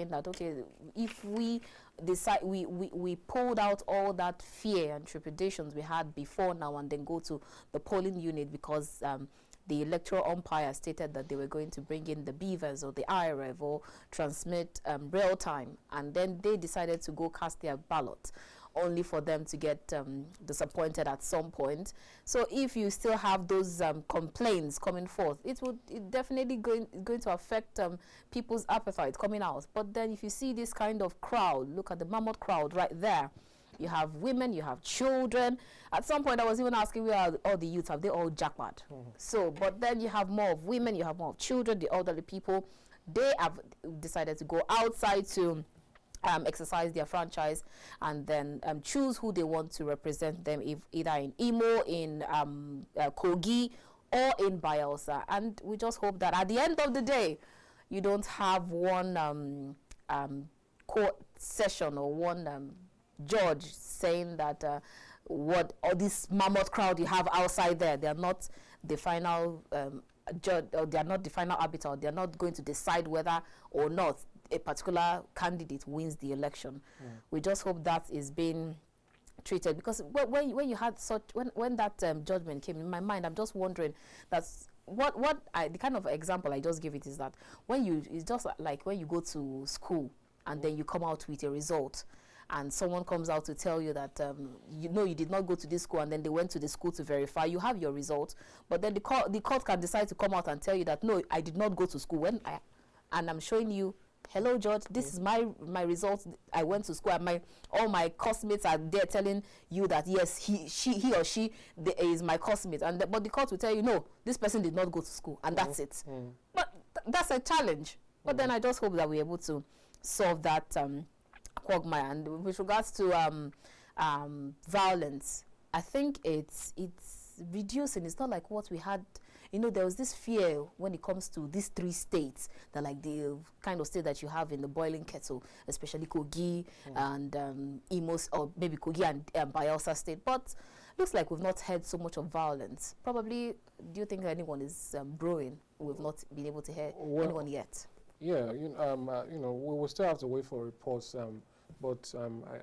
that, okay, if we decide, we pulled out all that fear and trepidations we had before now and then go to the polling unit because the electoral umpire stated that they were going to bring in the beavers or the IRF or transmit real time, and then they decided to go cast their ballot, only for them to get disappointed at some point. So if you still have those complaints coming forth, it definitely going to affect people's appetite coming out. But then if you see this kind of crowd, look at the mammoth crowd right there. You have women, you have children. At some point I was even asking where all the youths, have they all jackpot? So, but then you have more of women, you have more of children, the elderly people. They have decided to go outside to exercise their franchise and then choose who they want to represent them, if either in Imo, in Kogi, or in Bayelsa. And we just hope that at the end of the day, you don't have one court session or one judge saying that what all this mammoth crowd you have outside there, they are not the final judge, or they are not the final arbiter. They are not going to decide whether or not a particular candidate wins the election. We just hope that is being treated, because when you had such, when that judgment came in my mind, I'm just wondering, that's the kind of example I just give it is that it's just like when you go to school and then you come out with a result, and someone comes out to tell you that you did not go to this school, and then they went to the school to verify. You have your result, but then the court can decide to come out and tell you that no, I did not go to school, and I'm showing you, hello George, this is my results. I went to school, and all my classmates are there telling you that yes, he or she is my classmate, but the court will tell you no, this person did not go to school, and that's it. But that's a challenge. But then I just hope that we're able to solve that quagmire. And with regards to violence, I think it's reducing. It's not like what we had. There was this fear when it comes to these three states, that like the kind of state that you have in the boiling kettle, especially Kogi and Imo, or maybe Kogi and Bayelsa state. But looks like we've not heard so much of violence. Probably, do you think anyone is brewing? We've not been able to hear anyone yet. Yeah, we will still have to wait for reports. But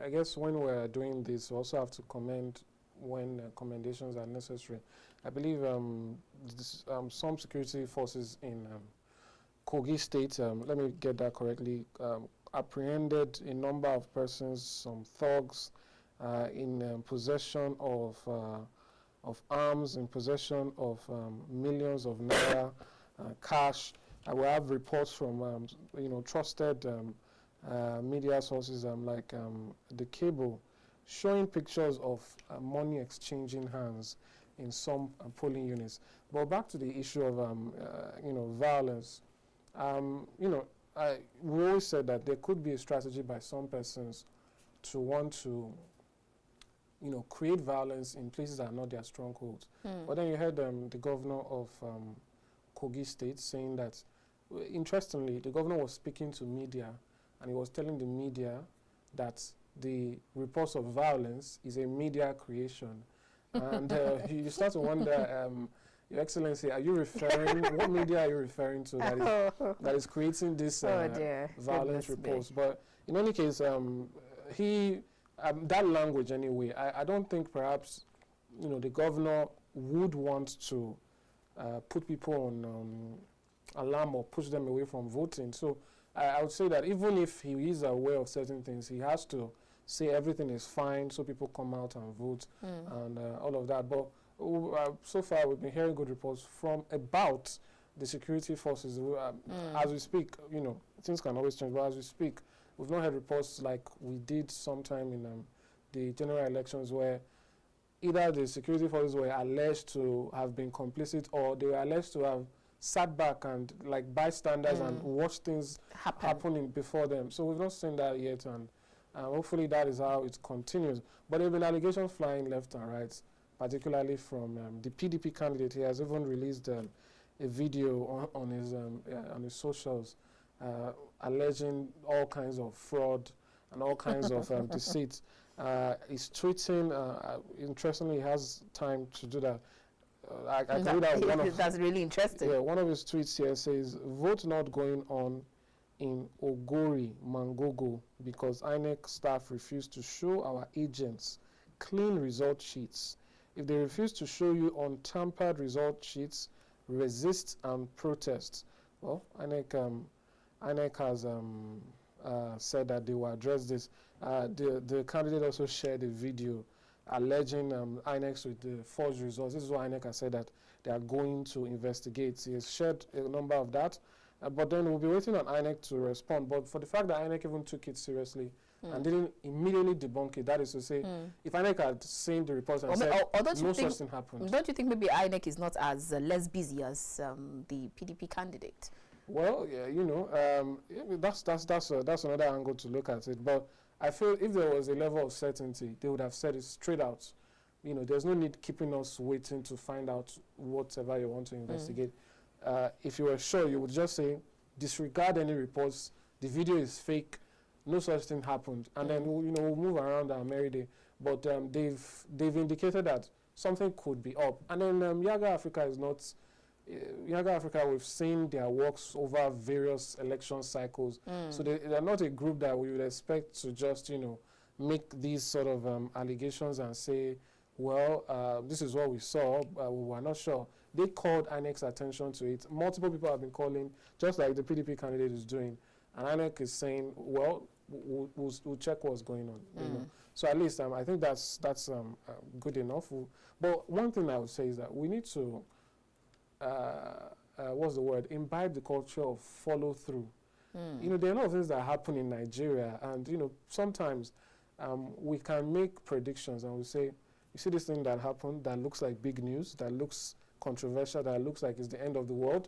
I guess when we're doing this, we also have to commend when commendations are necessary. I believe some security forces in Kogi State, let me get that correctly, apprehended a number of persons, some thugs, in possession of arms, in possession of millions of naira cash. I will have reports from trusted media sources like the cable, showing pictures of money exchanging hands in some polling units. But back to the issue of violence, we always said that there could be a strategy by some persons to want to create violence in places that are not their strongholds. But then you heard the governor of Kogi State saying that, interestingly, the governor was speaking to media, and he was telling the media that the reports of violence is a media creation. And you start to wonder, Your Excellency, are you referring, what media are you referring to that is creating this violent reports? But in any case, that language anyway, I don't think perhaps, the governor would want to put people on alarm or push them away from voting. So I would say that even if he is aware of certain things, he has to say everything is fine so people come out and vote and all of that. But so far we've been hearing good reports from about the security forces. As we speak, things can always change, but as we speak, we've not heard reports like we did sometime in the general elections, where either the security forces were alleged to have been complicit, or they were alleged to have sat back and like bystanders and watched things happening before them. So we've not seen that yet, and hopefully that is how it continues. But there have been allegations flying left and right, particularly from the PDP candidate. He has even released a video on his socials alleging all kinds of fraud and all kinds of deceit. He's tweeting. Interestingly, he has time to do that. I can read out one of, that's really interesting. Yeah, one of his tweets here says, "Vote not going on in Ogori, Mangogo, because INEC staff refused to show our agents clean result sheets. If they refuse to show you untampered result sheets, resist and protest. Well, INEC has said that they will address this. The candidate also shared a video alleging INEC with the forged results. This is why INEC has said that they are going to investigate. He has shared a number of that. But then we'll be waiting on INEC to respond. But for the fact that INEC even took it seriously and didn't immediately debunk it, that is to say, if INEC had seen the reports and said no such thing happened. Don't you think maybe INEC is not as less busy as the PDP candidate? Well, yeah, you know, that's another angle to look at it. But I feel if there was a level of certainty, they would have said it straight out. You know, there's no need keeping us waiting to find out whatever you want to investigate. If you were sure, you would just say, disregard any reports, the video is fake, no such thing happened, and then we'll move around our merry day. But they've indicated that something could be up. And then Yaga Africa is not, Yaga Africa, we've seen their works over various election cycles. So they're not a group that we would expect to just, you know, make these sort of allegations and say, well, this is what we saw, we were not sure. They called INEC's attention to it. Multiple people have been calling, just like the PDP candidate is doing. And INEC is saying, well, we'll check what's going on. You know? So at least I think that's good enough. But one thing I would say is that we need to, what's the word, imbibe the culture of follow through. You know, there are a lot of things that happen in Nigeria. And, you know, sometimes we can make predictions and we say, you see this thing that happened that looks like big news, that looks controversial, that looks like it's the end of the world.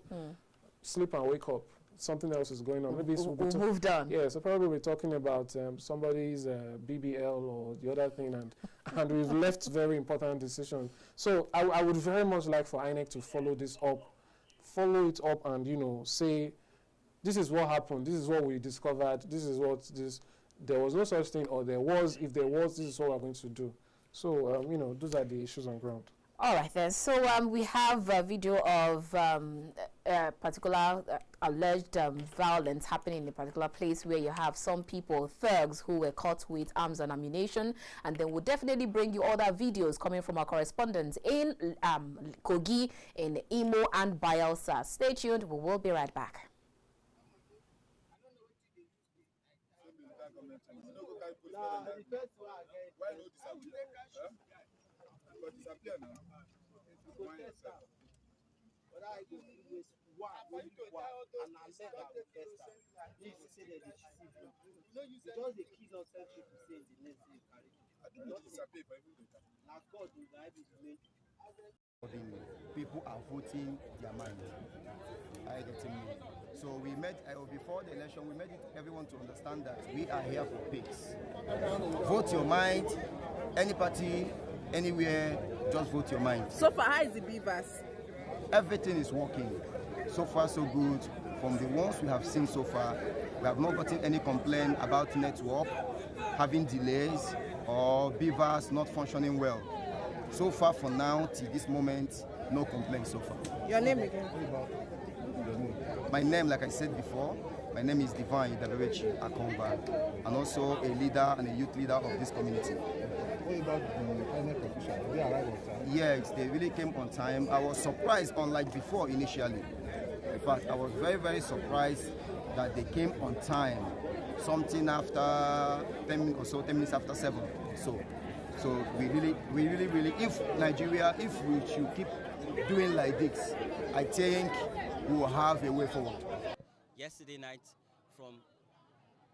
Sleep and wake up. Something else is going on. Maybe we'll moved on. Yeah, so probably we're talking about somebody's BBL or the other thing, and we've left very important decisions. So I would very much like for INEC to follow it up and, you know, say, this is what happened, this is what we discovered, this is what this, there was no such thing, or there was, if there was, this is what we're going to do. So, you know, those are the issues on ground. All right, then. So we have a video of particular alleged violence happening in a particular place where you have some people, thugs, who were caught with arms and ammunition. And then we'll definitely bring you other videos coming from our correspondents in Kogi, in Imo, and Bayelsa. Stay tuned. We will be right back. People are voting their mind. So we met before the election. We made everyone to understand that we are here for peace. Vote your mind. Any party, anywhere, just vote your mind. So far, how is the beavers? Everything is working. So far, so good. From the ones we have seen so far, we have not gotten any complaint about network having delays or beavers not functioning well. So far, for now, till this moment, no complaints so far. Your name again? My name, like I said before, my name is Divine Daberechi Akomba, and also a leader and a youth leader of this community. What about the INEC officials? Did they arrive on time? Yes, they really came on time. I was surprised, unlike before initially. In fact, I was very, very surprised that they came on time. Something after 10 minutes or so, 10 minutes after 7. So we really, if Nigeria, if we should keep doing like this, I think we will have a way forward. Yesterday night, from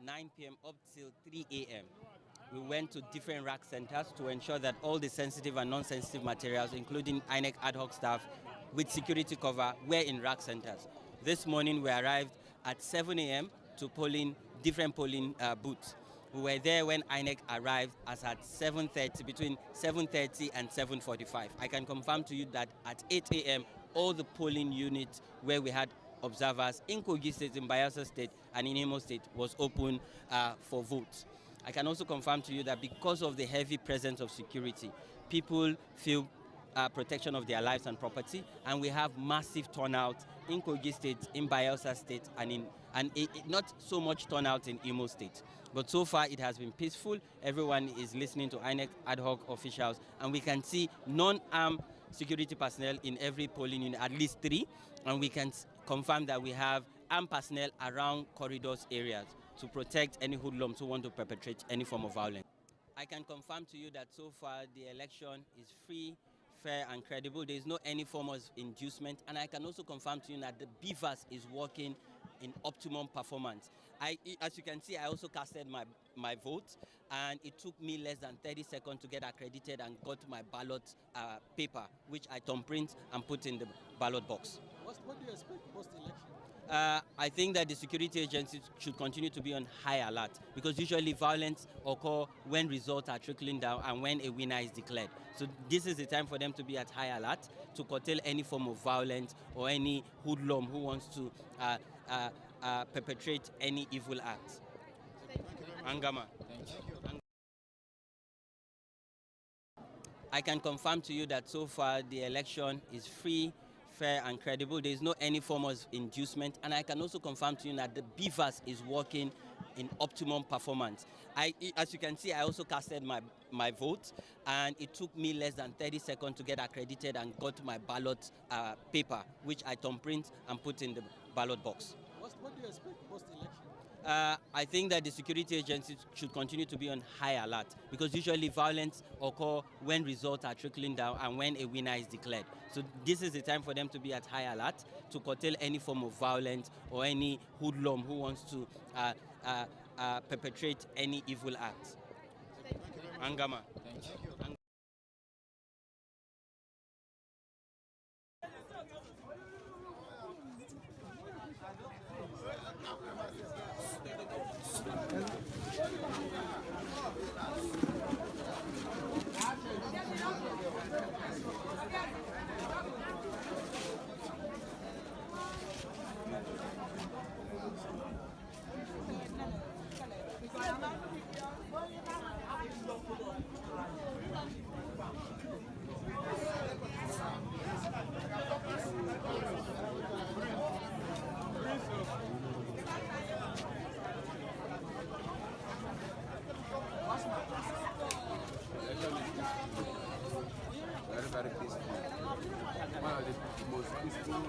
9 p.m. up till 3 a.m., we went to different rack centers to ensure that all the sensitive and non-sensitive materials, including INEC ad hoc staff with security cover, were in rack centers. This morning, we arrived at 7 a.m. to different polling booths. We were there when INEC arrived as at 7:30, between 7:30 and 7:45. I can confirm to you that at 8 a.m., all the polling units where we had observers in Kogi State, in Bayelsa State, and in Imo State was open for votes. I can also confirm to you that because of the heavy presence of security, people feel protection of their lives and property, and we have massive turnout in Kogi State, in Bayelsa State, and in and not so much turnout in Imo State. But so far it has been peaceful. Everyone is listening to INEC ad hoc officials, and we can see non-armed security personnel in every polling unit, at least 3, and we can confirm that we have armed personnel around corridors areas to protect any hoodlums who want to perpetrate any form of violence. I can confirm to you that so far the election is free, fair and credible. There is no any form of inducement, and I can also confirm to you that the BVAS is working in optimum performance. As you can see, I also casted my vote, and it took me less than 30 seconds to get accredited and got my ballot paper, which I thumbprint and put in the ballot box. What do you expect post-election? I think that the security agencies should continue to be on high alert, because usually violence occurs when results are trickling down and when a winner is declared. So this is the time for them to be at high alert to curtail any form of violence or any hoodlum who wants to perpetrate any evil acts. Angama. I can confirm to you that so far the election is free, fair and credible. There is no any form of inducement, and I can also confirm to you that the BVAS is working in optimum performance. As you can see, I also casted my vote, and it took me less than 30 seconds to get accredited and got my ballot paper, which I thumbprint and put in the ballot box. What do you expect post-election? I think that the security agencies should continue to be on high alert, because usually violence occurs when results are trickling down and when a winner is declared. So this is the time for them to be at high alert to curtail any form of violence or any hoodlum who wants to perpetrate any evil acts. Angama. Very peaceful. One of the most peaceful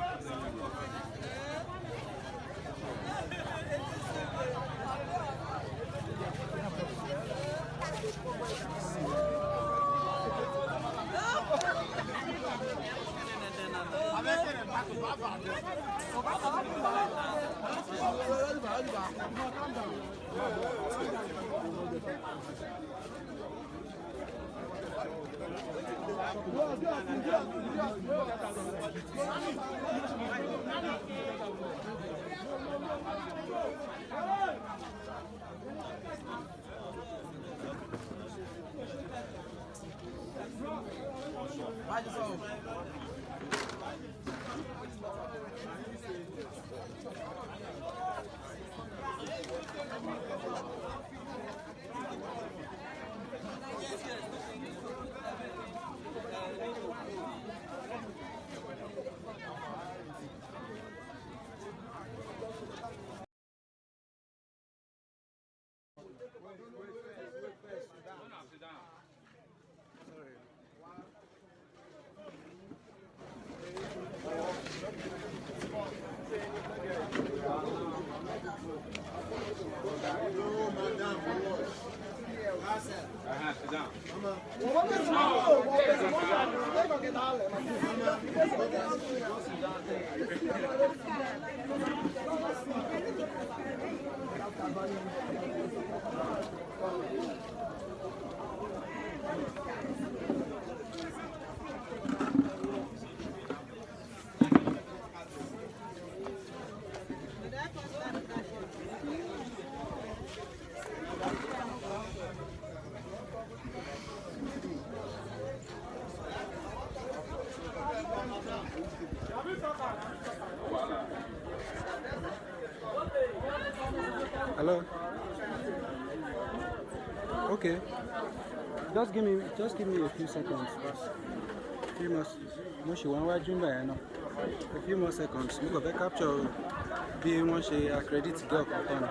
Hello. Okay. Just give me a few seconds. A few more seconds. We go back capture bí wọ́n ṣe accredit girl kankan.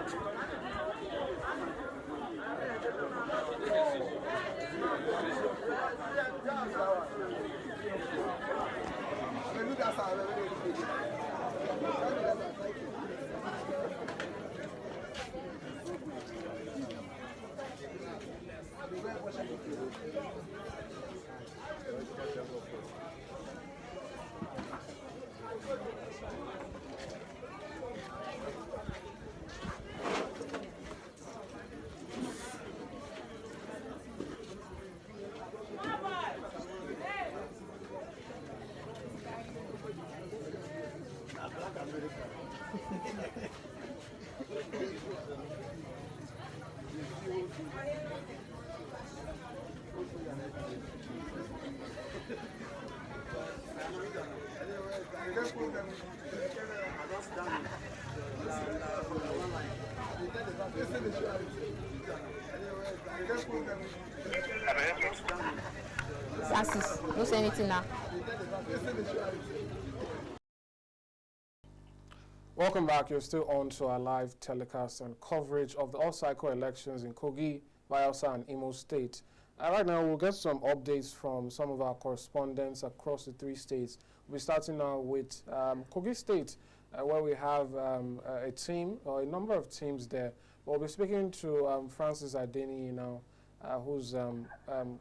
Francis, don't say anything now. Welcome back. You're still on to our live telecast and coverage of the all-cycle elections in Kogi, Bayelsa, and Imo State. Right now, we'll get some updates from some of our correspondents across the three states. We're starting now with Kogi State, where we have a team, or a number of teams there. We'll be speaking to Francis Adeni now, who's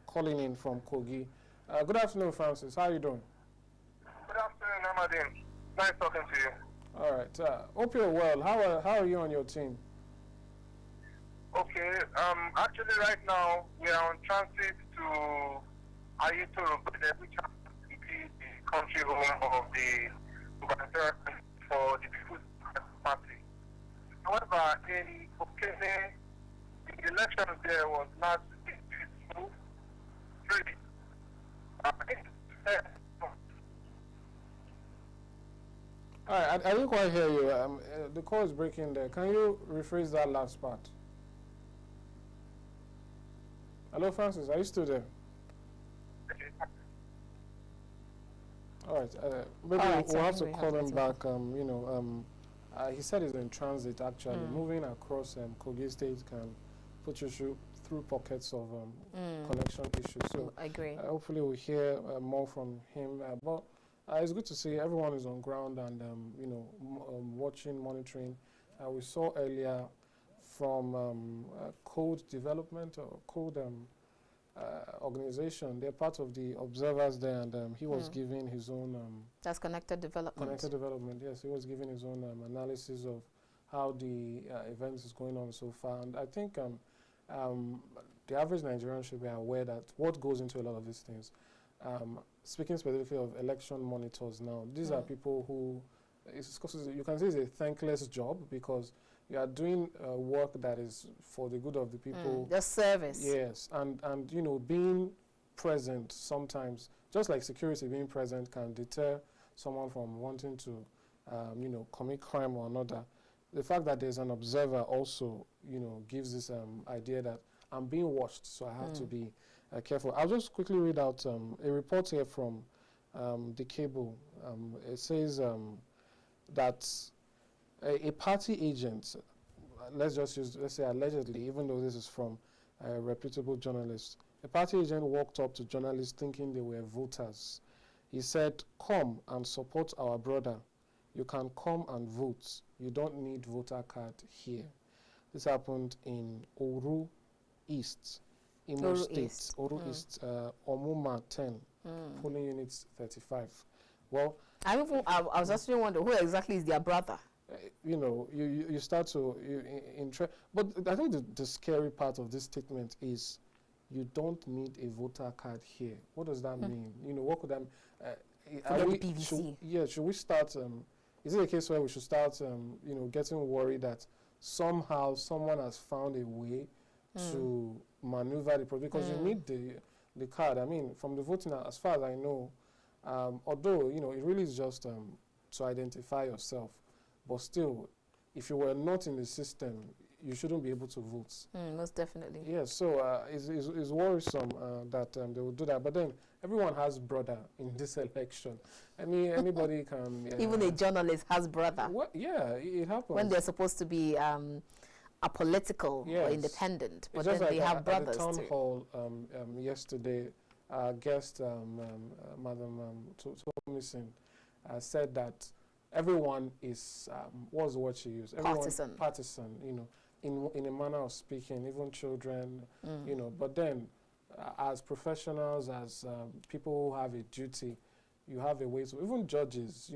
calling in from Kogi. Good afternoon, Francis. How are you doing? Good afternoon, Amadine. Nice talking to you. All right. Hope you're well. How are you on your team? Okay. Actually, right now we are on transit to Ayutthaya, which happens to be the country home of the gubernatorial for the People's Party. However, in Okene, the election there was not peaceful, free. All right, I didn't quite hear you. The call is breaking there. Can you rephrase that last part? Hello, Francis. Are you still there? All right. Maybe we'll have to call him back. He said he's in transit, actually. Moving across Kogi State can put you through pockets of connection issues. So I agree. Hopefully we'll hear more from him. But it's good to see everyone is on ground and, watching, monitoring. We saw earlier from Code Development or Code organization. They're part of the observers there, and he was giving his own... That's Connected Development. Connected Development, yes. He was giving his own analysis of how the event is going on so far. And I think the average Nigerian should be aware that what goes into a lot of these things. Speaking specifically of election monitors now, these are people who, you can say it's a thankless job because you are doing work that is for the good of the people. The service. Yes, and being present sometimes, just like security, being present can deter someone from wanting to, commit crime or another. The fact that there's an observer also, gives this idea that I'm being watched, so I have to be careful. I'll just quickly read out a report here from the cable. It says that a party agent, let's say allegedly, even though this is from a reputable journalist, a party agent walked up to journalists thinking they were voters. He said, "Come and support our brother. You can come and vote. You don't need voter card here." This happened in Oru East, Imo State. Oru East, Omuma 10, polling units 35. Well, I was actually wondering who exactly is their brother. You start to but I think the scary part of this statement is you don't need a voter card here. What does that mean? What could that should we start is it a case where we should start getting worried that somehow someone has found a way to maneuver the process, because you need the card. I mean, from the voting, as far as I know, although it really is just to identify yourself, but still, if you were not in the system, you shouldn't be able to vote. Most definitely. Yes, so it's worrisome that they will do that. But then everyone has brother in this election. Anybody can. Even a journalist has brother. Yeah, it happens. When they're supposed to be apolitical or independent, but then they have brothers at the town too. hall yesterday, our guest, Madam Tomisin, said that everyone is, what was the word she used? Partisan. Partisan, in a manner of speaking, even children, but then as professionals, as people who have a duty, you have a way to, even judges,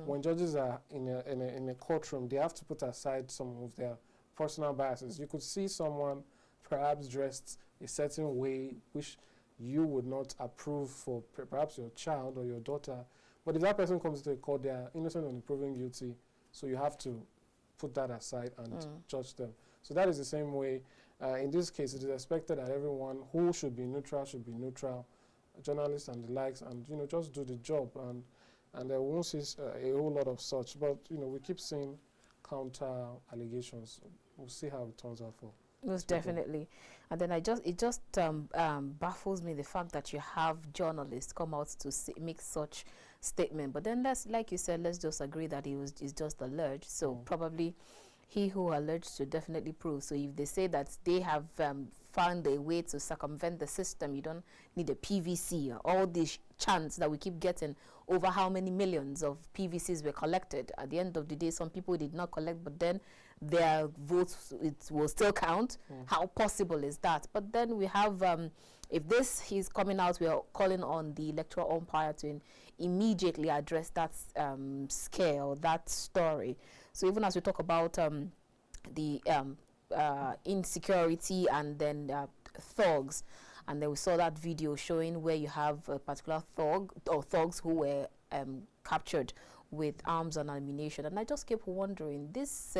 when judges are in a courtroom, they have to put aside some of their personal biases. You could see someone perhaps dressed a certain way which you would not approve for perhaps your child or your daughter, but if that person comes to a court, they are innocent until proven guilty, so you have to put that aside and judge them. So that is the same way. In this case, it is expected that everyone who should be neutral, journalists and the likes, and just do the job. And we won't see a whole lot of such, but we keep seeing counter allegations. We'll see how it turns out for. Most definitely. And then it just baffles me the fact that you have journalists come out to make such statement. But then like you said, let's just agree that it's just alleged. So probably he who alleged should definitely prove. So if they say that they have found a way to circumvent the system, you don't need a PVC, all these chants that we keep getting over how many millions of PVCs were collected. At the end of the day, some people did not collect, but then their votes, it will still count. How possible is that? But then we have, if he's coming out, we are calling on the electoral umpire to immediately address that scare or that story. So even as we talk about the insecurity and then thugs, and then we saw that video showing where you have a particular thug or thugs who were captured with arms and ammunition. And I just kept wondering, this,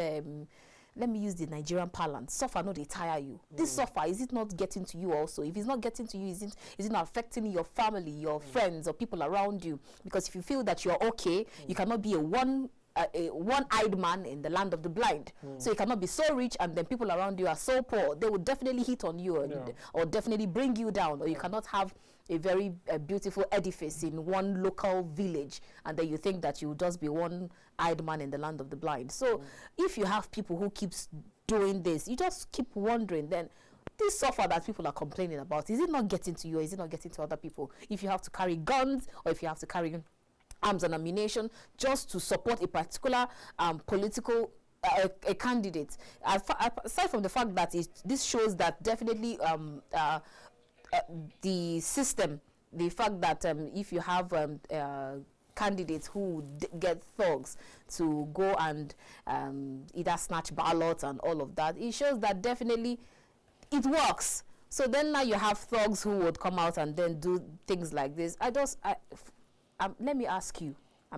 let me use the Nigerian parlance, suffer not they tire you. This suffer, is it not getting to you also? If it's not getting to you, is it not affecting your family, your friends, or people around you? Because if you feel that you're okay, you cannot be a one-eyed man in the land of the blind. So you cannot be so rich and then people around you are so poor. They will definitely hit on you or definitely bring you down. Or you cannot have a very beautiful edifice in one local village and then you think that you will just be one-eyed man in the land of the blind. So if you have people who keeps doing this, you just keep wondering then, this suffer that people are complaining about, is it not getting to you or is it not getting to other people? If you have to carry guns or if you have to carry arms and ammunition just to support a particular political a candidate. Aside from the fact that this shows that definitely the system, the fact that if you have candidates who get thugs to go and either snatch ballots and all of that, it shows that definitely it works. So then now you have thugs who would come out and then do things like this. Let me ask you.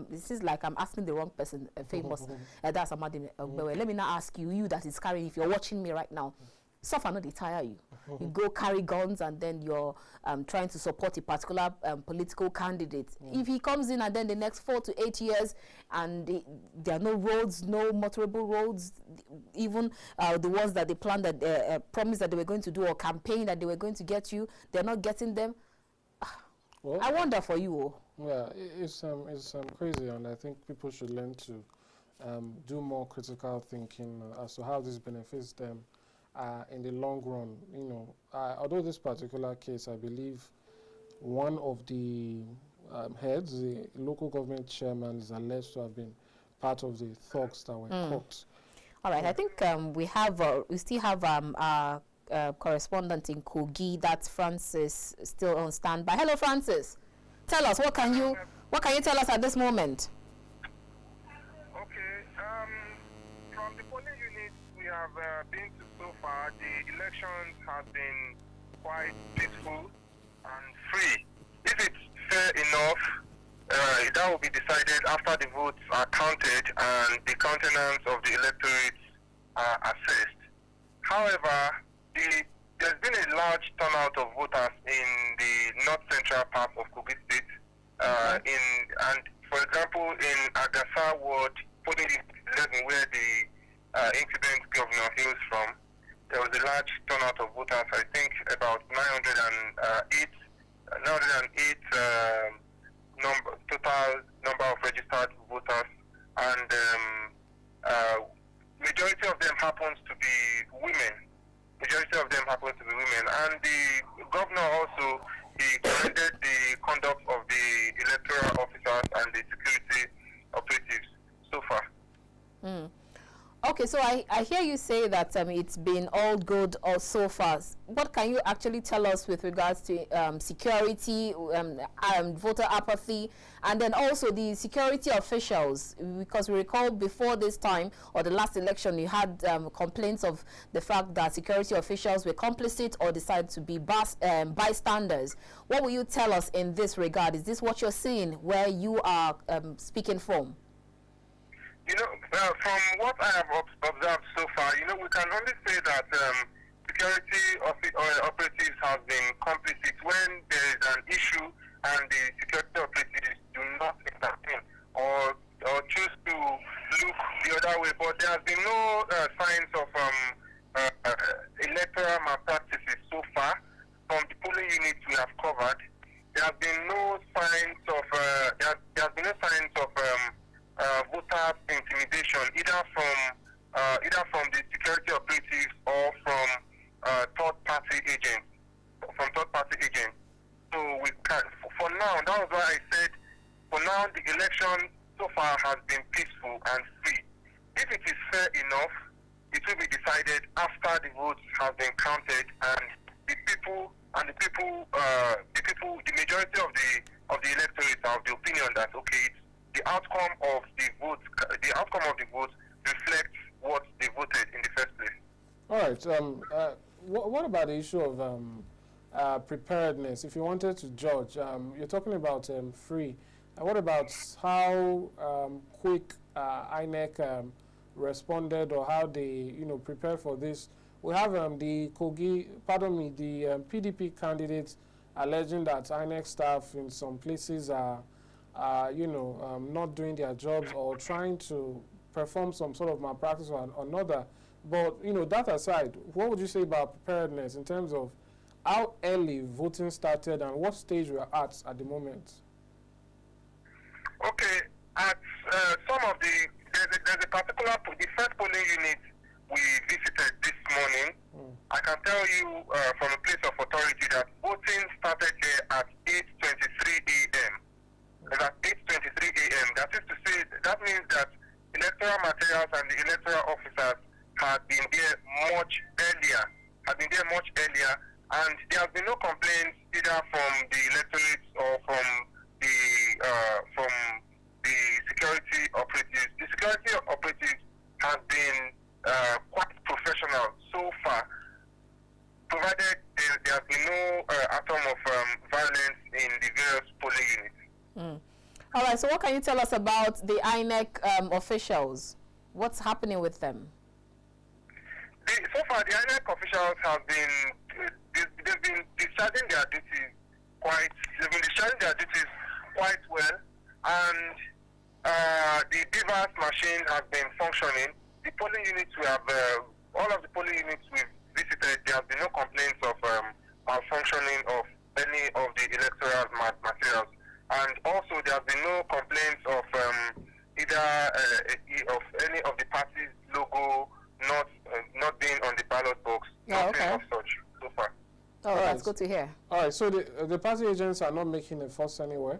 This is like I'm asking the wrong person, famous. That's Amadi. Let me now ask you that is carrying, if you're watching me right now, suffer not they tire you. You go carry guns and then you're trying to support a particular political candidate. If he comes in and then the next 4 to 8 years and there are no roads, no motorable roads, even the ones that they planned that promised that they were going to do or campaign that they were going to get you, they're not getting them. Well, I wonder for you. Yeah, it's crazy, and I think people should learn to do more critical thinking as to how this benefits them in the long run. Although this particular case, I believe one of the heads, the local government chairman, is alleged to have been part of the thugs that were caught. All right, I think we still have our correspondent in Kogi, that's Francis, still on standby. Hello, Francis. Tell us, what can you tell us at this moment? Okay, from the polling units we have been to so far, the elections have been quite peaceful and free. If it's fair enough, that will be decided after the votes are counted and the countenance of the electorate are assessed. However, there's been a large turnout of voters in the north-central part of Kogi State. And for example, in Agasa Ward, polling 11, where the incumbent governor hails from, there was a large turnout of voters. I think about 908 total number of registered voters, and majority of them happens to be women. And the governor also, he commended the conduct of the electoral officers and the security operatives so far. Okay, so I hear you say that it's been all good or so far. What can you actually tell us with regards to security, voter apathy, and then also the security officials? Because we recall before this time or the last election, you had complaints of the fact that security officials were complicit or decided to be bystanders. What will you tell us in this regard? Is this what you're seeing where you are speaking from? You know, from what I have observed so far, you know, we can only say that security operatives have been complicit when there is an issue and the security operatives do not intervene or choose to look the other way. But there has been no signs of electoral malpractices so far from the polling units we have covered. There have been no signs of voter intimidation, either from the security operatives or from third-party agents. So we can, for now, that was why I said, for now the election so far has been peaceful and free. If it is fair enough, it will be decided after the votes have been counted, and the majority of the electorate are of the opinion that okay, the outcome of the vote reflects what they voted in the first place. All right. What about the issue of preparedness? If you wanted to judge, you're talking about free. What about how quick INEC responded, or how they prepare for this? We have the PDP candidates alleging that INEC staff in some places are not doing their jobs or trying to perform some sort of malpractice or another. But, that aside, what would you say about preparedness in terms of how early voting started and what stage we're at the moment? Okay, at some of there's a particular, the first polling unit we visited this morning. I can tell you from a place of authority that voting started here at 8:23 a.m. At 8:23 a.m. That is to say, that means that electoral materials and the electoral officers had been there much earlier, and there have been no complaints either from the electorate or from the security operatives. The security operatives have been quite professional so far, provided there has been no atom of violence in the various polling units. All right, so what can you tell us about the INEC officials? What's happening with them? So far, the INEC officials have been, they've been discharging their duties quite well, and the DVAS machine has been functioning. The polling units we have, all of the polling units we've visited, there have been no complaints of malfunctioning of any of the electoral materials. And also, there have been no complaints of of any of the party's logo not being on the ballot box. Nothing of such so far. Oh, that's good to hear. All right, so the party agents are not making a fuss anywhere.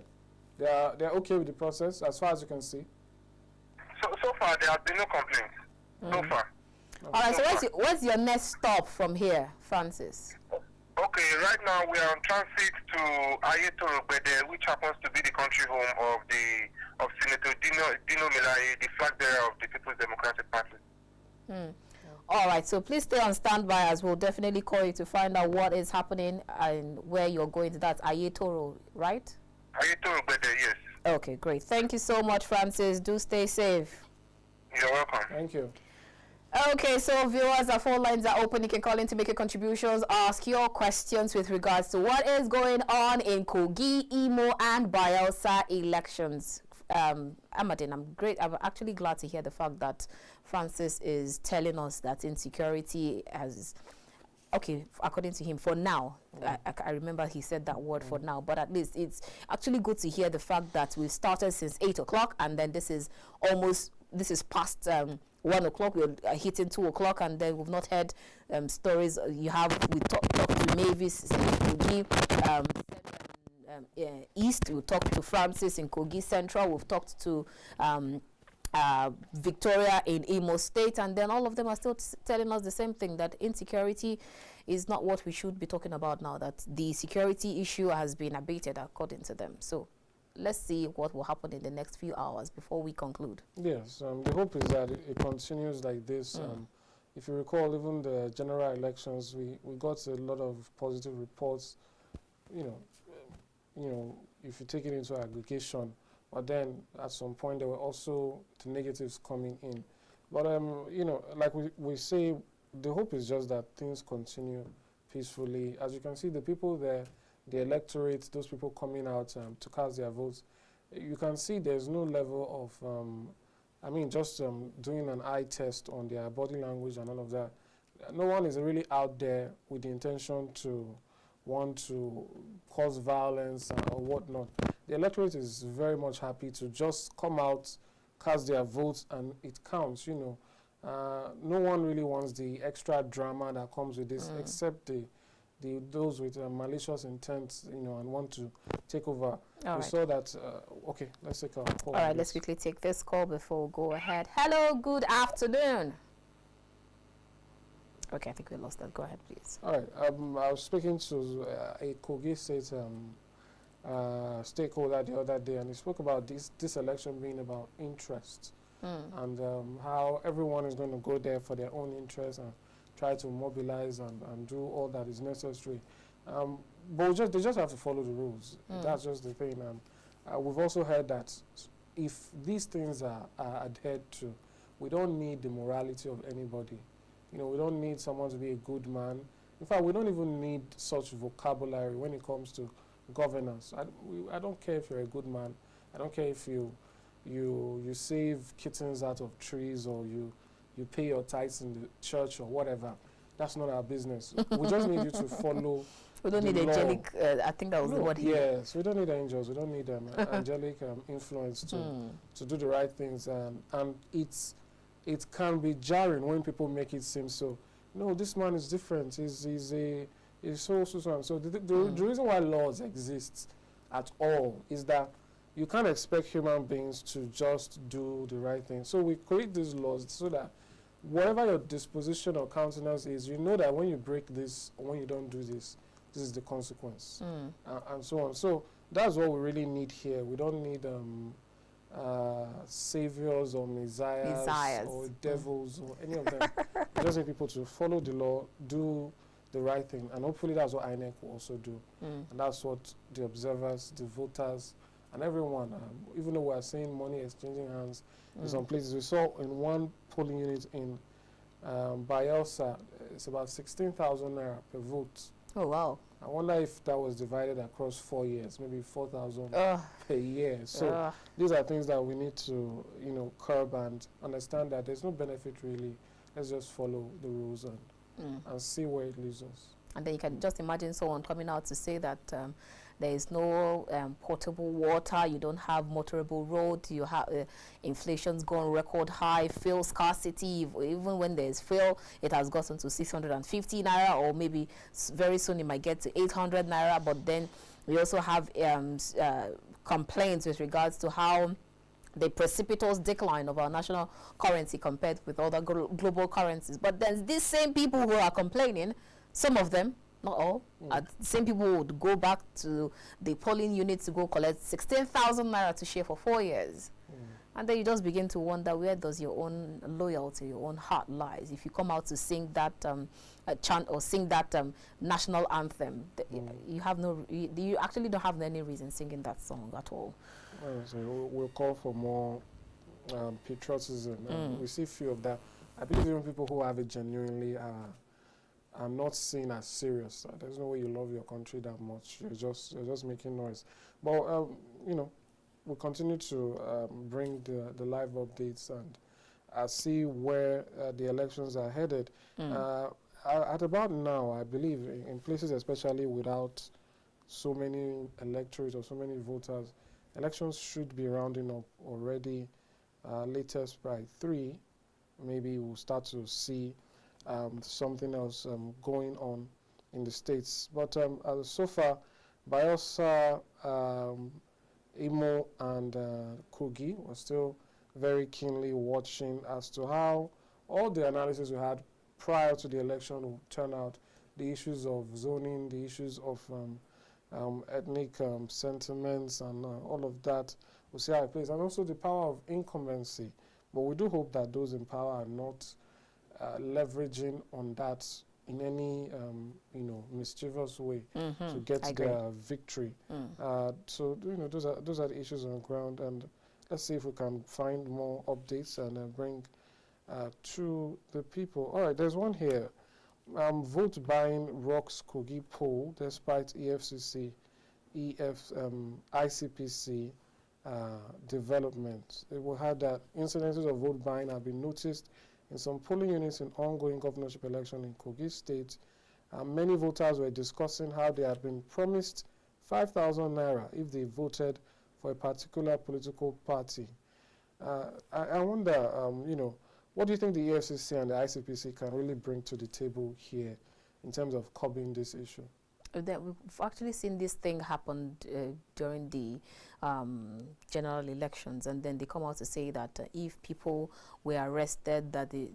They're okay with the process as far as you can see. So far, there have been no complaints. So far. All right, so what's your next stop from here, Francis? Okay, right now we are on transit to Ayetoro, which happens to be the country home of Senator Dino Melaye, the flag bearer of the People's Democratic Party. All right, so please stay on standby, as we'll definitely call you to find out what is happening and where you're going to. That's Ayetoro, right? Ayetoro, yes. Okay, great. Thank you so much, Francis. Do stay safe. You're welcome. Thank you. Okay, so viewers, our phone lines are open. You can call in to make your contributions, ask your questions with regards to what is going on in Kogi, Imo, and Bayelsa elections. Amadine, I'm actually glad to hear the fact that Francis is telling us that insecurity has, okay, according to him, for now, I remember he said that word for now, but at least it's actually good to hear the fact that we've started since 8 o'clock, and then this is past 1 o'clock, we're hitting 2 o'clock, and then we've not heard stories. We talked to Mavis in Kogi East, we talked to Francis in Kogi Central, we've talked to Victoria in Imo State, and then all of them are still telling us the same thing, that insecurity is not what we should be talking about now, that the security issue has been abated according to them. So let's see what will happen in the next few hours before we conclude. Yes, the hope is that it continues like this. If you recall, even the general elections, we got a lot of positive reports, you know, if you take it into aggregation. But then at some point there were also the negatives coming in. But you know, like we say, the hope is just that things continue peacefully. As you can see, the people there, the electorate, those people coming out to cast their votes, you can see there's no level of, I mean, just doing an eye test on their body language and all of that. No one is really out there with the intention to want to cause violence or whatnot. The electorate is very much happy to just come out, cast their votes, and it counts, you know. No one really wants the extra drama that comes with this, except those with malicious intent, you know, and want to take over. We saw that. Okay, let's take a call. All right, let's quickly take this call before we go ahead. Hello, good afternoon. Okay, I think we lost that. Go ahead, please. All right. I was speaking to a Kogi State stakeholder the other day, and he spoke about this election being about interest, and how everyone is going to go there for their own interest and try to mobilize and do all that is necessary. But they just have to follow the rules. That's just the thing. And we've also heard that if these things are adhered to, we don't need the morality of anybody. You know, we don't need someone to be a good man. In fact, we don't even need such vocabulary when it comes to governance. I don't care if you're a good man. I don't care if you save kittens out of trees, or you pay your tithes in the church or whatever. That's not our business. We just need you to follow. We don't need angelic, I think that was the word here. Yes, we don't need angels. We don't need angelic influence to do the right things. And it can be jarring when people make it seem so. No, this man is different. He's so. So the reason why laws exist at all is that you can't expect human beings to just do the right thing. So we create these laws so that whatever your disposition or countenance is, you know that when you break this or when you don't do this, this is the consequence, and so on. So that's what we really need here. We don't need saviors or messiahs or devils or any of them. We just need people to follow the law, do the right thing, and hopefully that's what INEC will also do. And that's what the observers, the voters, and everyone, even though we are seeing money exchanging hands in some places. We saw in one polling unit in Bayelsa, it's about 16,000 naira per vote. Oh, wow. I wonder if that was divided across 4 years, maybe 4,000 per year. So these are things that we need to, you know, curb and understand that there's no benefit really. Let's just follow the rules and see where it leads us. And then you can just imagine someone coming out to say that there is no potable water, you don't have motorable road, you have inflation's gone record high, fuel scarcity. Even when there's fuel, it has gotten to 650 naira, or maybe very soon it might get to 800 naira. But then we also have complaints with regards to how the precipitous decline of our national currency compared with other global currencies. But then these same people who are complaining, some of them, not all, the same people would go back to the polling unit to go collect 16,000 naira to share for 4 years. And then you just begin to wonder, where does your own loyalty, your own heart lies? If you come out to sing that chant or sing that national anthem, you have you actually don't have any reason singing that song at all. So we'll call for more patriotism. We see few of that. I believe even people who have it genuinely are not seen as serious. There's no way you love your country that much. You're just making noise. But you know, we'll continue to bring the live updates and see where the elections are headed. At about now, I believe, in places especially without so many electorates or so many voters, elections should be rounding up already. Latest by 3, maybe we'll start to see something else going on in the states. But so far, Bayelsa, Imo, and Kogi were still very keenly watching as to how all the analysis we had prior to the election will turn out. The issues of zoning, the issues of ethnic sentiments, and all of that. We'll see how it plays, and also the power of incumbency. But we do hope that those in power are not leveraging on that in any mischievous way to get their victory. So those are the issues on the ground, and let's see if we can find more updates and bring to the people. All right, there's one here. Vote buying rocks Kogi poll despite ICPC development. It will have that incidences of vote buying have been noticed in some polling units in ongoing governorship election in Kogi State. Many voters were discussing how they had been promised 5,000 naira if they voted for a particular political party. I wonder, what do you think the EFCC and the ICPC can really bring to the table here in terms of curbing this issue? We've actually seen this thing happen during the general elections, and then they come out to say that if people were arrested, that you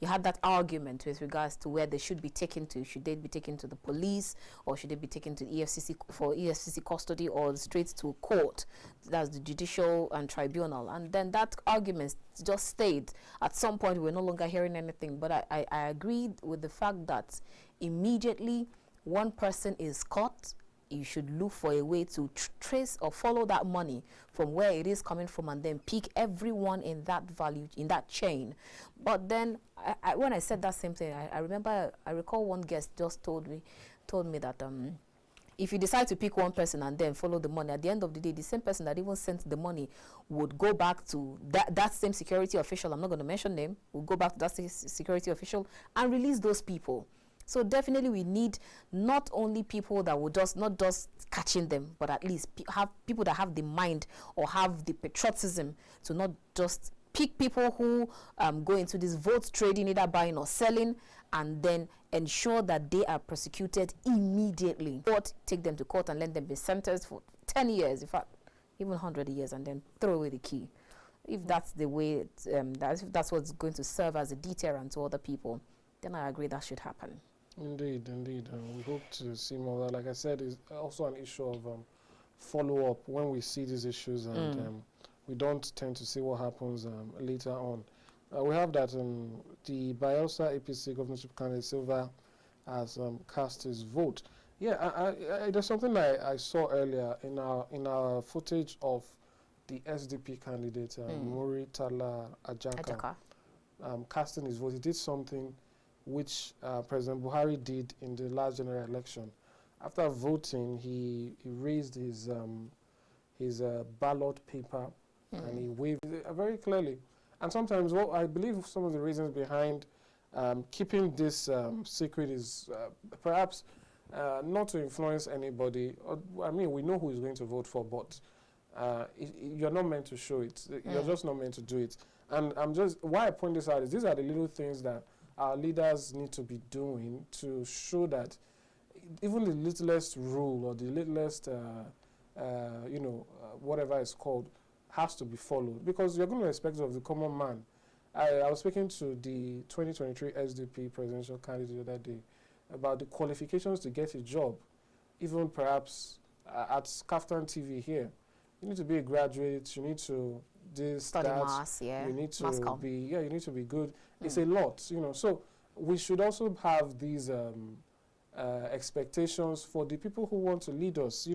had that argument with regards to where they should be taken to. Should they be taken to the police, or should they be taken to EFCC for EFCC custody, or straight to court? That's the judicial and tribunal. And then that argument just stayed. At some point, we're no longer hearing anything. But I agreed with the fact that immediately one person is caught, you should look for a way to trace or follow that money from where it is coming from, and then pick everyone in that value, in that chain. But then when I said that same thing, I recall one guest just told me that if you decide to pick one person and then follow the money, at the end of the day, the same person that even sent the money would go back to that same security official, I'm not going to mention name, would go back to that security official and release those people. So definitely we need not only people that will not just catching them, but at least have people that have the mind or have the patriotism to not just pick people who go into this vote trading, either buying or selling, and then ensure that they are prosecuted immediately. Court, take them to court and let them be sentenced for 10 years, in fact, even 100 years, and then throw away the key. If that's the way, if that's what's going to serve as a deterrent to other people, then I agree that should happen. Indeed. We hope to see more of that. Like I said, it's also an issue of follow-up when we see these issues, and we don't tend to see what happens later on. We have that the Bayelsa APC governorship candidate Silva has cast his vote. Yeah, there's something I saw earlier in our footage of the SDP candidate, Muritala Ajaka, casting his vote. He did something which President Buhari did in the last general election. After voting, he raised his ballot paper and he waved it very clearly. And sometimes, I believe some of the reasons behind keeping this secret is perhaps not to influence anybody. I mean, we know who is going to vote for, but you're not meant to show it. You're just not meant to do it. And why I point this out is these are the little things that our leaders need to be doing to show that even the littlest rule or the littlest, whatever it's called, has to be followed, because you're going to expect it of the common man. I was speaking to the 2023 SDP presidential candidate the other day about the qualifications to get a job, even perhaps at KAFTAN TV here. You need to be a graduate, you need to study maths, you need to you need to be good. It's a lot, so we should also have these expectations for the people who want to lead us.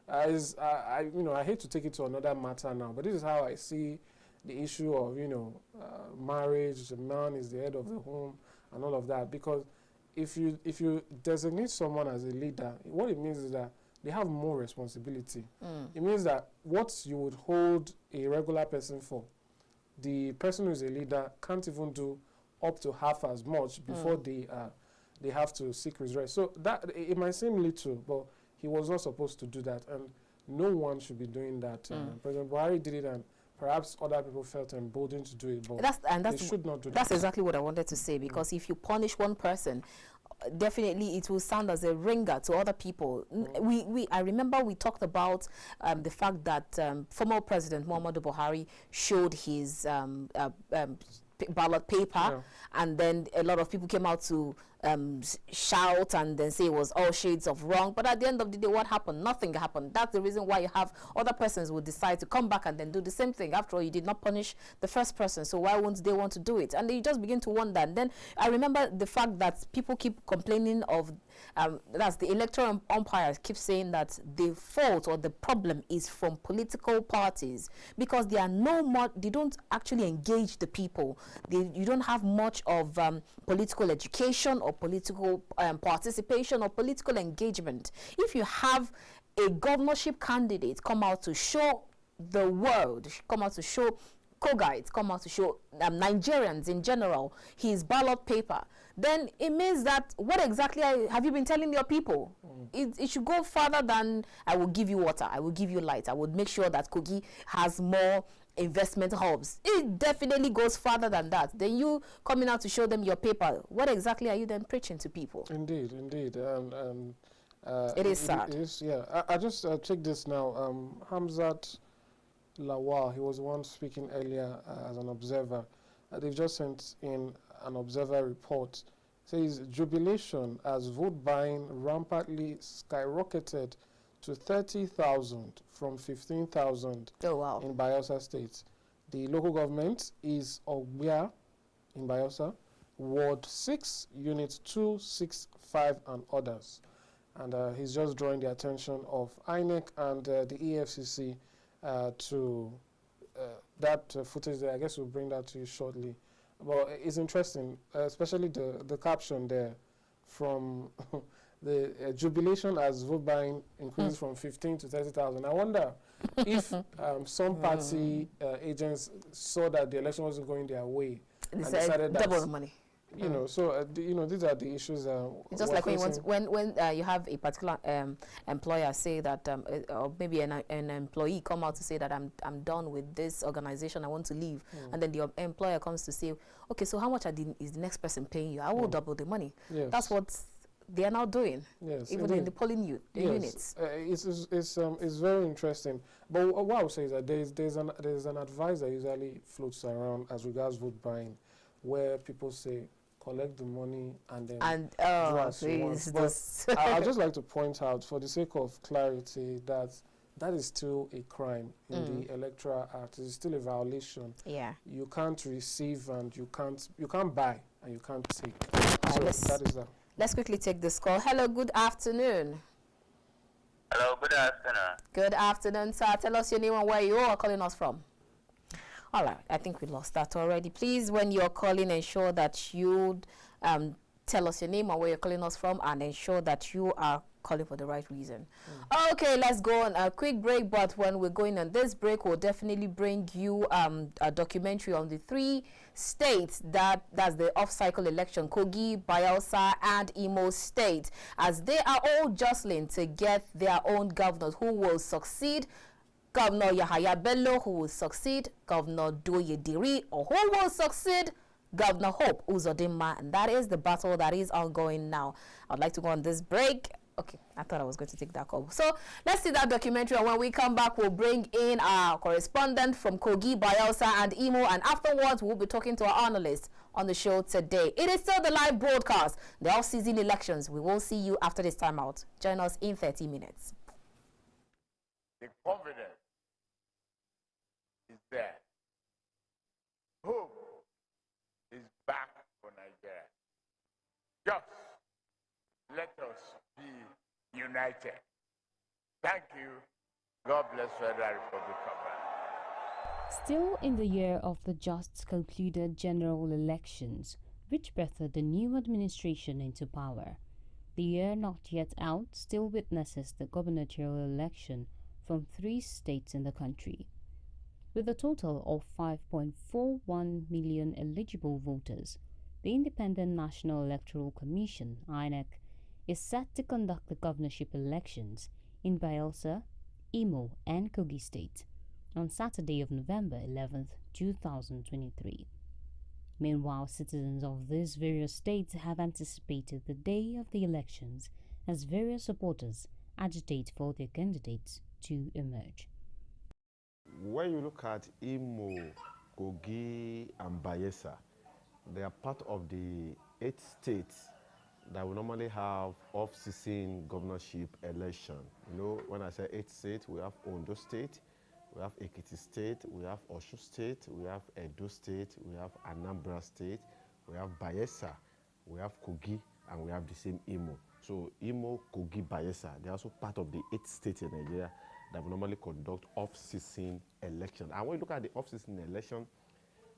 I hate to take it to another matter now, but this is how I see the issue of marriage. The man is the head of the home and all of that, because if you designate someone as a leader, what it means is that they have more responsibility. It means that what you would hold a regular person for, the person who is a leader can't even do up to half as much before they have to seek redress. So that it might seem little, but he was not supposed to do that, and no one should be doing that. President Buhari did it, and perhaps other people felt emboldened to do it, but they should not do that. That's exactly what I wanted to say, because if you punish one person, definitely it will sound as a ringer to other people. I remember we talked about the fact that former President Muhammadu Buhari showed his ballot paper, and then a lot of people came out to shout and then say it was all shades of wrong. But at the end of the day, what happened? Nothing happened. That's the reason why you have other persons who decide to come back and then do the same thing. After all, you did not punish the first person, so why won't they want to do it? And then you just begin to wonder. And then I remember the fact that people keep complaining of that's the electoral umpires keep saying that the fault or the problem is from political parties, because they are they don't actually engage the people. You don't have much of political education or political participation or political engagement. If you have a governorship candidate come out to show the world, come out to show Kogites, come out to show Nigerians in general his ballot paper, then it means that what exactly have you been telling your people? It should go further than I will give you water, I will give you light, I would make sure that Kogi has more investment hubs. It definitely goes further than that. Then you coming out to show them your paper, what exactly are you then preaching to people? Indeed. It is sad. It is, yeah. I just check this now. Hamzat Lawal, he was the one speaking earlier as an observer. They've just sent in an observer report. It says jubilation as vote buying rampantly skyrocketed to 30,000 from 15,000 in Bayelsa State. The local government is Ogbia in Bayelsa, Ward 6, Unit 2, 6, 5, and others. And he's just drawing the attention of INEC and the EFCC to that footage there. I guess we'll bring that to you shortly. But it's interesting, especially the caption there from the jubilation as vote buying increases from 15 to 30,000. I wonder if some party agents saw that the election wasn't going their way and decided that double the money. You know, so these are the issues. It's just like when you have a particular employer say that, or maybe an employee come out to say that I'm done with this organization, I want to leave, and then the employer comes to say, okay, so how much is the next person paying you? I will double the money. Yes. That's what they are now doing. Yes, even in the polling units. It's very interesting. But what I would say is that there's an advice that usually floats around as regards vote buying, where people say, collect the money and then But I'd just like to point out, for the sake of clarity, that is still a crime in the Electoral Act. It's still a violation. Yeah. You can't receive and you can't buy and you can't take. So that is that. Let's quickly take this call. Hello, good afternoon. Hello, good afternoon. Good afternoon, sir. Tell us your name and where you are calling us from. All right, I think we lost that already. Please, when you're calling, ensure that you tell us your name and where you're calling us from, and ensure that you are calling for the right reason. Okay, let's go on a quick break, but when we're going on this break, we'll definitely bring you a documentary on the 3 states that's the off-cycle election, Kogi, Bayelsa, and Imo State, as they are all jostling to get their own governors who will succeed. Governor Yahaya Bello, who will succeed, Governor Doye Diri, or who will succeed, Governor Hope Uzodinma. And that is the battle that is ongoing now. I'd like to go on this break. Okay, I thought I was going to take that call. So let's see that documentary, and when we come back, we'll bring in our correspondent from Kogi, Bayelsa, and Imo, and afterwards, we'll be talking to our analyst on the show today. It is still the live broadcast, the off-season elections. We will see you after this timeout. Join us in 30 minutes. The confidence is there. Hope is back for Nigeria. Just let us be united. Thank you. God bless Federal Republic of Ghana. Still in the year of the just concluded general elections, which breathed the new administration into power, the year not yet out still witnesses the gubernatorial election from 3 states in the country. With a total of 5.41 million eligible voters, the Independent National Electoral Commission (INEC) is set to conduct the governorship elections in Bayelsa, Imo, and Kogi State on Saturday of November 11th, 2023. Meanwhile, citizens of these various states have anticipated the day of the elections as various supporters agitate for their candidates to emerge. When you look at Imo, Kogi, and Bayelsa, they are part of the 8 states that will normally have off-season governorship election. You know, when I say 8 states, we have Ondo State, we have Ekiti State, we have Osun State, we have Edo State, we have Anambra State, we have Bayelsa, we have Kogi, and we have the same Imo. So Imo, Kogi, Bayelsa, they're also part of the 8 states in Nigeria that will normally conduct off-season election. And when you look at the off-season election,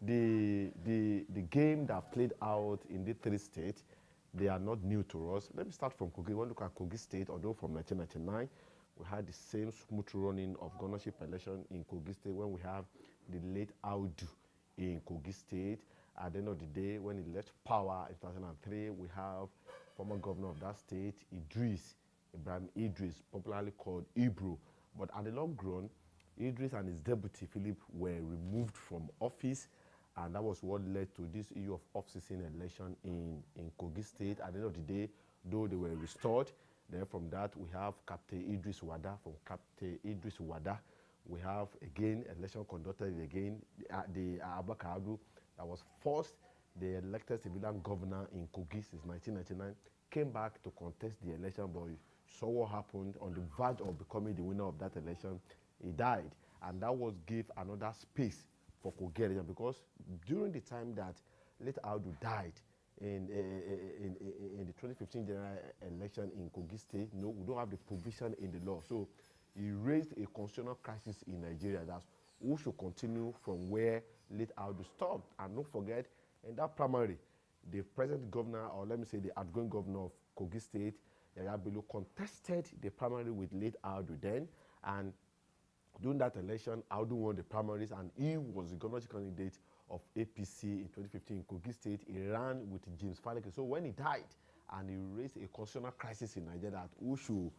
the game that played out in the 3 states, they are not new to us. Let me start from Kogi. When you look at Kogi State, although from 1999, we had the same smooth running of governorship election in Kogi State when we have the late Audu in Kogi State. At the end of the day, when he left power in 2003, we have former governor of that state, Ibrahim Idris, popularly called Ibro. But at the long run, Idris and his deputy, Philip, were removed from office, and that was what led to this issue of off-season election in Kogi State. At the end of the day, though they were restored, then from that we have Captain Idris Wada. From Captain Idris Wada, we have again election conducted again. The Abubakar Adu, that was first the elected civilian governor in Kogi since 1999, came back to contest the election, but saw what happened on the verge of becoming the winner of that election. He died, and that was give another space for Kogi election, because during the time that late Audu died in the 2015 general election in Kogi State, no, we don't have the provision in the law. So he raised a constitutional crisis in Nigeria that who should continue from where late Audu stopped. And don't forget, in that primary, the present governor, or let me say the outgoing governor of Kogi State, Yaya Bello, contested the primary with late Audu then, and during that election, Audu won the primaries, and he was the governorship candidate of APC in 2015 in Kogi State. He ran with James Faleke. So when he died, and he raised a constitutional crisis in Nigeria that who should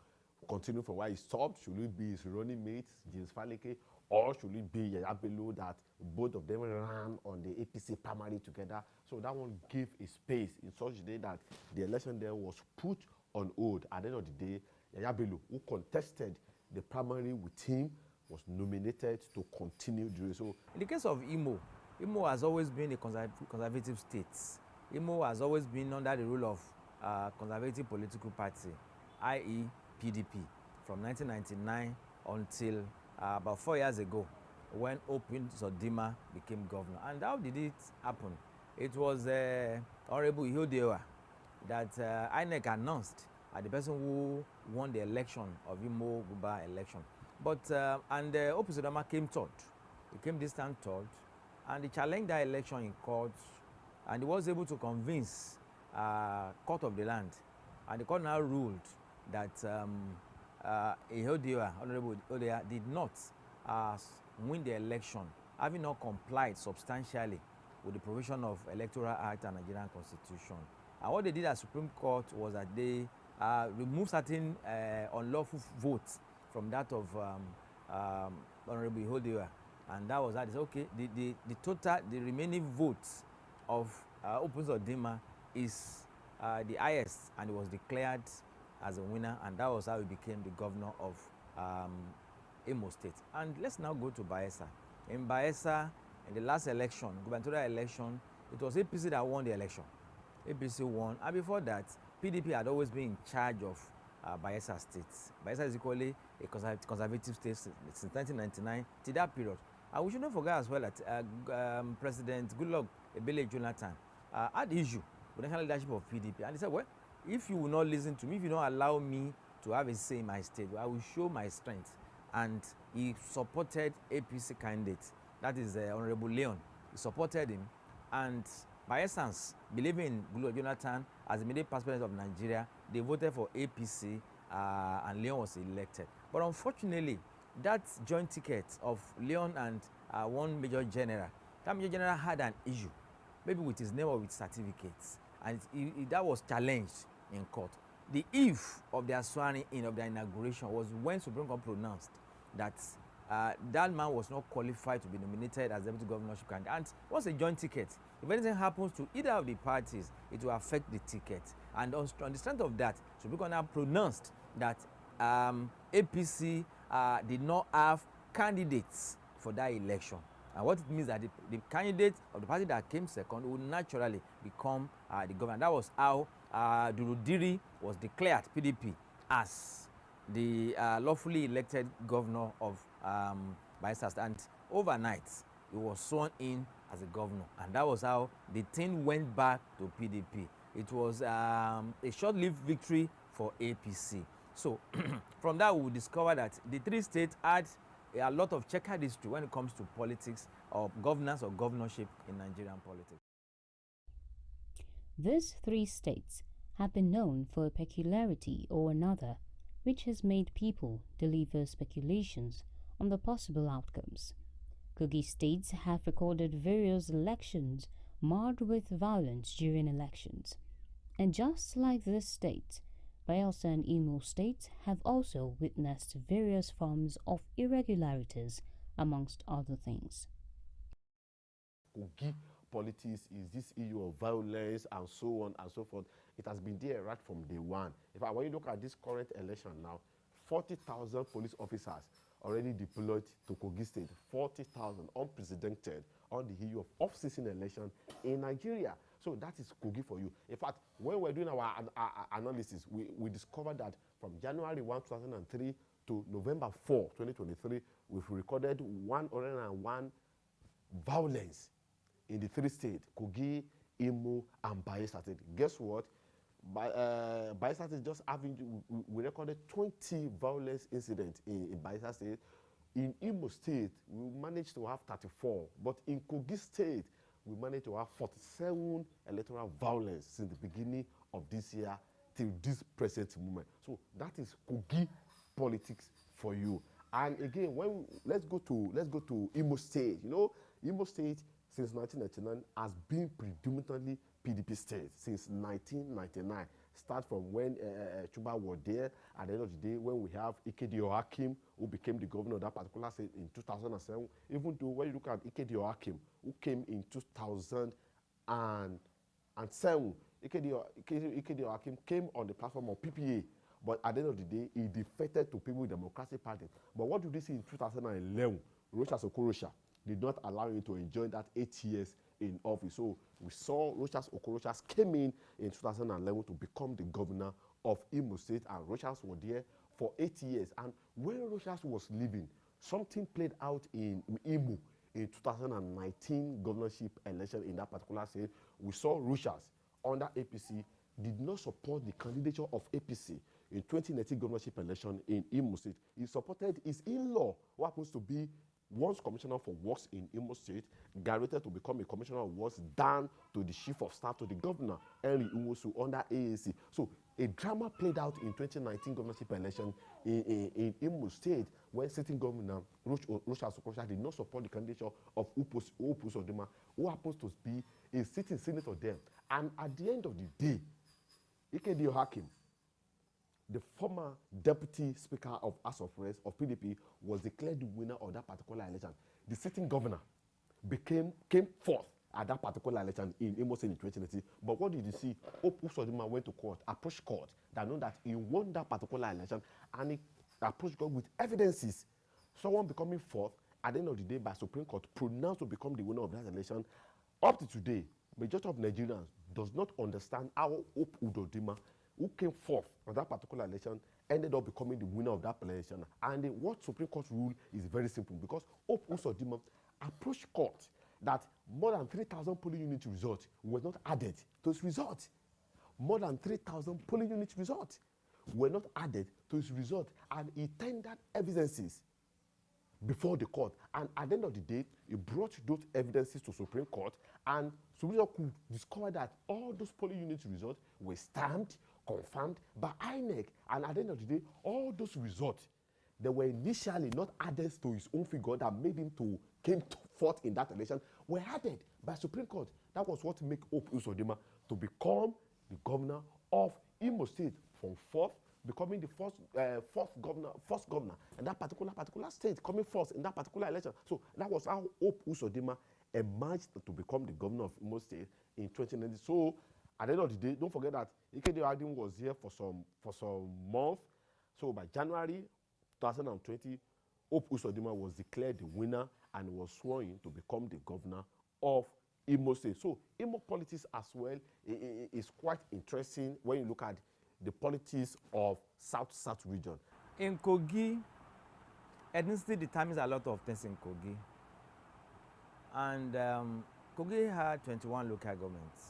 continue from where he stopped, should it be his running mate, James Faleke, or should it be Yaya Bello, that both of them ran on the APC primary together? So that one gave a space in such a day that the election there was put on hold. At the end of the day, Yaya Bello, who contested the primary with him, was nominated to continue doing so. In the case of Imo, Imo has always been a conservative state. Imo has always been under the rule of conservative political party, i.e. PDP, from 1999 until about 4 years ago, when Opin Sodima became governor. And how did it happen? It was Honorable Ihodewa that INEC announced as the person who won the election of Imo Guba election. But and Opin Sodima came third. He came distant third, and he challenged that election in court, and he was able to convince court of the land, and the court now ruled that Honorable Ihodewa did not win the election, having not complied substantially with the provision of Electoral Act and Nigerian Constitution. And what they did at Supreme Court was that they removed certain unlawful votes from that of Honorable Ihodewa, and that was that. They said, okay, the remaining votes of Opin Sodima is the highest, and it was declared as a winner, and that was how he became the governor of Imo State. And let's now go to Bayelsa. In Bayelsa, in the last election, gubernatorial election, it was APC that won the election. APC won, and before that, PDP had always been in charge of Bayelsa State. Bayelsa is equally a conservative state since 1999 to that period. And we shouldn't forget as well that President Goodluck Ebele Jonathan had issue with the national leadership of PDP, and he said, well, if you will not listen to me, if you don't allow me to have a say in my state, I will show my strength. And he supported APC candidate, that is Honorable Leon. He supported him, and Bayelsans, believing in Goodluck Jonathan, as the immediate past president of Nigeria, they voted for APC and Leon was elected. But unfortunately, that joint ticket of Leon and one major general, that major general had an issue, maybe with his name or with certificates, and that was challenged in court. The eve of their swearing in, of their inauguration, was when Supreme Court pronounced that that man was not qualified to be nominated as deputy governorship candidate. And once a joint ticket, if anything happens to either of the parties, it will affect the ticket. And on the strength of that, Supreme Court now pronounced that APC did not have candidates for that election. And what it means that the candidate of the party that came second would naturally become the governor. That was how Durudiri was declared PDP as the lawfully elected governor of Bayelsa. And overnight, he was sworn in as a governor. And that was how the thing went back to PDP. It was a short-lived victory for APC. So from that, we discover that the three states had a lot of checkered history when it comes to politics or governance or governorship in Nigerian politics. These three states have been known for a peculiarity or another, which has made people deliver speculations on the possible outcomes. Kogi states have recorded various elections marred with violence during elections. And just like this state, Bayelsa and Imo states have also witnessed various forms of irregularities, amongst other things. Kogi politics is this issue of violence and so on and so forth. It has been there right from day one. In fact, when you look at this current election now, 40,000 police officers already deployed to Kogi State, 40,000, unprecedented on the issue of off-season election in Nigeria. So that is Kogi for you. In fact, when we're doing our analysis, we discovered that from January 1, 2003 to November 4, 2023, we've recorded 101 violence in the three states, Kogi, Imo, and Bayelsa State. Guess what? Bayelsa State just having, we recorded 20 violence incidents in Bayelsa State. In Imo State, we managed to have 34, but in Kogi State, we managed to have 47 electoral violence since the beginning of this year till this present moment. So that is Kogi politics for you. And again, let's go to Imo State. You know, Imo State since 1999 has been predominantly PDP state since 1999. Start from when Chuba was there. At the end of the day, when we have Ikedi Ohakim, who became the governor of that particular state in 2007, even though when you look at Ikedi Ohakim, who came in 2007, Ikedi Ohakim came on the platform of PPA, but at the end of the day, he defected to People Democratic Party. But what did we see in 2011? Rochas Okorosha did not allow him to enjoy that 8 years in office. So we saw Rochas Okorosha came in 2011 to become the governor of Imo State, and Rochas was there for 8 years. And when Rochas was leaving, something played out in Imo in 2019 governorship election in that particular state. We saw Rochas under APC did not support the candidature of APC in 2019 governorship election in Imo State. He supported his in-law, who happens to be once commissioner for works in Imo State, graduated to become a commissioner of works, down to the chief of staff to the governor, Henry Uwosu, under AAC. So a drama played out in 2019 governorship election in Imo State, when sitting governor Rochas Okorosha did not support the candidature of Upus Odima, who happens to be a sitting senator there. And at the end of the day, Ikedi Ohakim, the former deputy speaker of House of Reps of PDP, was declared the winner of that particular election. The sitting governor came fourth at that particular election in Imo State in 2019. But what did you see? Usodima went to court, approached court, that know that he won that particular election, and he approached court with evidences. Someone becoming fourth, at the end of the day, by Supreme Court, pronounced to become the winner of that election. Up to today, majority of Nigerians does not understand how Hope Udodima, who came fourth on that particular election, ended up becoming the winner of that election. And what Supreme Court rule is very simple, because Hope Usodima approached court that more than 3,000 polling unit results were not added to his result. More than 3,000 polling unit results were not added to his result, and he tendered evidences before the court. And at the end of the day, he brought those evidences to Supreme Court, and Supreme Court could discover that all those polling unit results were stamped, confirmed by INEC. And at the end of the day, all those results, they were initially not added to his own figure that made him to came forth in that election, were added by Supreme Court. That was what made Hope Uzodinma to become the governor of Imo State from fourth, becoming the first governor in that particular state, coming first in that particular election. So that was how Hope Uzodinma emerged to become the governor of Imo State in 2019. So at the end of the day, don't forget that Ikedi Adim was here for some months. So by January 2020, Hope Uzodinma was declared the winner and was sworn in to become the governor of Imo State. So Imo politics as well is quite interesting when you look at the politics of South region. In Kogi, ethnicity determines a lot of things in Kogi. And Kogi had 21 local governments.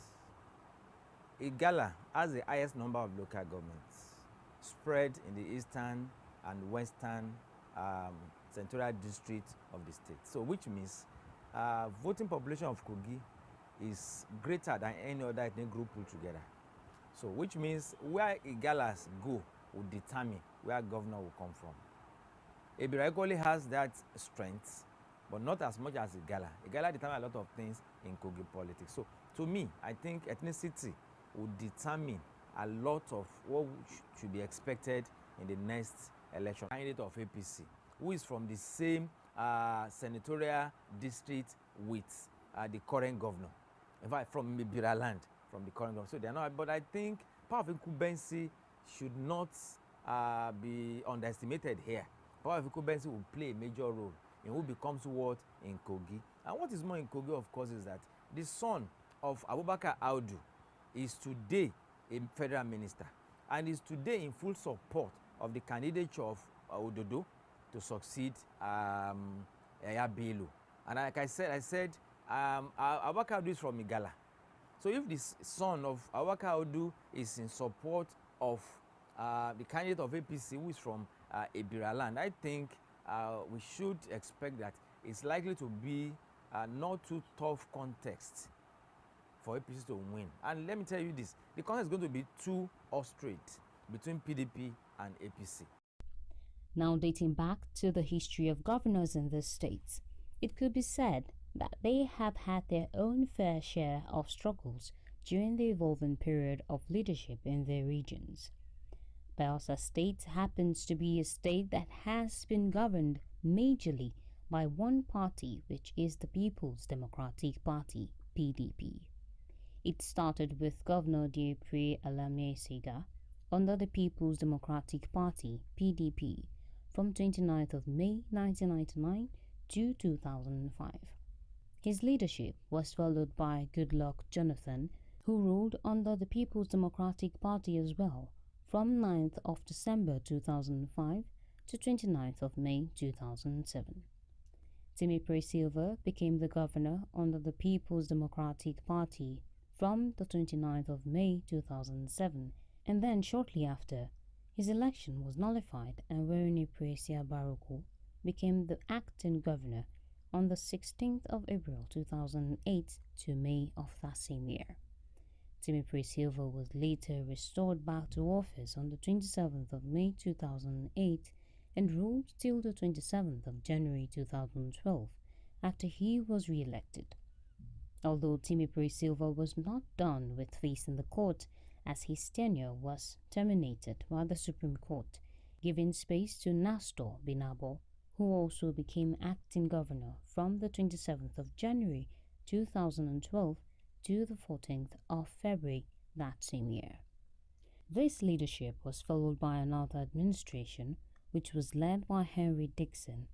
Igala has the highest number of local governments, spread in the eastern and western senatorial district of the state. So which means voting population of Kogi is greater than any other ethnic group put together. So which means where Igalas go will determine where governor will come from. Ebira equally has that strength, but not as much as Igala. Igala determines a lot of things in Kogi politics. So to me, I think ethnicity will determine a lot of what should be expected in the next election. Candidate of APC, who is from the same senatorial district with the current governor. In fact, from Ibira land, from the current governor. So they are not, but I think power of incumbency should not be underestimated here. Power of incumbency will play a major role in who becomes what in Kogi. And what is more in Kogi, of course, is that the son of Abubakar Audu is today a federal minister and is today in full support of the candidature of Ododo to succeed Yaya Bello. And like I said, Abubakar Audu is from Igala. So if the son of Abubakar Audu is in support of the candidate of APC, who is from Ebira land, I think we should expect that it's likely to be not too tough context for APC to win. And let me tell you this, the contest is going to be 2 or straight between PDP and APC. Now dating back to the history of governors in this state, it could be said that they have had their own fair share of struggles during the evolving period of leadership in their regions. Bayelsa State happens to be a state that has been governed majorly by one party, which is the People's Democratic Party, PDP. It started with Governor Diepre Alamne Sega under the People's Democratic Party, PDP, from 29th of May 1999 to 2005. His leadership was followed by Goodluck Jonathan, who ruled under the People's Democratic Party as well, from 9th of December 2005 to 29th of May 2007. Timipre Silva became the governor under the People's Democratic Party from the 29th of May 2007, and then shortly after, his election was nullified and Weruni Presia Baruku became the acting governor on the 16th of April 2008 to May of that same year. Timipre Silva was later restored back to office on the 27th of May 2008 and ruled till the 27th of January 2012 after he was re-elected. Although Timipre Silva was not done with facing the court, as his tenure was terminated by the Supreme Court, giving space to Nastor Binabo, who also became acting governor from the 27th of January 2012 to the 14th of February that same year. This leadership was followed by another administration, which was led by Henry Dixon,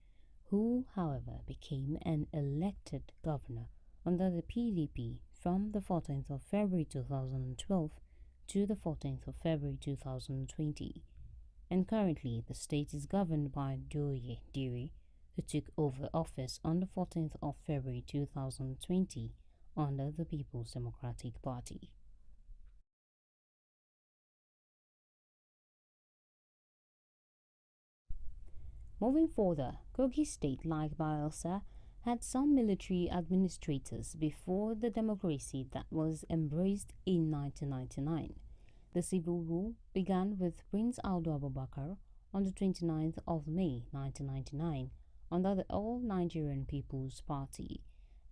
who, however, became an elected governor under the PDP from the 14th of February 2012 to the 14th of February 2020. And currently the state is governed by Doye Diri, who took over office on the 14th of February 2020 under the People's Democratic Party. Moving further, Kogi State, like Bayelsa, had some military administrators before the democracy that was embraced in 1999. The civil rule began with Prince Audu Abubakar on the 29th of May 1999 under the All Nigerian People's Party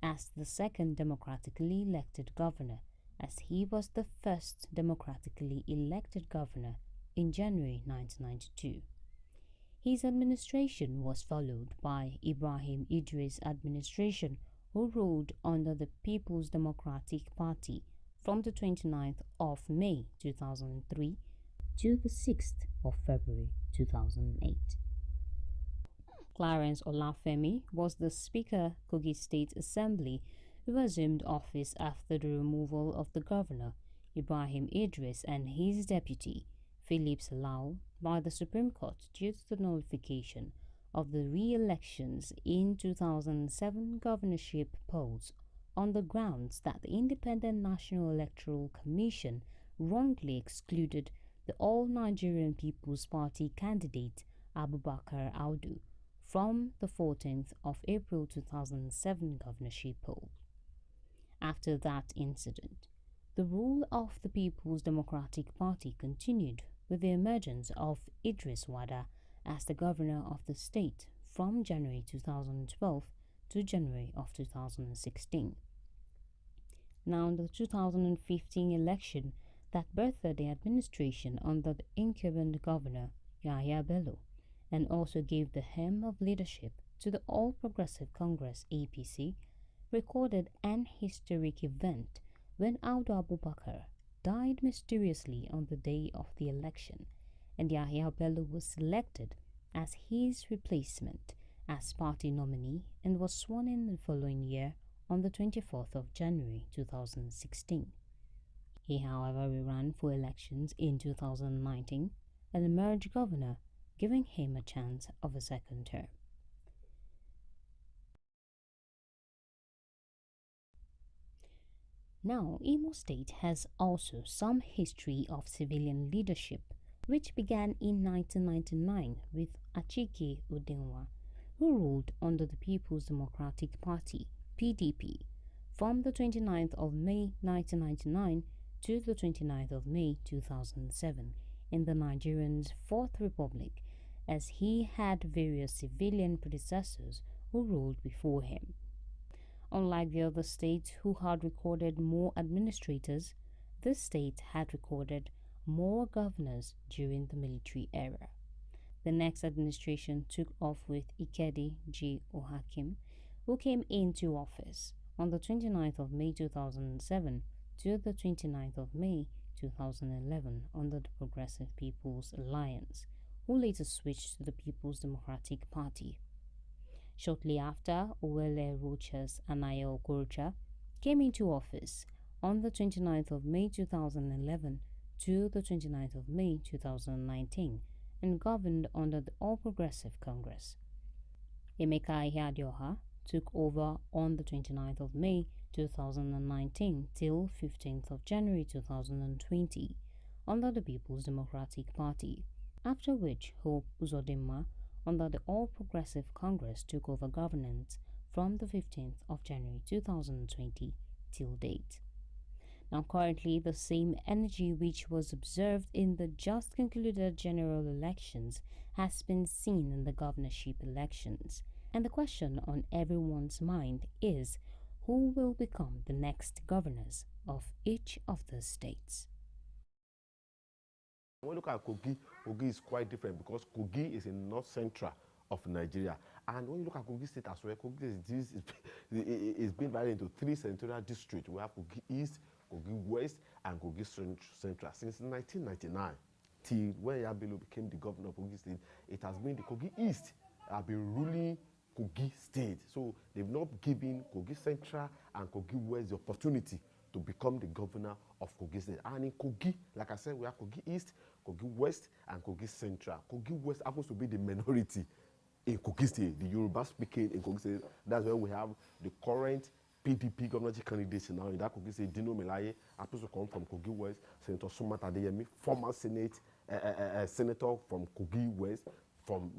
as the second democratically elected governor, as he was the first democratically elected governor in January 1992. His administration was followed by Ibrahim Idris' administration, who ruled under the People's Democratic Party from the 29th of May 2003 to the 6th of February 2008. Clarence Olafemi was the Speaker Kogi State Assembly, who assumed office after the removal of the governor, Ibrahim Idris, and his deputy, Philip Salau, by the Supreme Court due to the nullification of the re-elections in 2007 governorship polls on the grounds that the Independent National Electoral Commission wrongly excluded the All Nigerian People's Party candidate Abubakar Audu from the 14th of April 2007 governorship poll. After that incident, the rule of the People's Democratic Party continued with the emergence of Idris Wada as the governor of the state from January 2012 to January of 2016. Now, the 2015 election that birthed the administration under the incumbent governor Yahya Bello and also gave the helm of leadership to the All Progressive Congress APC recorded an historic event when Audu Abubakar died mysteriously on the day of the election, and Yahya Bello was selected as his replacement as party nominee and was sworn in the following year on the 24th of January 2016. He, however, ran for elections in 2019 and emerged governor, giving him a chance of a second term. Now, Imo State has also some history of civilian leadership, which began in 1999 with Achike Udenwa, who ruled under the People's Democratic Party, PDP, from the 29th of May 1999 to the 29th of May 2007 in the Nigerian's Fourth Republic, as he had various civilian predecessors who ruled before him. Unlike the other states who had recorded more administrators, this state had recorded more governors during the military era. The next administration took off with Ikedi G. Ohakim, who came into office on the 29th of May 2007 to the 29th of May 2011 under the Progressive People's Alliance, who later switched to the People's Democratic Party. Shortly after, Owele Rochas Anayo Okorocha came into office on the 29th of May 2011 to the 29th of May 2019 and governed under the All Progressive Congress. Emeka Ihadioha took over on the 29th of May 2019 till 15th of January 2020 under the People's Democratic Party, after which Hope Uzodinma under the All Progressive Congress took over governance from the 15th of January 2020 till date. Now, currently, the same energy which was observed in the just concluded general elections has been seen in the governorship elections, and the question on everyone's mind is who will become the next governors of each of the states. When we look at Kogi, Kogi is quite different because Kogi is in north central of Nigeria. And when you look at Kogi State as well, Kogi is being divided into three senatorial districts. We have Kogi East, Kogi West, and Kogi Central. Since 1999, till when Yabelo became the governor of Kogi State, it has been the Kogi East have been ruling Kogi State. So they've not given Kogi Central and Kogi West the opportunity to become the governor of Kogi State. And in Kogi, like I said, we have Kogi East, Kogi West, and Kogi Central. Kogi West happens to be the minority in Kogi State, the Yoruba speaking in Kogi State. That's where we have the current PDP governorship candidates now in that Kogi State. Dino Melaye happens to come from Kogi West. Senator Sumat Adeyemi, former senator from Kogi West. from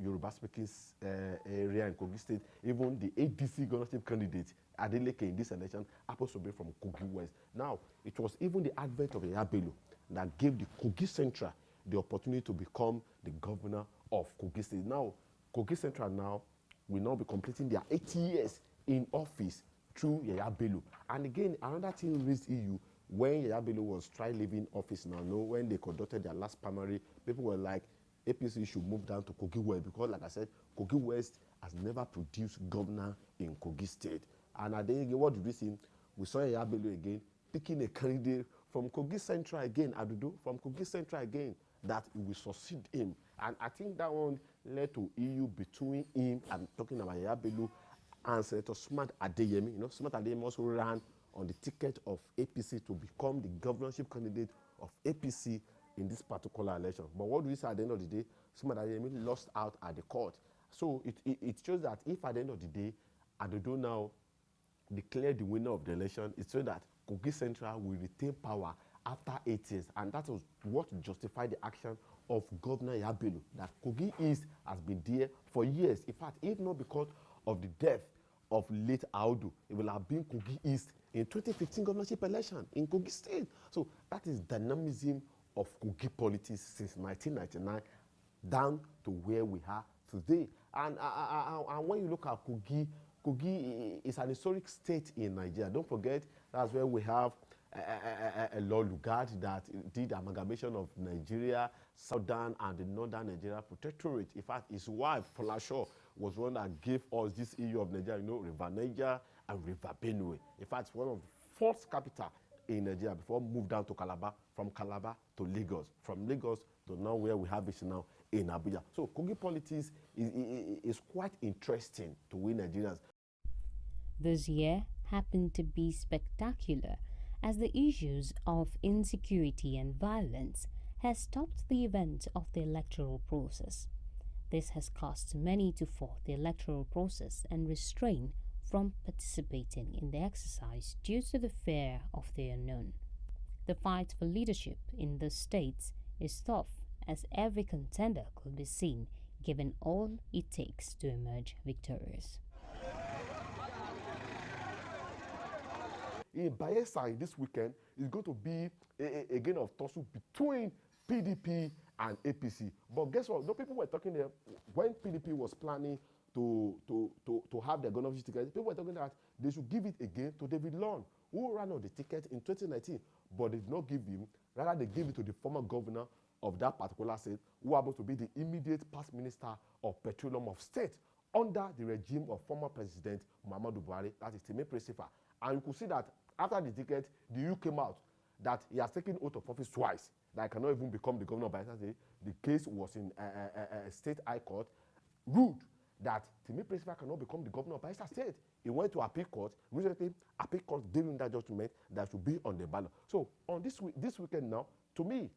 Yoruba-speaking area in Kogi State. Even the ADC governorship candidate, Adeleke, in this election, happens to be from Kogi West. Now, it was even the advent of Yaya Bello that gave the Kogi Central the opportunity to become the governor of Kogi State. Now, Kogi Central now will now be completing their 80 years in office through Yaya Bello. And again, another thing raised EU when Yaya Bello was trying leaving office now, when they conducted their last primary, people were like, APC should move down to Kogi West because, like I said, Kogi West has never produced governor in Kogi State. And at the end, what did we see? We saw Yaya Bello again picking a candidate from Kogi Central again, Adudu, from Kogi Central again, that it will succeed him. And I think that one led to EU between him and talking about Yaya Bello and Senator Smart Adeyemi. You know, Smart Adeyemi also ran on the ticket of APC to become the governorship candidate of APC in this particular election. But what do we say at the end of the day? Smart Adeyemi lost out at the court. So it shows that if at the end of the day, Adudu now declared the winner of the election, it shows that Kogi Central will retain power after 8 years. And that was what justified the action of Governor Yaya Bello, that Kogi East has been there for years. In fact, if not because of the death of late Audu, it will have been Kogi East in 2015 governorship election in Kogi State. So that is dynamism of Kogi politics since 1999 down to where we are today. And when you look at Kogi, Kogi is an historic state in Nigeria. Don't forget, that's where we have a law Lugard that did amalgamation of Nigeria, Southern and the Northern Nigeria Protectorate. In fact, his wife, Folashaw, was one that gave us this area of Nigeria, River Niger and River Benue. In fact, it's one of the first capital in Nigeria before moved down to Calabar, from Calabar to Lagos, from Lagos to now where we have it now in Abuja. So Kogi politics is quite interesting to we Nigerians. This year happened to be spectacular as the issues of insecurity and violence has stopped the event of the electoral process. This has caused many to fault the electoral process and restrain from participating in the exercise due to the fear of the unknown. The fight for leadership in the states is tough as every contender could be seen given all it takes to emerge victorious. In Bayelsa this weekend is going to be a game of tussle between PDP and APC. But guess what? No, people were talking there when PDP was planning to have their governorship ticket. People were talking that they should give it again to David Long, who ran on the ticket in 2019, but they did not give him. Rather, they gave it to the former governor of that particular state, who happened to be the immediate past minister of petroleum of state under the regime of former President Muhammadu Buhari, that is Timi Presifa. And you could see that after the ticket, the EU came out that he has taken oath of office twice, that he cannot even become the governor of Bayelsa State. The case was in a state high court, ruled that Timi Presifa cannot become the governor of Bayelsa State. He went to appeal court. Recently, appeal court during that judgment that should be on the ballot. So on this weekend now, to me,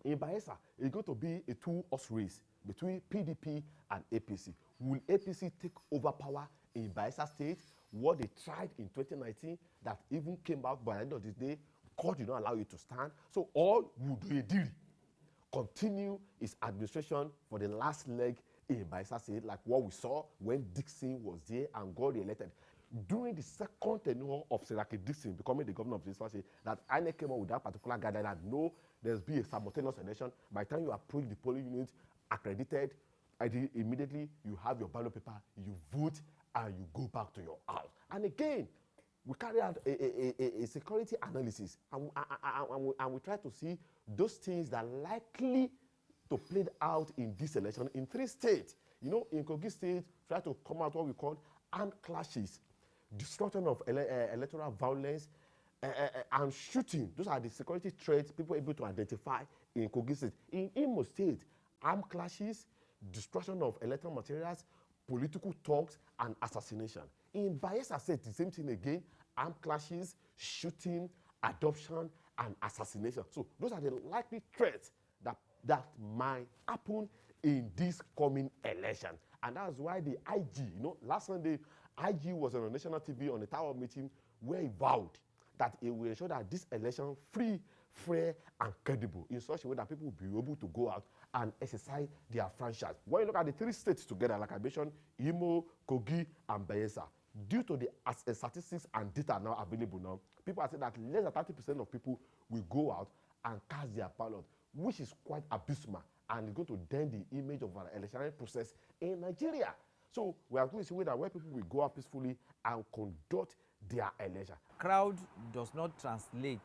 in Bayelsa, it's going to be a two-horse race between PDP and APC. Will APC take over power in Bayelsa State? What they tried in 2019 that even came out by the end of this day, court did not allow you to stand. So all would do a deal, continue his administration for the last leg in Bayelsa State, like what we saw when Dixon was there and got re-elected. During the second tenure of Seraki Dixon becoming the governor of this state, that INEC came out with that particular guideline that no, there's be a simultaneous election. By the time you approach the polling unit accredited, immediately you have your ballot paper, you vote, and you go back to your house. And again, we carry out a security analysis, and we try to see those things that are likely to play out in this election in 3 states. You know, in Kogi State, try to come out what we call armed clashes, destruction of electoral violence, and shooting. Those are the security threats people are able to identify in Kogi State. In Imo State, armed clashes, destruction of electoral materials, political talks, and assassination. In Bayelsa State, the same thing again, armed clashes, shooting, adoption, and assassination. So those are the likely threats that might happen in this coming election. And that's why the IG, last Sunday, IG was on national TV on a tower meeting where he vowed that he will ensure that this election free fair and credible in such a way that people will be able to go out and exercise their franchise. When you look at the 3 states together, like I mentioned, Imo, Kogi, and Bayelsa, due to the statistics and data now available now, people are saying that less than 30% of people will go out and cast their ballot, which is quite abysmal and is going to dent the image of our electoral process in Nigeria. So we are going to see that where people will go out peacefully and conduct their election. Crowd does not translate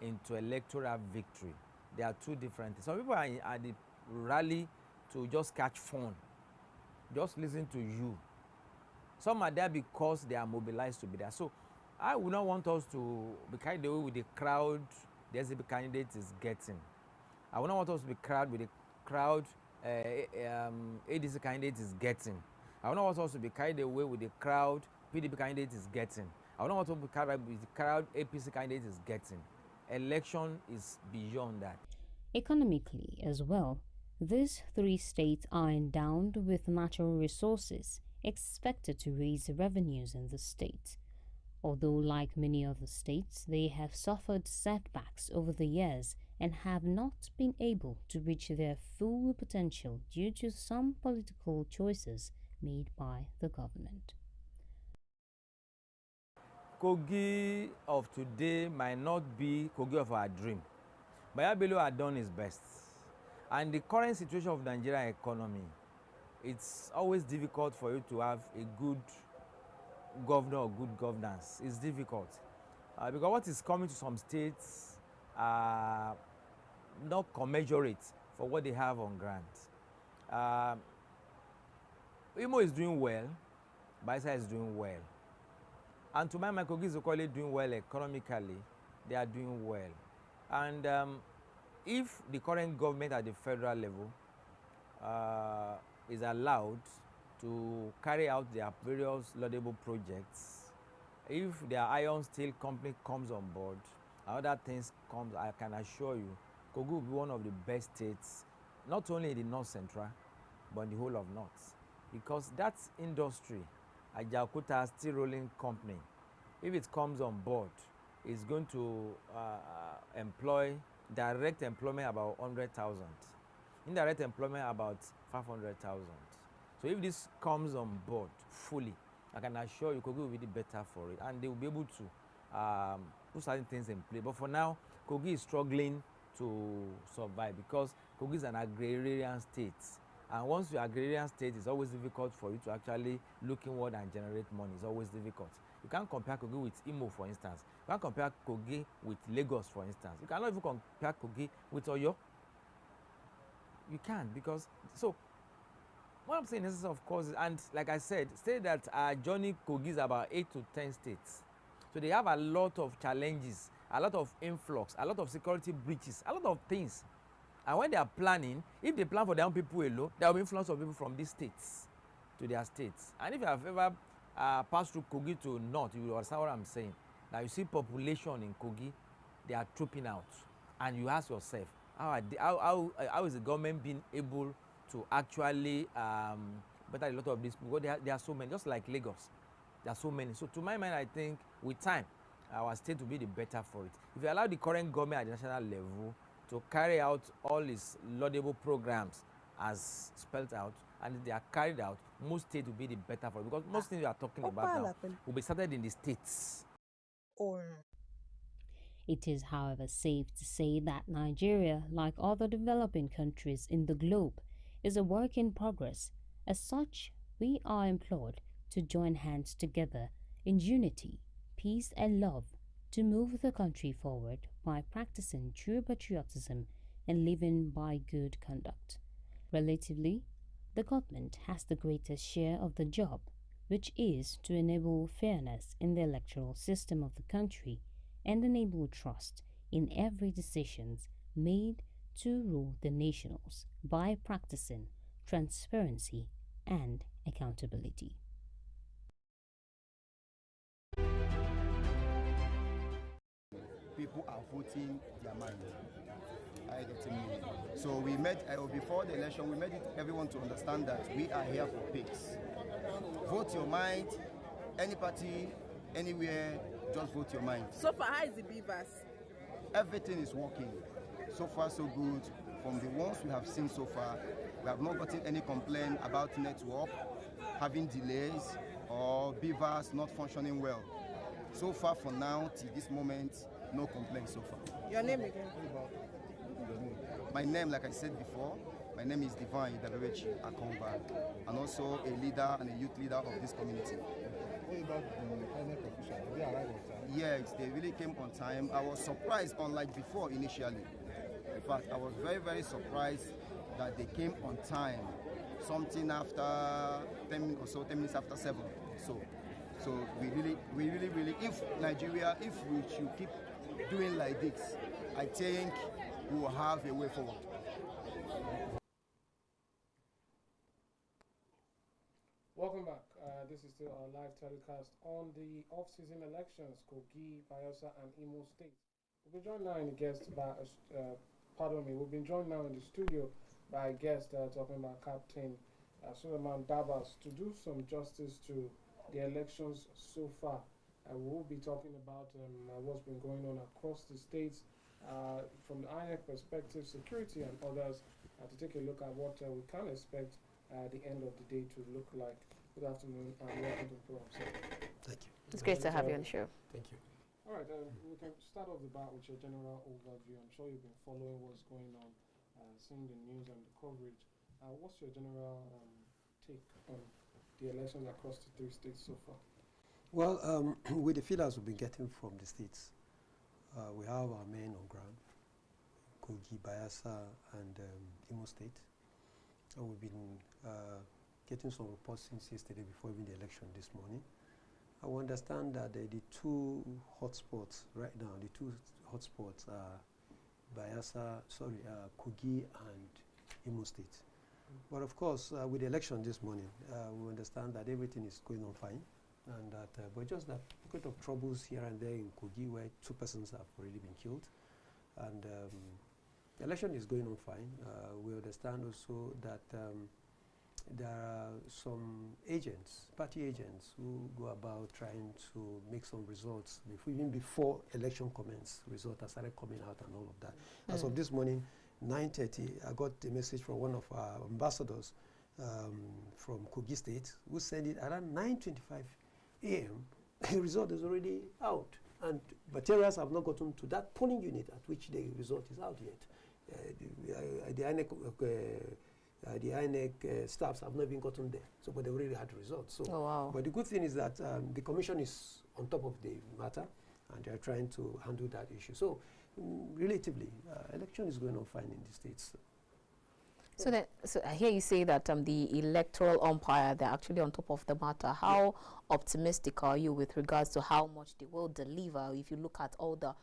into electoral victory. There are two different things. Some people are at the rally to just catch fun, just listen to you. Some are there because they are mobilized to be there. So I would not want us to be carried away with the crowd the SDP candidate is getting. I would not want us to be carried with the crowd ADC candidate is getting. I would not want us to be carried away with the crowd PDP candidate is getting. I would not want to be carried with the crowd APC candidate is getting. Election is beyond that. Economically as well, these 3 states are endowed with natural resources expected to raise revenues in the state. Although, like many other states, they have suffered setbacks over the years and have not been able to reach their full potential due to some political choices made by the government. Kogi of today might not be Kogi of our dream. Bayabelo had done his best. And the current situation of the Nigerian economy, it's always difficult for you to have a good governor or good governance. It's difficult. Because what is coming to some states not commensurate for what they have on grant. Imo is doing well, Bayelsa is doing well. And to my mind, Kogi is equally doing well economically. They are doing well. And if the current government at the federal level is allowed to carry out their various laudable projects, if their iron steel company comes on board, and other things comes, I can assure you, Kogi will be one of the best states, not only in the North Central, but in the whole of North. Because that industry, Ajaokuta Steel Rolling Company, if it comes on board, is going to employ direct employment about 100,000, indirect employment about 500,000. So if this comes on board fully, I can assure you Kogi will be the better for it, and they will be able to put certain things in play. But for now, Kogi is struggling to survive because Kogi is an agrarian state. And once you're an agrarian state, it's always difficult for you to actually look inward and generate money. It's always difficult. You can't compare Kogi with Imo, for instance. You can't compare Kogi with Lagos, for instance. You cannot even compare Kogi with Oyo. You can't, because, so, what I'm saying is, of course, and like I said, say that journey Kogi is about 8 to 10 states. So they have a lot of challenges, a lot of influx, a lot of security breaches, a lot of things. And when they are planning, if they plan for their own people alone, there will be influence of people from these states to their states. And if you have ever passed through Kogi to North, you will understand what I'm saying. Now you see population in Kogi, they are trooping out. And you ask yourself, how is the government being able to actually better a lot of these people? There are so many, just like Lagos. There are so many. So to my mind, I think with time, our state will be the better for it. If you allow the current government at the national level to carry out all its laudable programs as spelled out, and if they are carried out, most states will be the better for it. Because most things we are talking about now will be started in the states. It is, however, safe to say that Nigeria, like other developing countries in the globe, is a work in progress. As such, we are implored to join hands together in unity, peace and love to move the country forward by practicing true patriotism and living by good conduct. Relatively, the government has the greatest share of the job, which is to enable fairness in the electoral system of the country and enable trust in every decision made to rule the nationals by practicing transparency and accountability. People are voting their mind. So we met before the election. We made everyone to understand that we are here for peace. Vote your mind. Any party, anywhere, just vote your mind. So far, how is the beavers? everything is working. So far, so good. From the ones we have seen so far, we have not gotten any complaint about network having delays or beavers not functioning well. So far, for now, till this moment, no complaints so far. Your name again? My name, like I said before, my name is Divine Daberechi Akomba, and also a leader and a youth leader of this community. What about the INEC officials? Did they arrive on time? Yes, they really came on time. I was surprised, unlike before initially. In fact, I was very, very surprised that they came on time. Something after 10 minutes or so, 10 minutes after 7. So we really, if Nigeria, if we should keep doing like this, I think we will have a way forward. Welcome back. This is still our live telecast on the off-season elections, Kogi, Bayelsa, and Imo states. We've been joined now in the guest by, we've been joined now in the studio by a guest talking about Captain Suleiman Dabas to do some justice to the elections so far. We will be talking about what's been going on across the states from the INEC perspective, security and others, to take a look at what we can expect at the end of the day to look like. Good afternoon and welcome to the program. Thank you. It's great to have you on the show. Thank you. All right, we can start off the bat with your general overview. I'm sure you've been following what's going on, seeing the news and the coverage. What's your general take on the elections across the 3 states so far? Well, with the feelers we've been getting from the states, we have our men on ground, Kogi, Bayelsa, and Imo State. And we've been getting some reports since yesterday before even the election this morning. I will understand that the 2 hotspots right now, the 2 hotspots are Kogi and Imo State. But of course, with the election this morning, we understand that everything is going on fine, and that but just that pocket of troubles here and there in Kogi where 2 persons have already been killed, and the election is going on fine. We understand also that there are some agents, party agents, who go about trying to make some results even before election commence. Results have started coming out and all of that. As of this morning, 9:30, I got a message from one of our ambassadors from Kogi State, who sent it around 9:25 a.m. The result is already out, and materials have not gotten to that polling unit at which the result is out yet. The INEC staffs have not even gotten there, so but they already had the results. So, but the good thing is that the commission is on top of the matter, and they are trying to handle that issue. So, relatively, election is going on fine in the states. So I hear you say that the electoral umpire, they're actually on top of the matter. How optimistic are you with regards to how much they will deliver? If you look at all the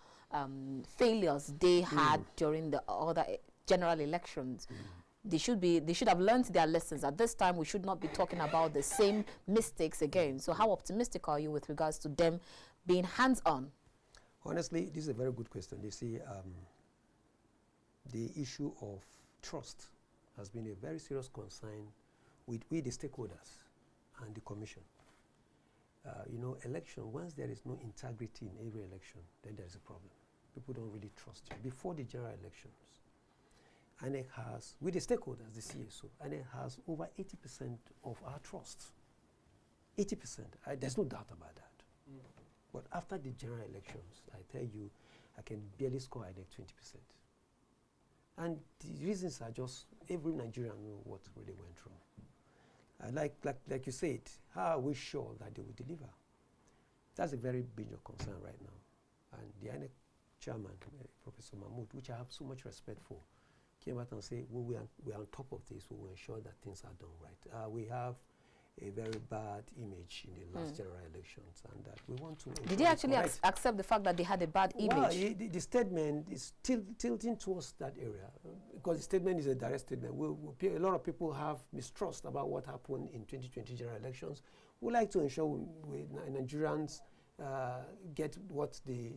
failures they had during the other general elections, they should have learned their lessons. At this time, we should not be talking about the same mistakes again. So how optimistic are you with regards to them being hands-on? Honestly, this is a very good question. You see, the issue of trust has been a very serious concern with the stakeholders and the commission. You know, election, once there is no integrity in every election, then there is a problem. People don't really trust you. Before the general elections, INEC has, with the stakeholders, the CSO, INEC has over 80% of our trust. 80%. There's no doubt about that. But after the general elections, I tell you, I can barely score INEC 20%. And the reasons are just, every Nigerian knows what really went wrong. Like you said, how are we sure that they will deliver? That's a very big concern right now. And the INEC chairman, Professor Mahmoud, which I have so much respect for, came out and said, we are on top of this, we will ensure that things are done right. We have a very bad image in the last general elections, and that we want to. Did they actually accept the fact that they had a bad image? Well, the statement is tilting towards that area, because the statement is a direct statement. A lot of people have mistrust about what happened in 2020 general elections. We like to ensure Nigerians get what they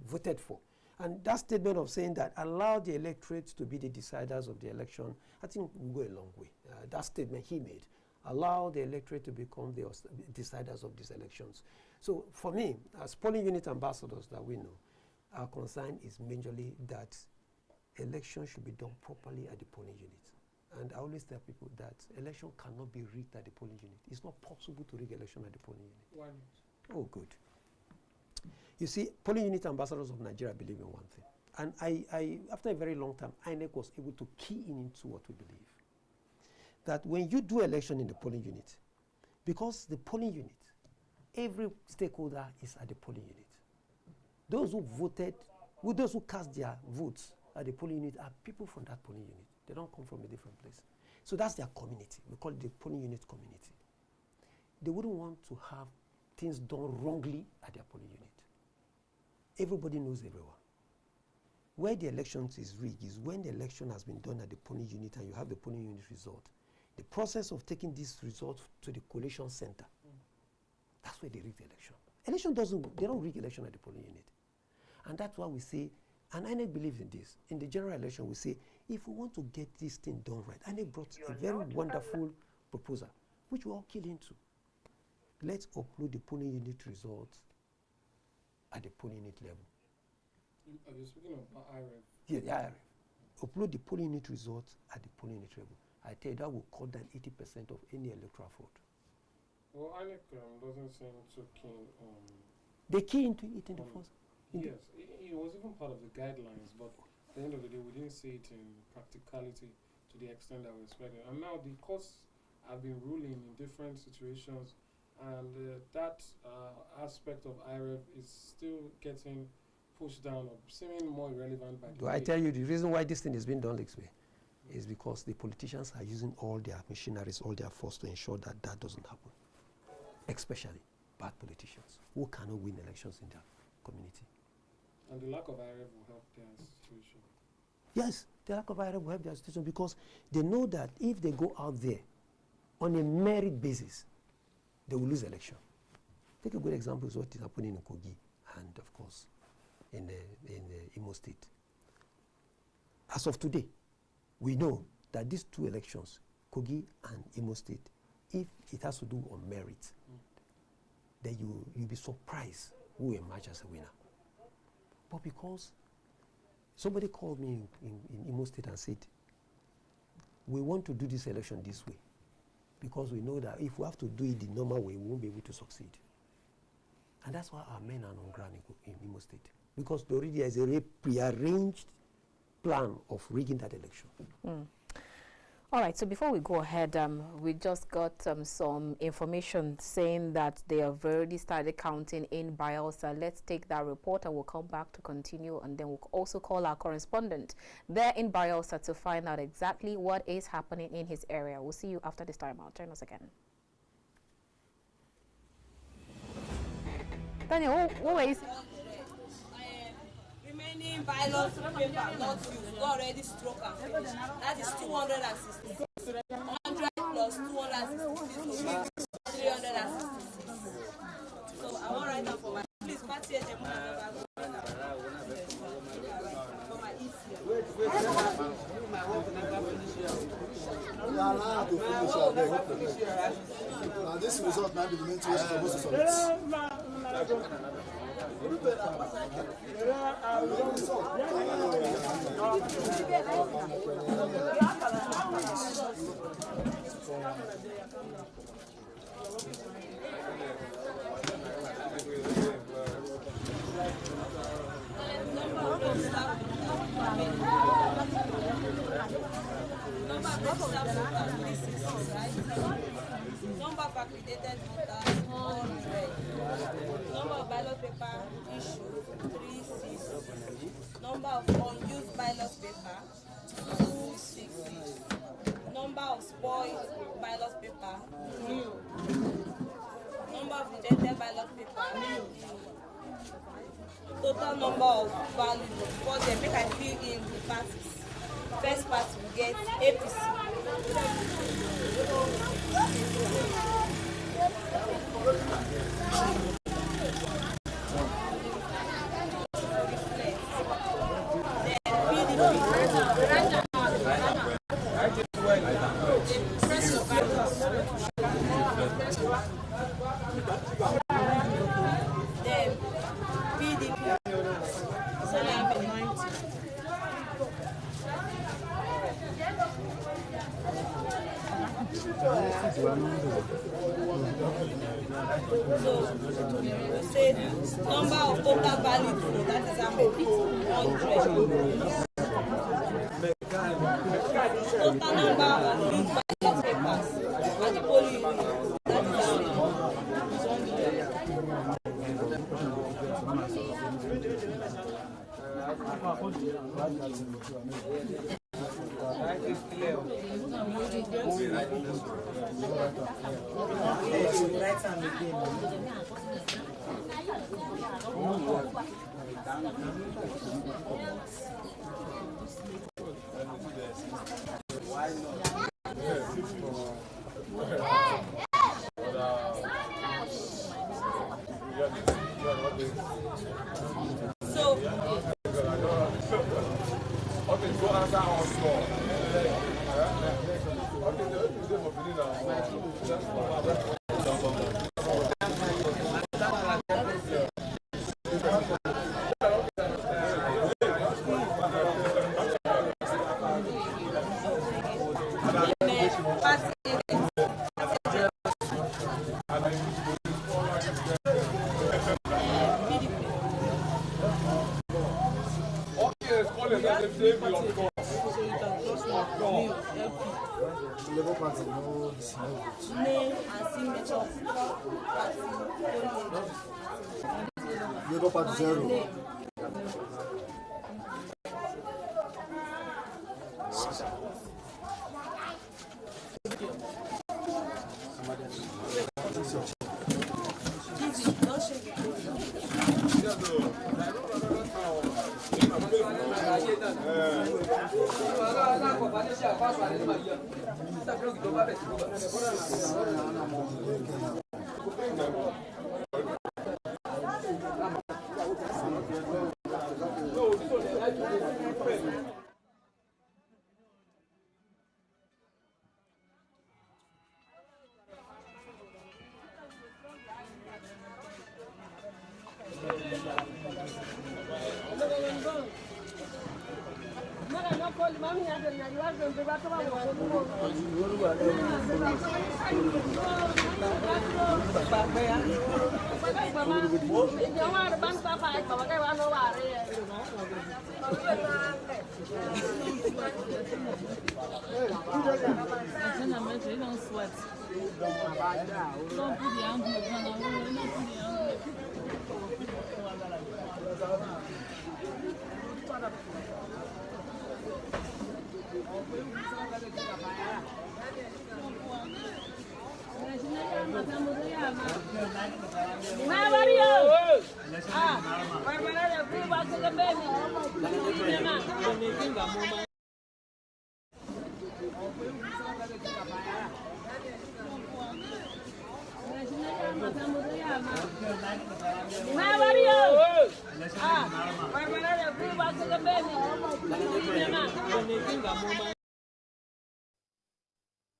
voted for. And that statement of saying that allow the electorate to be the deciders of the election, I think will go a long way. That statement he made, allow the electorate to become the deciders of these elections. So for me, as polling unit ambassadors that we know, Our concern is majorly that elections should be done properly at the polling unit. And I always tell people that election cannot be rigged at the polling unit. It's not possible to rig election at the polling unit. Why not? Oh, good. You see, polling unit ambassadors of Nigeria believe in one thing. And I after a very long time, INEC was able to key into what we believe. That when you do election in the polling unit, because the polling unit, every stakeholder is at the polling unit. Those who voted, those who cast their votes at the polling unit are people from that polling unit. They don't come from a different place. So that's their community. We call it the polling unit community. They wouldn't want to have things done wrongly at their polling unit. Everybody knows everyone. Where the election is rigged is when the election has been done at the polling unit and you have the polling unit result. The process of taking this result to the collation center, that's where they rig the election. They don't rig election at the polling unit. And that's why we say, and INEC believes in this. In the general election, we say, if we want to get this thing done right, INEC brought a very wonderful proposal, which we all key into. Let's upload the polling unit results at the polling unit level. Are you speaking of IREV? Yeah, the IREV. Upload the polling unit results at the polling unit level. I tell you, that will cut down 80% of any electoral fraud. Well, INEC doesn't seem too keen on... They key into it in the first... Yes, it was even part of the guidelines, but at the end of the day, we didn't see it in practicality to the extent that we expected. And now the courts have been ruling in different situations, and that aspect of IREV is still getting pushed down or seeming more irrelevant by the Do I tell you the reason why this thing is being done this way is because the politicians are using all their machineries, all their force to ensure that that doesn't happen. Especially bad politicians who cannot win elections in their community. And the lack of IREV will help their situation. Yes, the lack of IREV will help their situation because they know that if they go out there on a merit basis, they will lose election. Take a good example is what is happening in Kogi and, of course, in the Imo State. As of today, we know that these two elections, Kogi and Imo State, if it has to do on merit, then you'll be surprised who will emerge as a winner. But because somebody called me in Imo State and said, we want to do this election this way because we know that if we have to do it the normal way, we won't be able to succeed. And that's why our men are on ground in Imo State. Because already there is a prearranged plan of rigging that election. All right, so before we go ahead, we just got some information saying that they have already started counting in Bayelsa. Let's take that report and we'll come back to continue, and then we'll also call our correspondent there in Bayelsa to find out exactly what is happening in his area. We'll see you after this time out. Join us again. Daniel, what is remaining bylaws paper not used, go already stroke and finish. That is 260. 100 plus 266 will make 366. So I want to write down for my please party agent for my Now this result might be the main two supposed to submit. Number of accredited voters, 100. Number of ballot paper issued, 360. Number of unused ballot paper, 260. Number of spoiled ballot paper, new. Number of rejected ballot paper, new. Total number of values for them. Make I fill in the parties. First party will get APC. say number of total valid vote, that is how many? 100. Total number of filled ballot papers at the polling unit, that is how Labour Party, no, name and signature of Labour Party 0.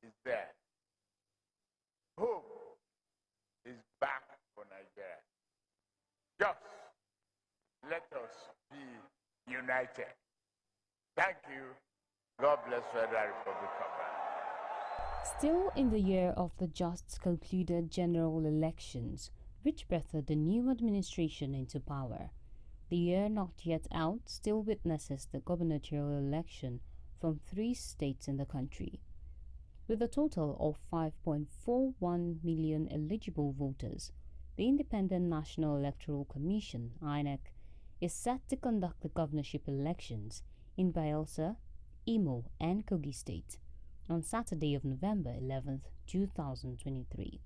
Is there. Hope is back for Nigeria. Just let us be united. Thank you. God bless Federal Republic of Ghana. Still in the year of the just concluded general elections, which breathed the new administration into power, the year not yet out still witnesses the gubernatorial election from 3 states in the country. With a total of 5.41 million eligible voters, the Independent National Electoral Commission (INEC) is set to conduct the governorship elections in Bayelsa, Imo, and Kogi State on Saturday of November 11, 2023.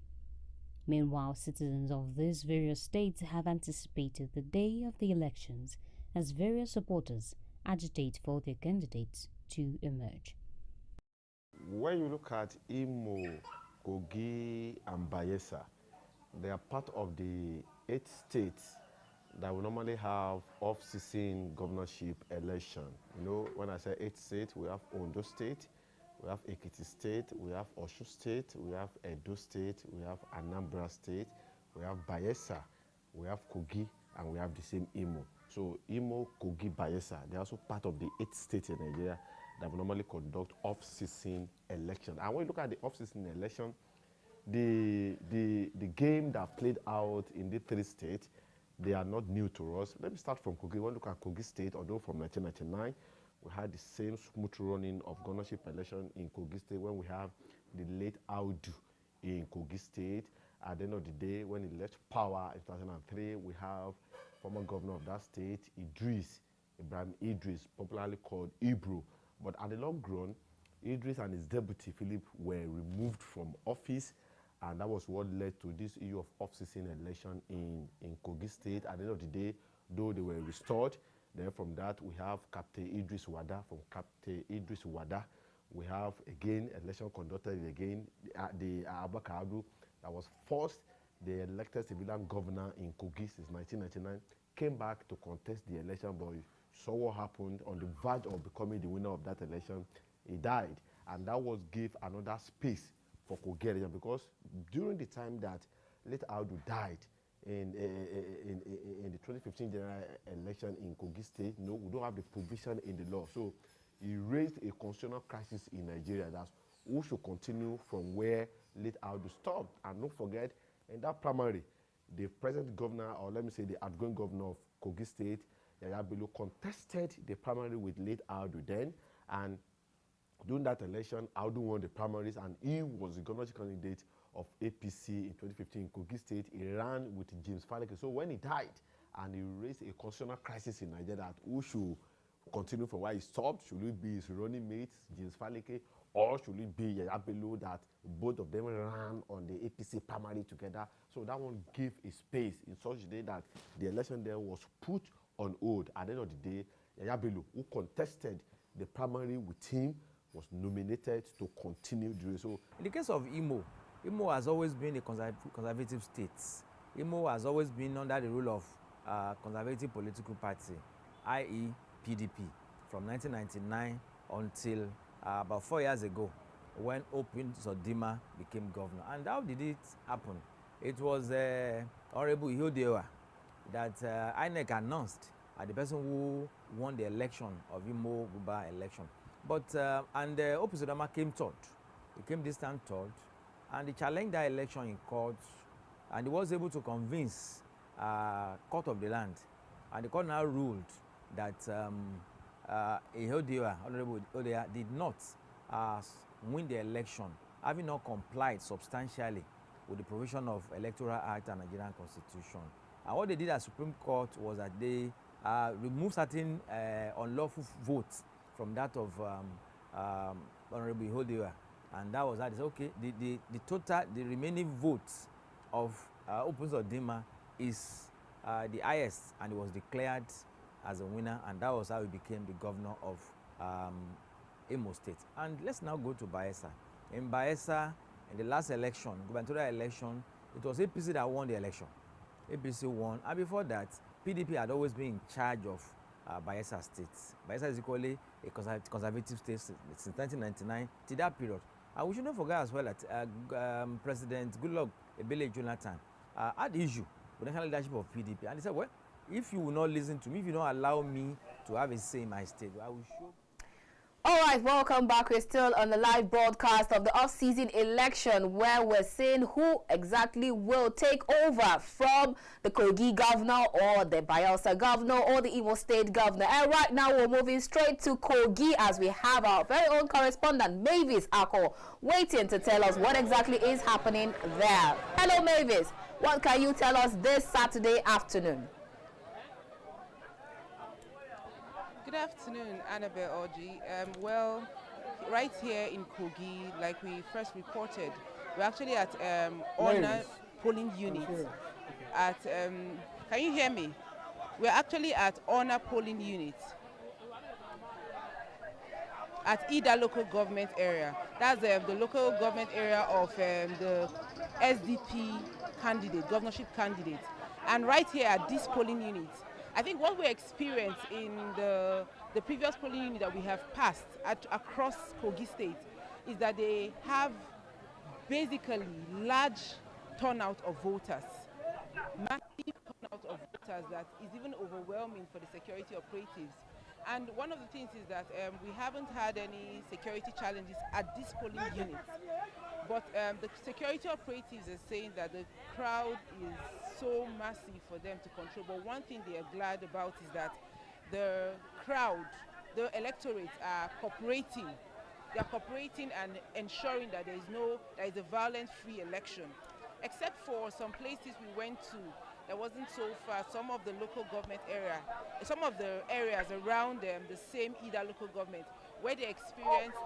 Meanwhile, citizens of these various states have anticipated the day of the elections as various supporters agitate for their candidates to emerge. When you look at Imo, Kogi, and Bayelsa, they are part of the 8 states that will normally have off-season governorship election. You know, when I say 8 states, we have Ondo State, we have Ekiti State, we have Osun State, we have Edo State, we have Anambra State, we have Bayelsa, we have Kogi, and we have the same Imo. So Imo, Kogi, Bayelsa, they're also part of the 8 states in Nigeria that will normally conduct off-season election. And when you look at the off-season election, the game that played out in the 3 states, they are not new to us. Let me start from Kogi. When you look at Kogi State, although from 1999, we had the same smooth running of governorship election in Kogi State when we have the late Audu in Kogi State. At the end of the day, when he left power in 2003, we have former governor of that state, Ibrahim Idris, popularly called Ibro. But at the long run, Idris and his deputy, Philip, were removed from office, and that was what led to this issue of off-season election in Kogi State. At the end of the day, though they were restored, then from that we have Captain Idris Wada. From Captain Idris Wada, we have again election conducted again. The Abubakar Adu, that was first the elected civilian governor in Kogi since 1999, came back to contest the election, but saw what happened on the verge of becoming the winner of that election. He died, and that was give another space for Kogi election, because during the time that late Audu died in the 2015 general election in Kogi State, no, we don't have the provision in the law. So he raised a constitutional crisis in Nigeria. That's who should continue from where late Audu stopped. And don't forget, in that primary, the present governor, or let me say the outgoing governor of Kogi State, Yaya Bello, contested the primary with late Audu then, and during that election, Audu won the primaries, and he was the governorship candidate of APC in 2015 in Kogi State. He ran with James Faleke. So when he died, and he raised a constitutional crisis in Nigeria, that who should continue from where he stopped? Should it be his running mate, James Faleke, or should it be Yaya Bello, that both of them ran on the APC primary together? So that one gave a space in such a way that the election there was put on hold. At the end of the day, Yaya Bello, who contested the primary with him, was nominated to continue doing so. In the case of Imo, Imo has always been a conservative state. Imo has always been under the rule of conservative political party, i.e. PDP, from 1999 until about 4 years ago, when Opin Sodima became governor. And how did it happen? It was Honorable Ihodewa that INEC announced the person who won the election of Imo Guba election. But and Opin Sodima came third. He came distant third, and he challenged that election in court, and he was able to convince court of the land, and the court now ruled that Honorable Ihodewa did not win the election, having not complied substantially with the provision of Electoral Act and Nigerian Constitution. And what they did at Supreme Court was that they removed certain unlawful votes from that of Honorable Ihodewa, and that was that. They said, okay, the remaining votes of Opin Sodima is the highest, and he was declared as a winner, and that was how he became the governor of Imo State. And let's now go to Bayelsa. In Bayelsa, in the last election, gubernatorial election, it was APC that won the election. APC won, and before that, PDP had always been in charge of Bayelsa State. Bayelsa is equally a conservative state since 1999 to that period. And we should not forget as well that President Goodluck Ebele Jonathan had issue with the national leadership of PDP, and he said, well, if you will not listen to me, if you don't allow me to have a say in my state, I will show. All right, welcome back. We're still on the live broadcast of the off-season election, where we're seeing who exactly will take over from the Kogi governor or the Bayelsa governor or the Imo State governor. And right now we're moving straight to Kogi as we have our very own correspondent, Mavis Ako, waiting to tell us what exactly is happening there. Hello, Mavis. What can you tell us this Saturday afternoon? Good afternoon, Annabelle Oji. Well, right here in Kogi, like we first reported, we're actually at Honor polling unit. At can you hear me? We're actually at Honor polling unit at Ida local government area. That's the local government area of the SDP candidate, governorship candidate. And right here at this polling unit, I think what we experienced in the previous polling unit that we have passed across Kogi State is that they have basically large turnout of voters, massive turnout of voters that is even overwhelming for the security operatives. And one of the things is that we haven't had any security challenges at this polling unit. But the security operatives are saying that the crowd is so massive for them to control. But one thing they are glad about is that the crowd, the electorate are cooperating. They are cooperating and ensuring that there is a violence-free election. Except for some places we went to that wasn't so far, some of the local government area, some of the areas around the same Ida local government, where they experienced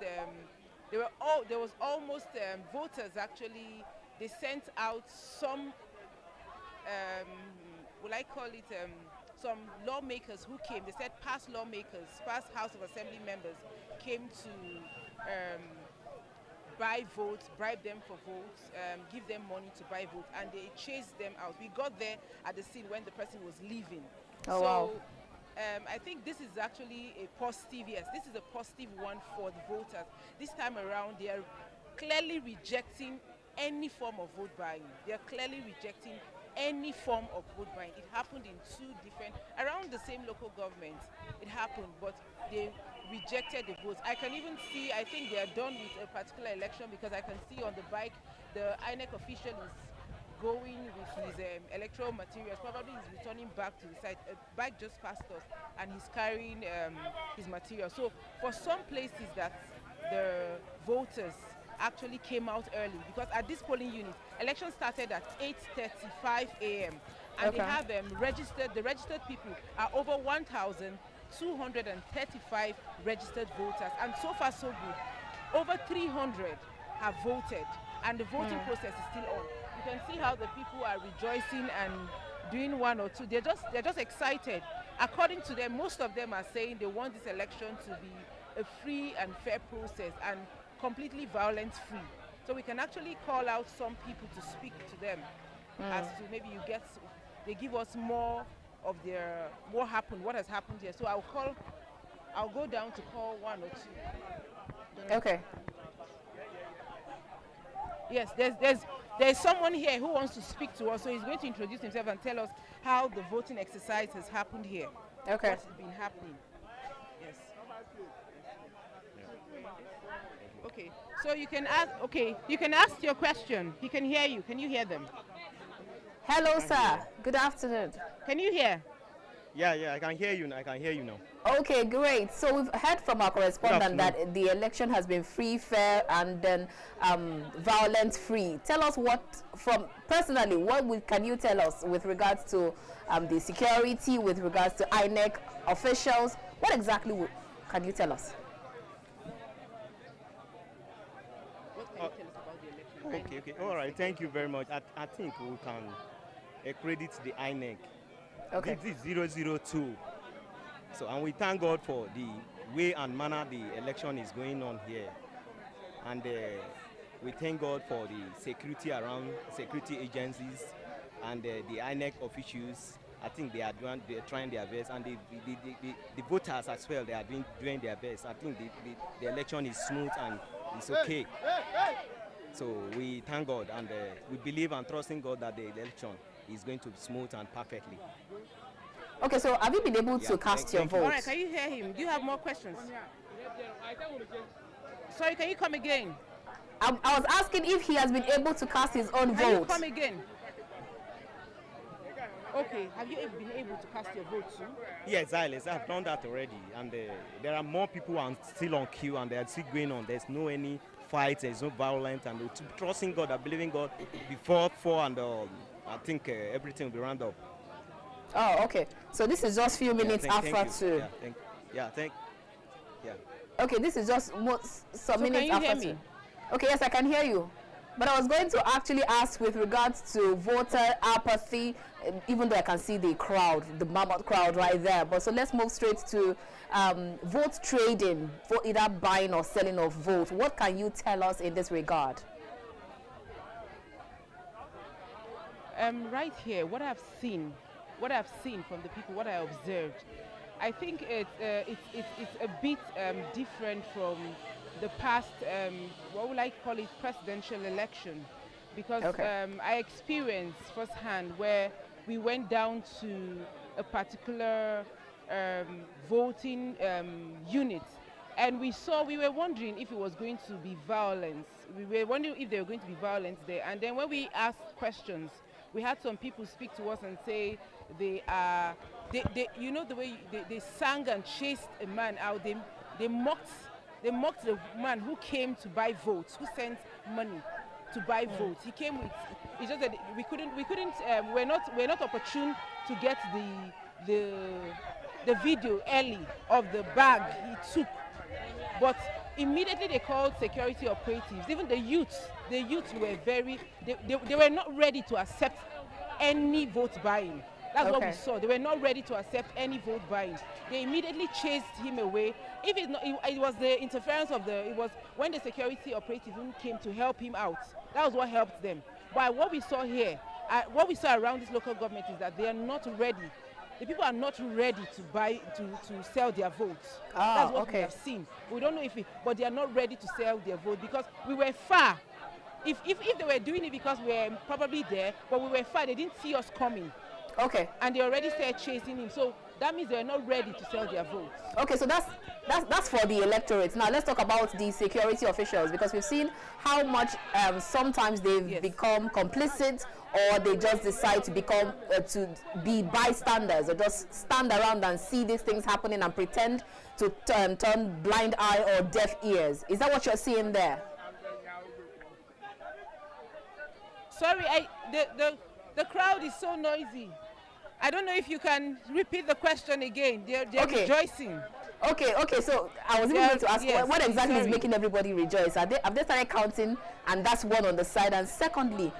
there was almost voters actually, they sent out some, will I call it, some lawmakers who came. They said past lawmakers, past House of Assembly members came to buy votes, bribe them for votes, give them money to buy votes, and they chased them out. We got there at the scene when the person was leaving. Oh, so, wow. I think this is actually a positive, yes, this is a positive one for the voters. This time around, they are clearly rejecting any form of vote buying. They are clearly rejecting any form of vote buying. It happened in two different, around the same local government, it happened, but they rejected the votes. I can even see, I think they are done with a particular election because I can see on the bike, the INEC official is going with his electoral materials. Probably he's returning back to the site. A bike just passed us and he's carrying his materials. So for some places that the voters actually came out early, because at this polling unit, election started at 8:35 a.m. and Okay. they have the registered people are over 1,235 registered voters, and so far so good. Over 300 have voted, and the voting process is still on. You can see how the people are rejoicing and doing one or two. They're just excited. According to them, most of them are saying they want this election to be a free and fair process and completely violence-free. So we can actually call out some people to speak to them as to maybe they give us more of what happened, what has happened here. So I'll go down to call one or two. Okay. Yes, there's someone here who wants to speak to us, so he's going to introduce himself and tell us how the voting exercise has happened here. Okay. What's been happening. Yes. Okay. So you can ask your question. He can hear you. Can you hear them? Hello, sir. Good afternoon. Can you hear? Yeah, I can hear you. I can hear you now. Okay, great. So we've heard from our correspondent that the election has been free, fair, and then violence-free. Tell us personally, can you tell us with regards to the security, with regards to INEC officials? What exactly can you tell us? What can you tell us about the election? Okay. All right. Thank you very much. I think we can credit the INEC. Okay. This is 002. So, and we thank God for the way and manner the election is going on here. And we thank God for the security agencies and the INEC officials. I think they're trying their best, and the voters as well, they are doing their best. I think the election is smooth and it's okay. So we thank God, and we believe and trust in God that the election is going to be smooth and perfectly. Okay, so have you been able to cast your vote? All right, can you hear him? Do you have more questions? Sorry, can you come again? I was asking if he has been able to cast his own vote. Can you come again? Okay, have you been able to cast your vote too? Yes, I've done that already, and there are more people still on queue, and they are still going on. There's no any fights, there's no violence, and trusting God and believing God before 4 and I think everything will be round up. Oh, okay. So this is just few minutes after two. Okay, this is just some minutes after can you hear two. me? Okay, yes, I can hear you. But I was going to actually ask with regards to voter apathy, even though I can see the crowd, the mammoth crowd right there. But so let's move straight to vote trading, for either buying or selling of vote. What can you tell us in this regard? Right here, what I've seen from the people, what I observed, I think it's a bit different from the past, what would I call it, presidential election, because I experienced firsthand where we went down to a particular voting units. And we were wondering if it was going to be violence. We were wondering if there were going to be violence there. And then when we asked questions, we had some people speak to us and say they you know the way they sang and chased a man out. They mocked the man who came to buy votes, who sent money to buy votes. He came with. It's just that we're not opportune to get the video early of the bag he took. But immediately they called security operatives. Even the youths were they were not ready to accept any vote buying. That's what we saw. They were not ready to accept any vote buying. They immediately chased him away. If it was the interference of it was when the security operative came to help him out. That was what helped them. But what we saw here, what we saw around this local government is that they are not ready. The people are not ready to sell their votes. That's what we have seen. We don't know but they are not ready to sell their vote because we were far. If they were doing it because we were probably there, but we were far, they didn't see us coming. Okay. And they already started chasing him. So that means they're not ready to sell their votes. Okay, so that's for the electorate. Now let's talk about the security officials, because we've seen how much sometimes they've become complicit, or they just decide to become to be bystanders, or just stand around and see these things happening and pretend to turn blind eye or deaf ears. Is that what you're seeing there? Sorry, the crowd is so noisy. I don't know if you can repeat the question again. They're rejoicing. Okay, so I was even going to ask what exactly is making everybody rejoice? Have they started counting, and that's one on the side? And secondly,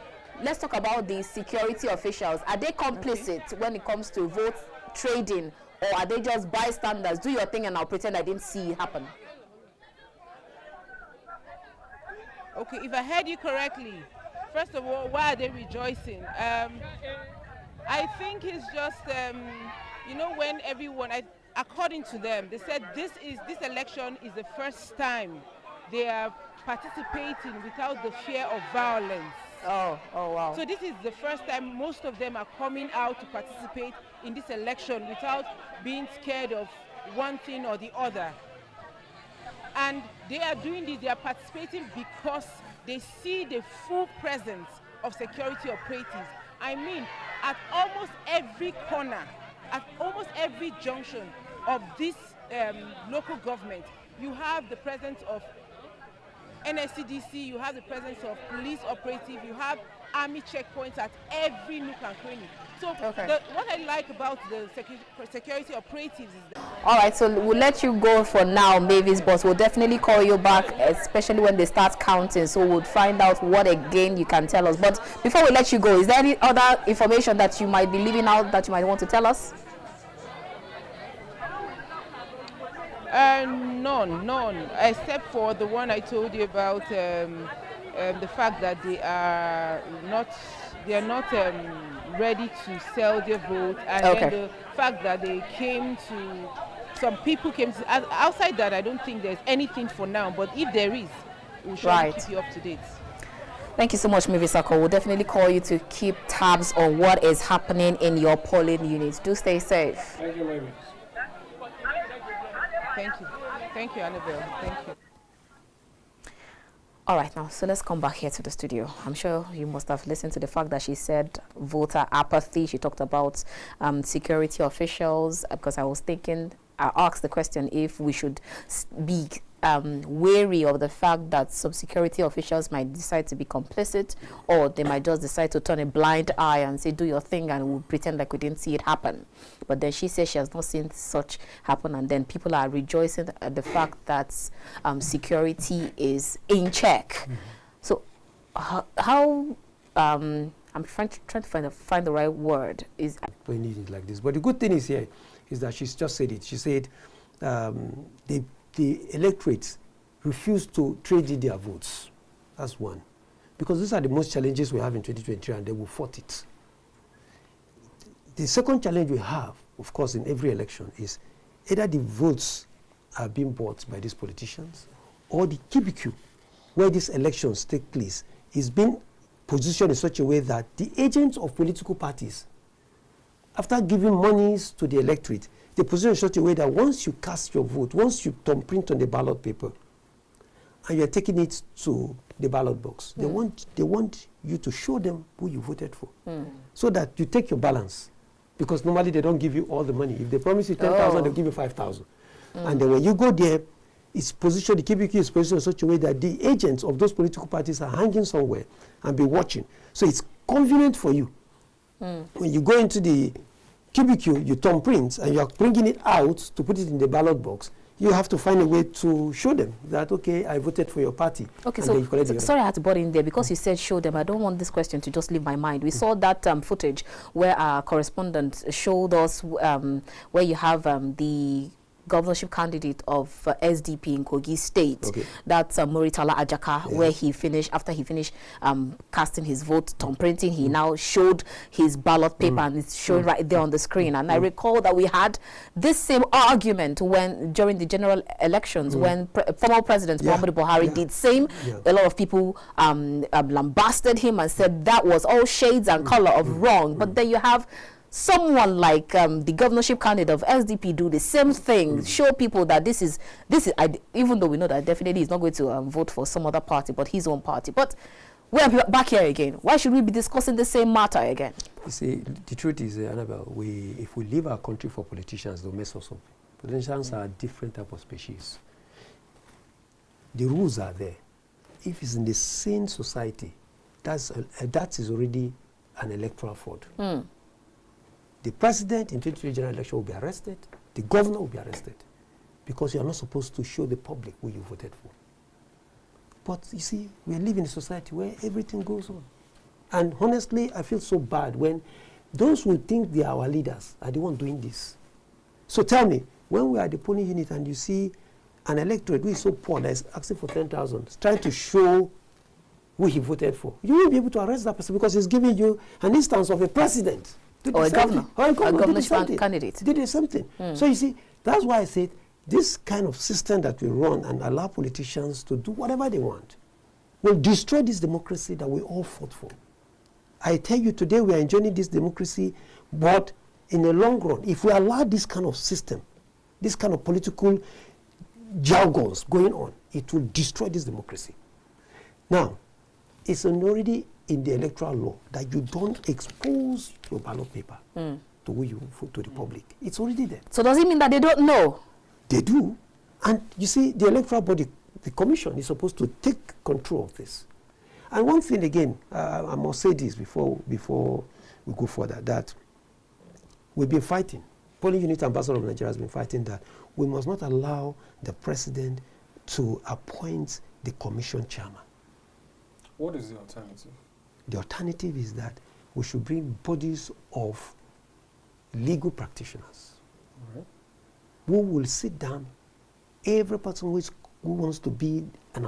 let's talk about the security officials. Are they complicit when it comes to vote trading, or are they just bystanders? Do your thing and I'll pretend I didn't see it happen. Okay, if I heard you correctly, first of all, why are they rejoicing? I think it's just, when everyone, according to them, they said this election is the first time they are participating without the fear of violence. Oh wow. So this is the first time most of them are coming out to participate in this election without being scared of one thing or the other. And they are doing this, they are participating because they see the full presence of security operatives. I mean, at almost every corner, at almost every junction of this local government, you have the presence of NSCDC, you have the presence of police operative, you have army checkpoints at every nook and cranny. So what I like about the security operatives is that... All right, so we'll let you go for now, Mavis, but we'll definitely call you back, especially when they start counting, so we'll find out what again you can tell us. But before we let you go, is there any other information that you might be leaving out that you might want to tell us? None, except for the one I told you about the fact that they are not ready to sell their vote, and then the fact that some people came to, outside that I don't think there's anything for now, but if there is, we'll surely keep you up to date. Thank you so much, Mavis Ako. We'll definitely call you to keep tabs on what is happening in your polling units. Do stay safe. Thank you, Mavis. Thank you, Annabelle. Thank you. All right, now, so let's come back here to the studio. I'm sure you must have listened to the fact that she said voter apathy. She talked about security officials, because I asked the question if we should be wary of the fact that some security officials might decide to be complicit, or they might just decide to turn a blind eye and say, do your thing, and we'll pretend like we didn't see it happen. But then she says she has not seen such happen, and then people are rejoicing at the fact that security is in check. So how I'm trying to find the right word. Is when it is like this. But the good thing is here is that she's just said it. She said the electorates refuse to trade in their votes. That's one. Because these are the most challenges we have in 2023, and they will fight it. The second challenge we have, of course, in every election is either the votes are being bought by these politicians, or the QBQ, where these elections take place, is being positioned in such a way that the agents of political parties, after giving monies to the electorate, they position in such a way that once you cast your vote, once you thumbprint on the ballot paper, and you're taking it to the ballot box, they want you to show them who you voted for, so that you take your balance. Because normally they don't give you all the money. If they promise you 10,000, they'll give you 5,000. And then when you go there, it's positioned, the KBQ is positioned in such a way that the agents of those political parties are hanging somewhere and be watching. So it's convenient for you. When you go into the KBQ, you thumbprint, and you're bringing it out to put it in the ballot box, you have to find a way to show them that, okay, I voted for your party. Okay, so sorry I had to butt in there because you said show them. I don't want this question to just leave my mind. We saw that footage where our correspondent showed us where you have the governorship candidate of SDP in Kogi State. That's Moritala Ajaka, where he finished, after he finished casting his vote, thumbprinting, he now showed his ballot paper and it's showing right there on the screen. And I recall that we had this same argument when during the general elections when former President Muhammadu Buhari did same. A lot of people lambasted him and said that was all shades and color of wrong. But then you have someone like the governorship candidate of SDP do the same thing, show people that this is even though we know that definitely he's not going to vote for some other party, but his own party. But we're back here again. Why should we be discussing the same matter again? You see, the truth is, Annabelle, if we leave our country for politicians, they'll mess us up. Politicians are a different type of species. The rules are there. If it's in the same society, that is already an electoral fraud. The president in 2023 general election will be arrested. The governor will be arrested because you are not supposed to show the public who you voted for. But you see, we live in a society where everything goes on. And honestly, I feel so bad when those who think they are our leaders are the ones doing this. So tell me, when we are at the polling unit and you see an electorate who is so poor that is asking for 10,000, trying to show who he voted for, you won't be able to arrest that person because he's giving you an instance of a president. Or a governor. Or a governorship candidate. Did something. So you see, that's why I said this kind of system that we run and allow politicians to do whatever they want will destroy this democracy that we all fought for. I tell you, today we are enjoying this democracy, but in the long run, if we allow this kind of system, this kind of political jargons going on, it will destroy this democracy. Now, it's already in the electoral law that you don't expose your ballot paper to who you vote to the public. It's already there. So does it mean that they don't know? They do. And you see, the electoral body, the commission, is supposed to take control of this. And one thing again, I must say this before we go further, that we've been fighting. Polling Unit Ambassador of Nigeria has been fighting that we must not allow the president to appoint the commission chairman. What is the alternative? The alternative is that we should bring bodies of legal practitioners who will sit down. Every person who wants to be the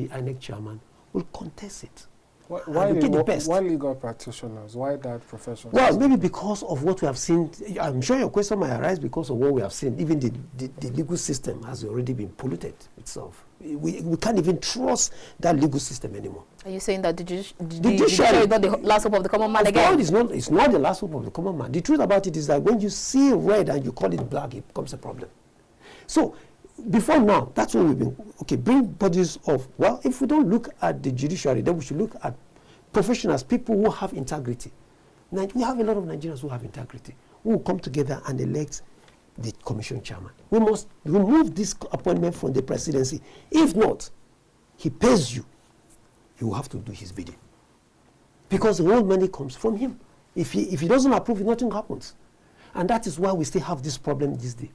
INEC chairman will contest it. Why legal practitioners? Why that profession? Well, maybe because of what we have seen. I'm sure your question might arise because of what we have seen. Even the legal system has already been polluted itself. We can't even trust that legal system anymore. Are you saying that the judiciary is not the last hope of the common man again? It's not the last hope of the common man. The truth about it is that when you see red and you call it black, it becomes a problem. So before now, that's what we've been, bring bodies of, well, if we don't look at the judiciary, then we should look at professionals, people who have integrity. Now, we have a lot of Nigerians who have integrity, who will come together and elect the commission chairman. We must remove this appointment from the presidency. If not, he pays you. You will have to do his bidding. Because the whole money comes from him. If he doesn't approve it, nothing happens. And that is why we still have this problem this day.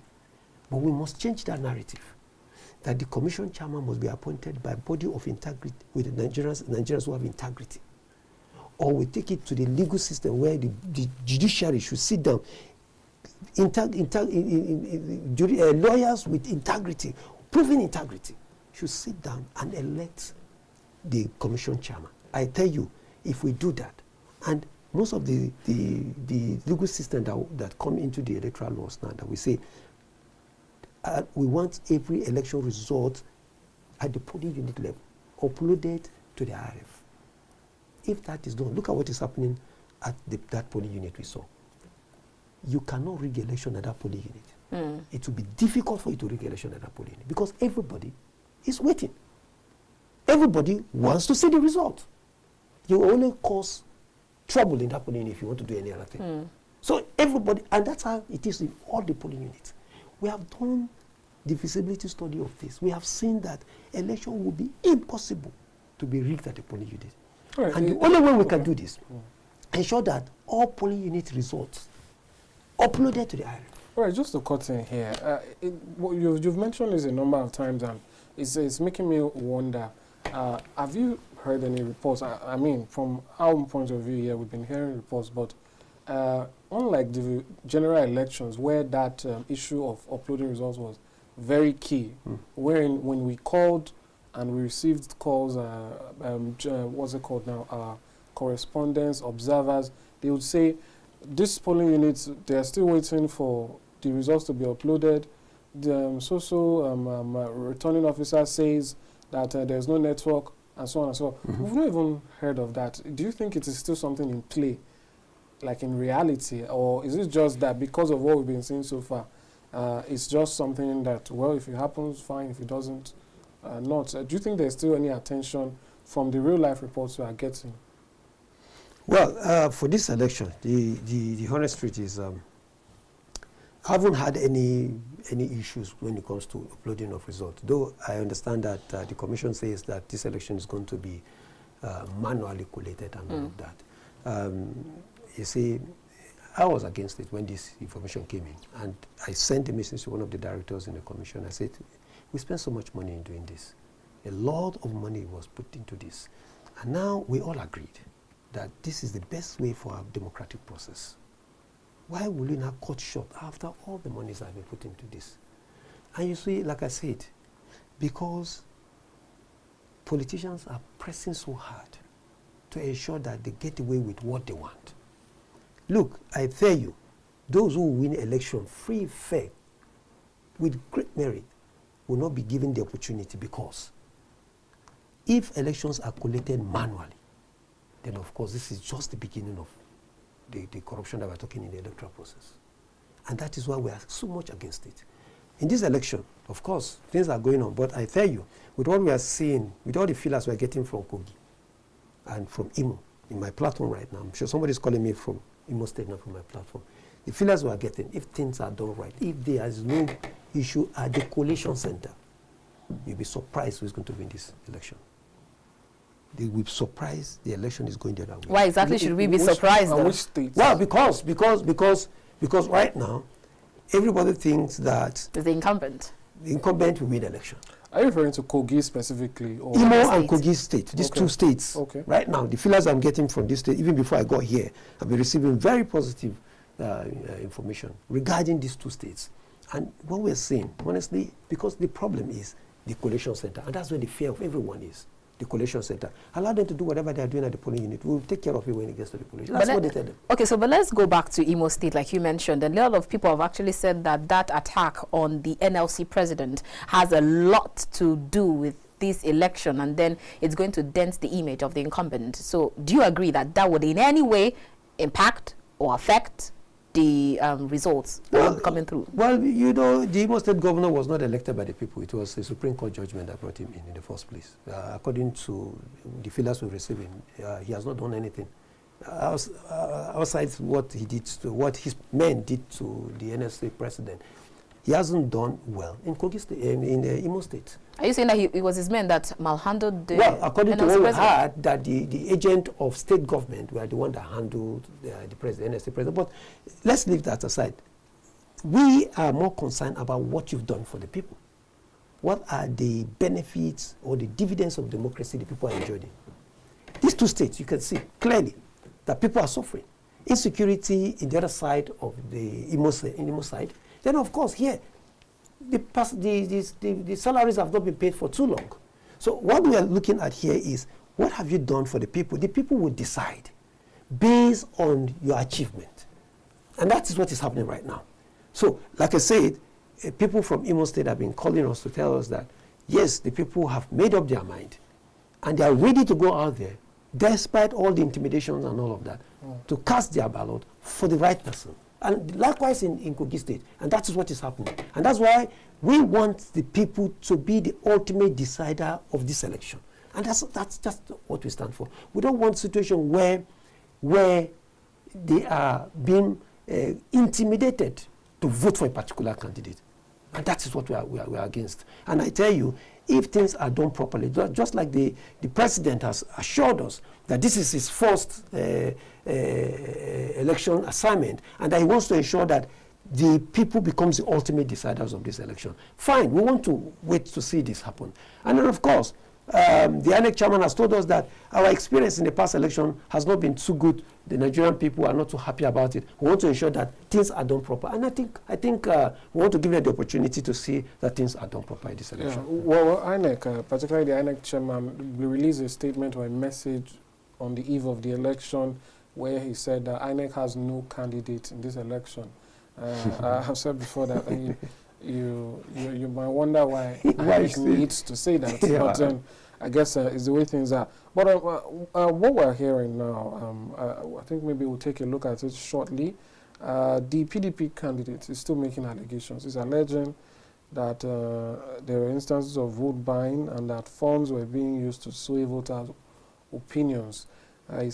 But we must change that narrative, that the commission chairman must be appointed by a body of integrity, with Nigerians who have integrity. Or we take it to the legal system where the judiciary should sit down, lawyers with integrity, proven integrity, should sit down and elect the commission chairman. I tell you, if we do that, and most of the legal system that come into the electoral laws now, that we say, we want every election result at the polling unit level, uploaded to the IRF. If that is done, look at what is happening at that polling unit we saw. you cannot rig election at that polling unit. It will be difficult for you to rig election at that polling unit because everybody is waiting. Everybody wants to see the result. You only cause trouble in that polling unit if you want to do any other thing. So everybody, and that's how it is in all the polling units. We have done the feasibility study of this. We have seen that election will be impossible to be rigged at the polling unit. Right. And the only way we can do this, ensure that all polling unit results uploaded to the IRF. All right, just to cut in here, what you've mentioned this a number of times, and it's making me wonder, have you heard any reports? I mean, from our point of view here, we've been hearing reports, but unlike the general elections, where that issue of uploading results was very key, wherein when we called and we received calls, what's it called now, correspondents, observers, they would say, these polling units, they are still waiting for the results to be uploaded. The returning officer says that there's no network, and so on and so on. We've not even heard of that. Do you think it is still something in play, like in reality, or is it just that because of what we've been seeing so far, it's just something that, well, if it happens, fine, if it doesn't, not. Do you think there's still any attention from the real-life reports we are getting? Well, for this election, the honest truth is I haven't had any issues when it comes to uploading of results, though I understand that the Commission says that this election is going to be manually collated and all of that. You see, I was against it when this information came in, and I sent a message to one of the directors in the Commission. I said, we spent so much money in doing this. A lot of money was put into this. And now we all agreed that this is the best way for our democratic process. Why will we now cut short after all the monies that have been put into this? And you see, like I said, because politicians are pressing so hard to ensure that they get away with what they want. Look, I tell you, those who win election free, fair, with great merit, will not be given the opportunity, because if elections are collated manually, then of course this is just the beginning of the corruption that we're talking in the electoral process. And that is why we are so much against it. In this election, of course, things are going on, but I tell you, with what we are seeing, with all the feelers we're getting from Kogi and from Imo, in my platform right now, I'm sure somebody's calling me from Imo State now from my platform, the feelers we are getting, if things are done right, if there is no issue at the collation center, you'll be surprised who's going to win this election. They will be surprised the election is going the other way. Why exactly should we be surprised? Which states? Well, because right now, everybody thinks that the incumbent will win the election. Are you referring to Kogi specifically? Or Imo and Kogi State, these two states. Okay. Right now, the feelers I'm getting from this state, even before I got here, I've been receiving very positive information regarding these two states. And what we're seeing, honestly, because the problem is the collation center, and that's where the fear of everyone is. The collation center. Allow them to do whatever they are doing at the polling unit. We'll take care of it when it gets to the collation. That's what they tell them. Okay, but let's go back to Imo State, like you mentioned. And a lot of people have actually said that that attack on the NLC president has a lot to do with this election, and then it's going to dent the image of the incumbent. So do you agree that that would in any way impact or affect the results coming through? Well, you know, the Imo State governor was not elected by the people. It was a Supreme Court judgment that brought him in the first place. According to the feelers we're receiving, he has not done anything outside what he did, what his men did to the NSA president. He hasn't done well in Kogi State, in Imo State. Are you saying that it was his men that malhandled the according NLC to what we president? heard, that the agent of state government were the one that handled the president, NSA president. But let's leave that aside. We are more concerned about what you've done for the people. What are the benefits or the dividends of democracy the people are enjoying? These two states, you can see clearly that people are suffering. Insecurity in the other side of the Imo side. Then, of course, here, the salaries have not been paid for too long. So what we are looking at here is, what have you done for the people? The people will decide based on your achievement. And that is what is happening right now. So, like I said, people from Imo State have been calling us to tell us that, yes, the people have made up their mind, and they are ready to go out there, despite all the intimidations and all of that, to cast their ballot for the right person. And likewise in Kogi State. And that is what is happening. And that's why we want the people to be the ultimate decider of this election. And that's just what we stand for. We don't want a situation where they are being intimidated to vote for a particular candidate. And that is what we are against. And I tell you, if things are done properly, just like the president has assured us that this is his first election assignment, and that he wants to ensure that the people becomes the ultimate deciders of this election. Fine, we want to wait to see this happen. And then, of course, the INEC chairman has told us that our experience in the past election has not been too good. The Nigerian people are not too happy about it. We want to ensure that things are done proper. And I think we want to give them the opportunity to see that things are done proper in this election. Yeah. Well, INEC, particularly the INEC chairman, we released a statement or a message on the eve of the election where he said that INEC has no candidate in this election. I have said before that you might wonder why he needs to say that. Yeah. But I guess it's the way things are. But what we're hearing now, I think maybe we'll take a look at it shortly. The PDP candidate is still making allegations. He's alleging that there were instances of vote buying and that funds were being used to sway voters' opinions.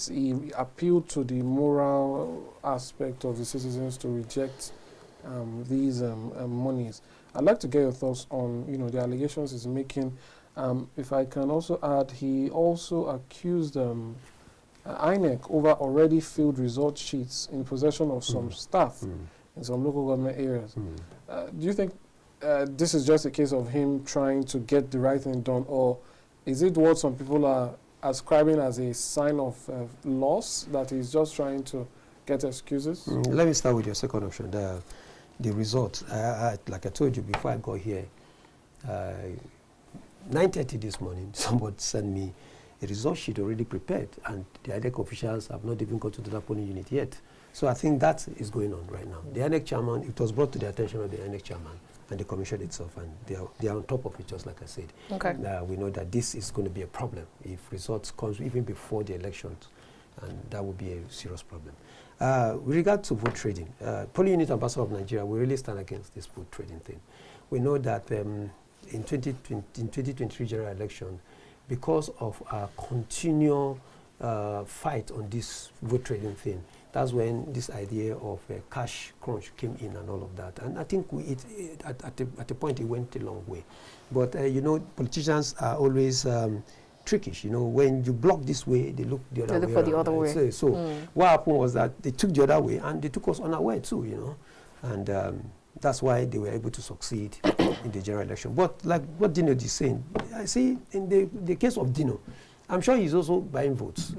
He appealed to the moral aspect of the citizens to reject these monies. I'd like to get your thoughts on the allegations he's making. If I can also add, he also accused INEC over already filled result sheets in possession of some staff in some local government areas. Do you think this is just a case of him trying to get the right thing done, or is it what some people are ascribing as a sign of loss, that he's just trying to get excuses? Let me start with your second option, the result. Like I told you before I got here, 9:30 this morning, somebody sent me a result sheet already prepared, and the INEC officials have not even got to the polling unit yet. So I think that is going on right now. The INEC chairman, it was brought to the attention of the INEC chairman and the commission itself, and they are on top of it, just like I said. Okay. We know that this is going to be a problem if results comes even before the elections, and that would be a serious problem. With regard to vote trading, polling unit ambassador of Nigeria, we really stand against this vote trading thing. We know that in 2023 general election, because of our continual fight on this vote trading thing, that's when this idea of cash crunch came in and all of that. And I think at a point it went a long way. But politicians are always trickish. When you block this way, they look the other way. For the other way. So what happened was that they took the other way, and they took us unaware too. And that's why they were able to succeed in the general election. But like what Dino is saying, I see in the case of Dino, I'm sure he's also buying votes.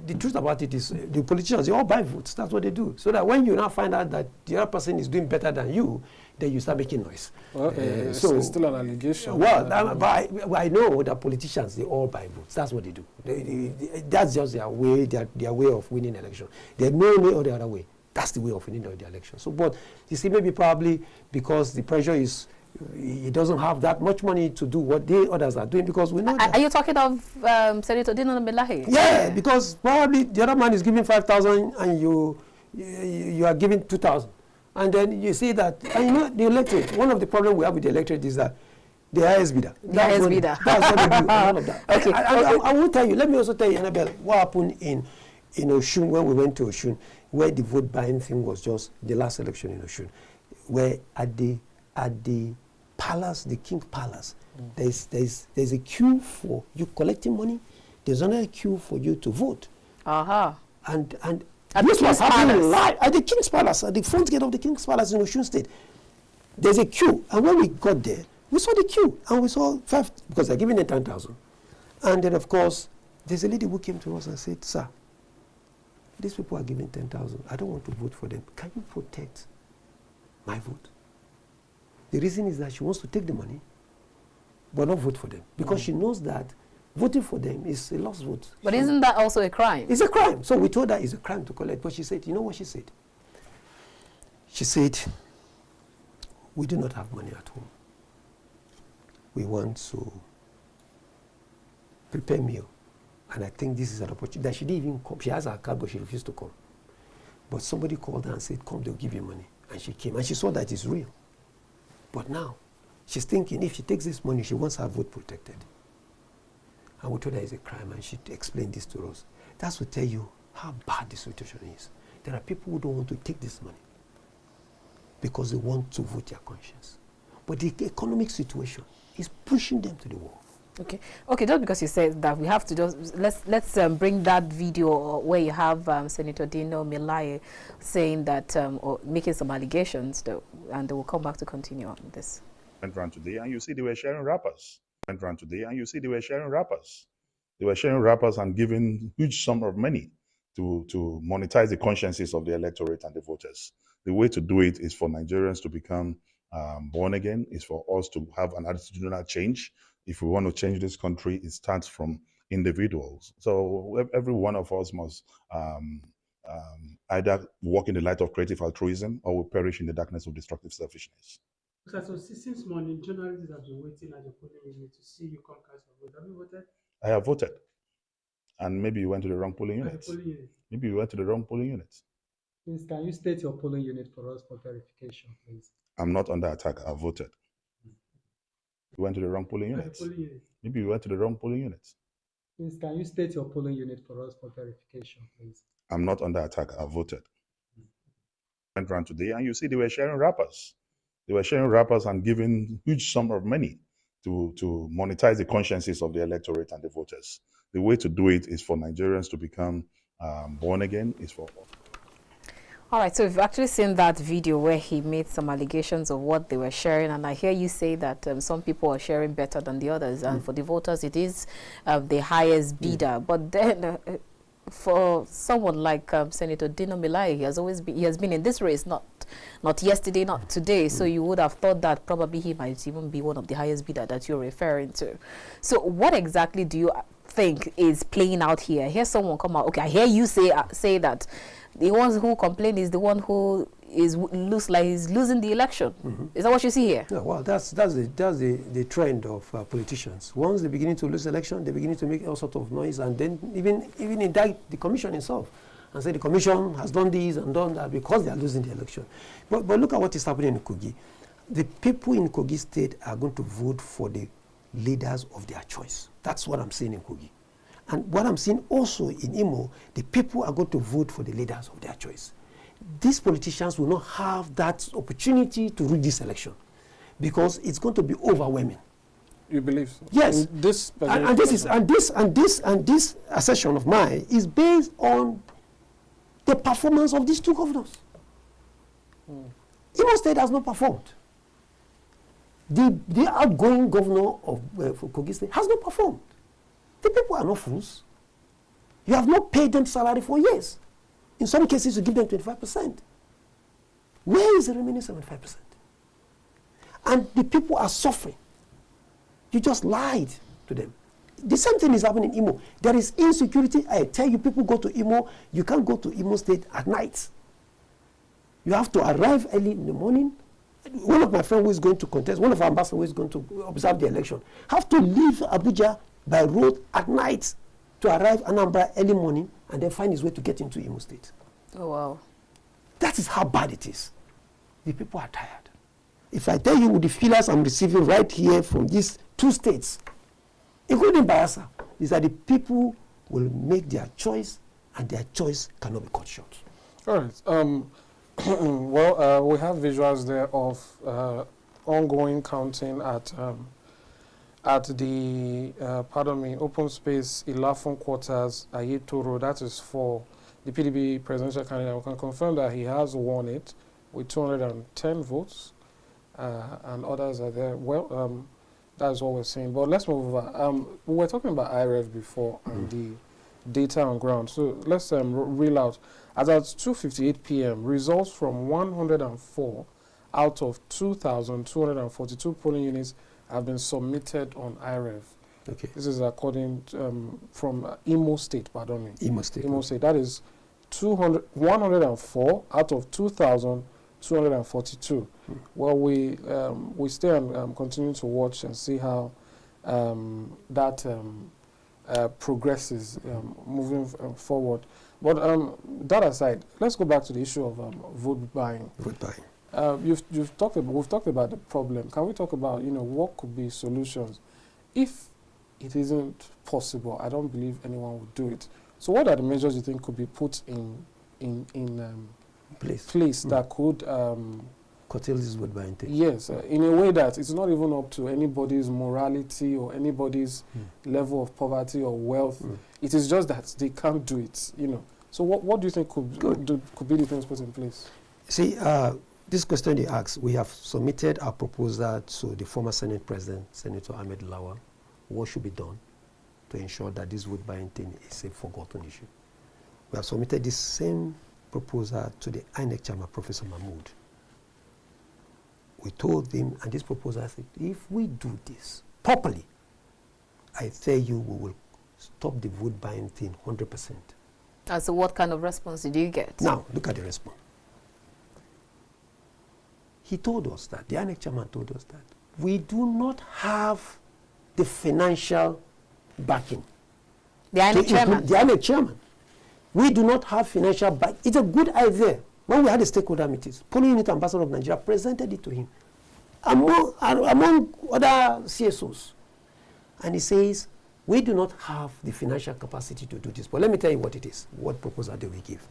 The truth about it is the politicians, they all buy votes. That's what they do. So that when you now find out that the other person is doing better than you, then you start making noise. Well, so it's still an allegation. Well, I know that politicians, they all buy votes. That's what they do. That's just their way of winning election. There's no other way. That's the way of winning the election. So, but you see, maybe probably because the pressure is, he doesn't have that much money to do what the others are doing, because we know that. Are you talking of Senator Dino Melahi? Yeah, because probably the other man is giving 5,000 and you are giving 2,000. And then you see that, and the electorate, one of the problems we have with the electorate is that they are highest bidder. That's what they do, all of that. Okay. I will tell you, let me also tell you, Annabelle, what happened in Oshun when we went to Oshun, where the vote buying thing was just the last election in Oshun, where at the palace, the King's Palace, there's a queue for you collecting money. There's another queue for you to vote. And this was happening live at the King's Palace, at the front gate of the King's Palace in Osun State. There's a queue, and when we got there, we saw the queue, and we saw 5, because they're giving it 10,000. And then, of course, there's a lady who came to us and said, "Sir, these people are giving 10,000. I don't want to vote for them. Can you protect my vote?" The reason is that she wants to take the money, but not vote for them, because she knows that voting for them is a lost vote. But isn't that also a crime? It's a crime. So we told her it's a crime to collect. But she said, you know what she said? She said, "We do not have money at home. We want to prepare meal. And I think this is an opportunity." That she didn't even come. She has her card, but she refused to come. But somebody called her and said, come, they'll give you money. And she came, and she saw that it's real. But now, she's thinking if she takes this money, she wants her vote protected. And we told her it's a crime, and she explained this to us. That's to tell you how bad the situation is. There are people who don't want to take this money because they want to vote their conscience. But the economic situation is pushing them to the wall. Okay. Okay, just because you said that, we have to just let's bring that video where you have Senator Dino Melaye saying that or making some allegations, though, and we'll come back to continue on this. Went around today, and you see they were sharing wrappers. Went around today, and you see they were sharing wrappers. They were sharing wrappers and giving huge sum of money to monetize the consciences of the electorate and the voters. The way to do it is for Nigerians to become born again, is for us to have an attitudinal change. If we want to change this country, it starts from individuals. So every one of us must either walk in the light of creative altruism or will perish in the darkness of destructive selfishness. So since morning, journalists have been waiting at the polling unit to see you come cast your vote. Have you voted? I have voted. And maybe you went to the wrong polling unit. Maybe you went to the wrong polling unit. Please, can you state your polling unit for us for verification, please? I'm not under attack. I voted. You went to the wrong polling unit. Maybe you went to the wrong polling unit. Please, can you state your polling unit for us for verification, please? I'm not under attack. I voted. Went around today, and you see they were sharing wrappers. They were sharing wrappers and giving huge sum of money to monetize the consciences of the electorate and the voters. The way to do it is for Nigerians to become born again, is for... All right, so we've actually seen that video where he made some allegations of what they were sharing, and I hear you say that some people are sharing better than the others, and for the voters it is the highest bidder. But then for someone like Senator Dino Melaye, he has been in this race, not yesterday, not today, so you would have thought that probably he might even be one of the highest bidder that you're referring to. So what exactly do you think is playing out here? I hear someone come out, okay, I hear you say that the ones who complain is the one who looks like he's losing the election. Is that what you see here? Yeah, well, that's the trend of politicians. Once they begin to lose election, they begin to make all sorts of noise, and then even indict the commission itself and say the commission has done this and done that because they are losing the election. But look at what is happening in Kogi. The people in Kogi State are going to vote for the leaders of their choice. That's what I'm saying in Kogi. And what I'm seeing also in Imo, the people are going to vote for the leaders of their choice. These politicians will not have that opportunity to rig this election because it's going to be overwhelming. You believe so? Yes. This assertion of mine is based on the performance of these two governors. Imo State has not performed. The outgoing governor of Kogi State has not performed. The people are not fools. You have not paid them salary for years. In some cases, you give them 25%. Where is the remaining 75%? And the people are suffering. You just lied to them. The same thing is happening in Imo. There is insecurity. I tell you, people go to Imo. You can't go to Imo State at night. You have to arrive early in the morning. One of my friends who is going to contest, one of our ambassadors who is going to observe the election, have to leave Abuja by road at night to arrive Anambra early morning and then find his way to get into Imo State. Oh, wow. That is how bad it is. The people are tired. If I tell you the feelers I'm receiving right here from these two states, including Bayelsa, is that the people will make their choice and their choice cannot be cut short. All right. Well, we have visuals there of ongoing counting at the, open space 11 quarters, Ayetoro. That is for the PDP presidential candidate. We can confirm that he has won it with 210 votes, and others are there. Well, that's what we're saying. But let's move over. We were talking about IREF before and the data on ground. So let's reel out. As at 2:58 p.m., results from 104 out of 2,242 polling units have been submitted on IREF. Okay. This is according from Imo State, pardon me. Imo State. Imo State. That is 104 out of 2,242. Well, we stay and continue to watch and see how that progresses moving forward. But that aside, let's go back to the issue of vote buying. Vote buying. We've talked about the problem. Can we talk about what could be solutions if it isn't possible? I don't believe anyone would do it. So what are the measures you think could be put in place that could curtail this vote buying thing? Yes, in a way that it's not even up to anybody's morality or anybody's level of poverty or wealth. It is just that they can't do it. So what do you think could be the things put in place? See, this question you asked, we have submitted our proposal to the former Senate President, Senator Ahmed Lawal. What should be done to ensure that this vote buying thing is a forgotten issue? We have submitted this same proposal to the INEC chairman, Professor Mahmood. We told him, and this proposal said, if we do this properly, I tell you, we will stop the vote buying thing 100%. So what kind of response did you get? Now, look at the response. He told us that, the INEC chairman told us that, we do not have the financial backing. The INEC chairman? The INEC chairman. We do not have financial backing. It's a good idea. When we had the stakeholder meetings, Polling Unit Ambassador of Nigeria presented it to him, among other CSOs. And he says, we do not have the financial capacity to do this. But let me tell you what it is, what proposal do we give.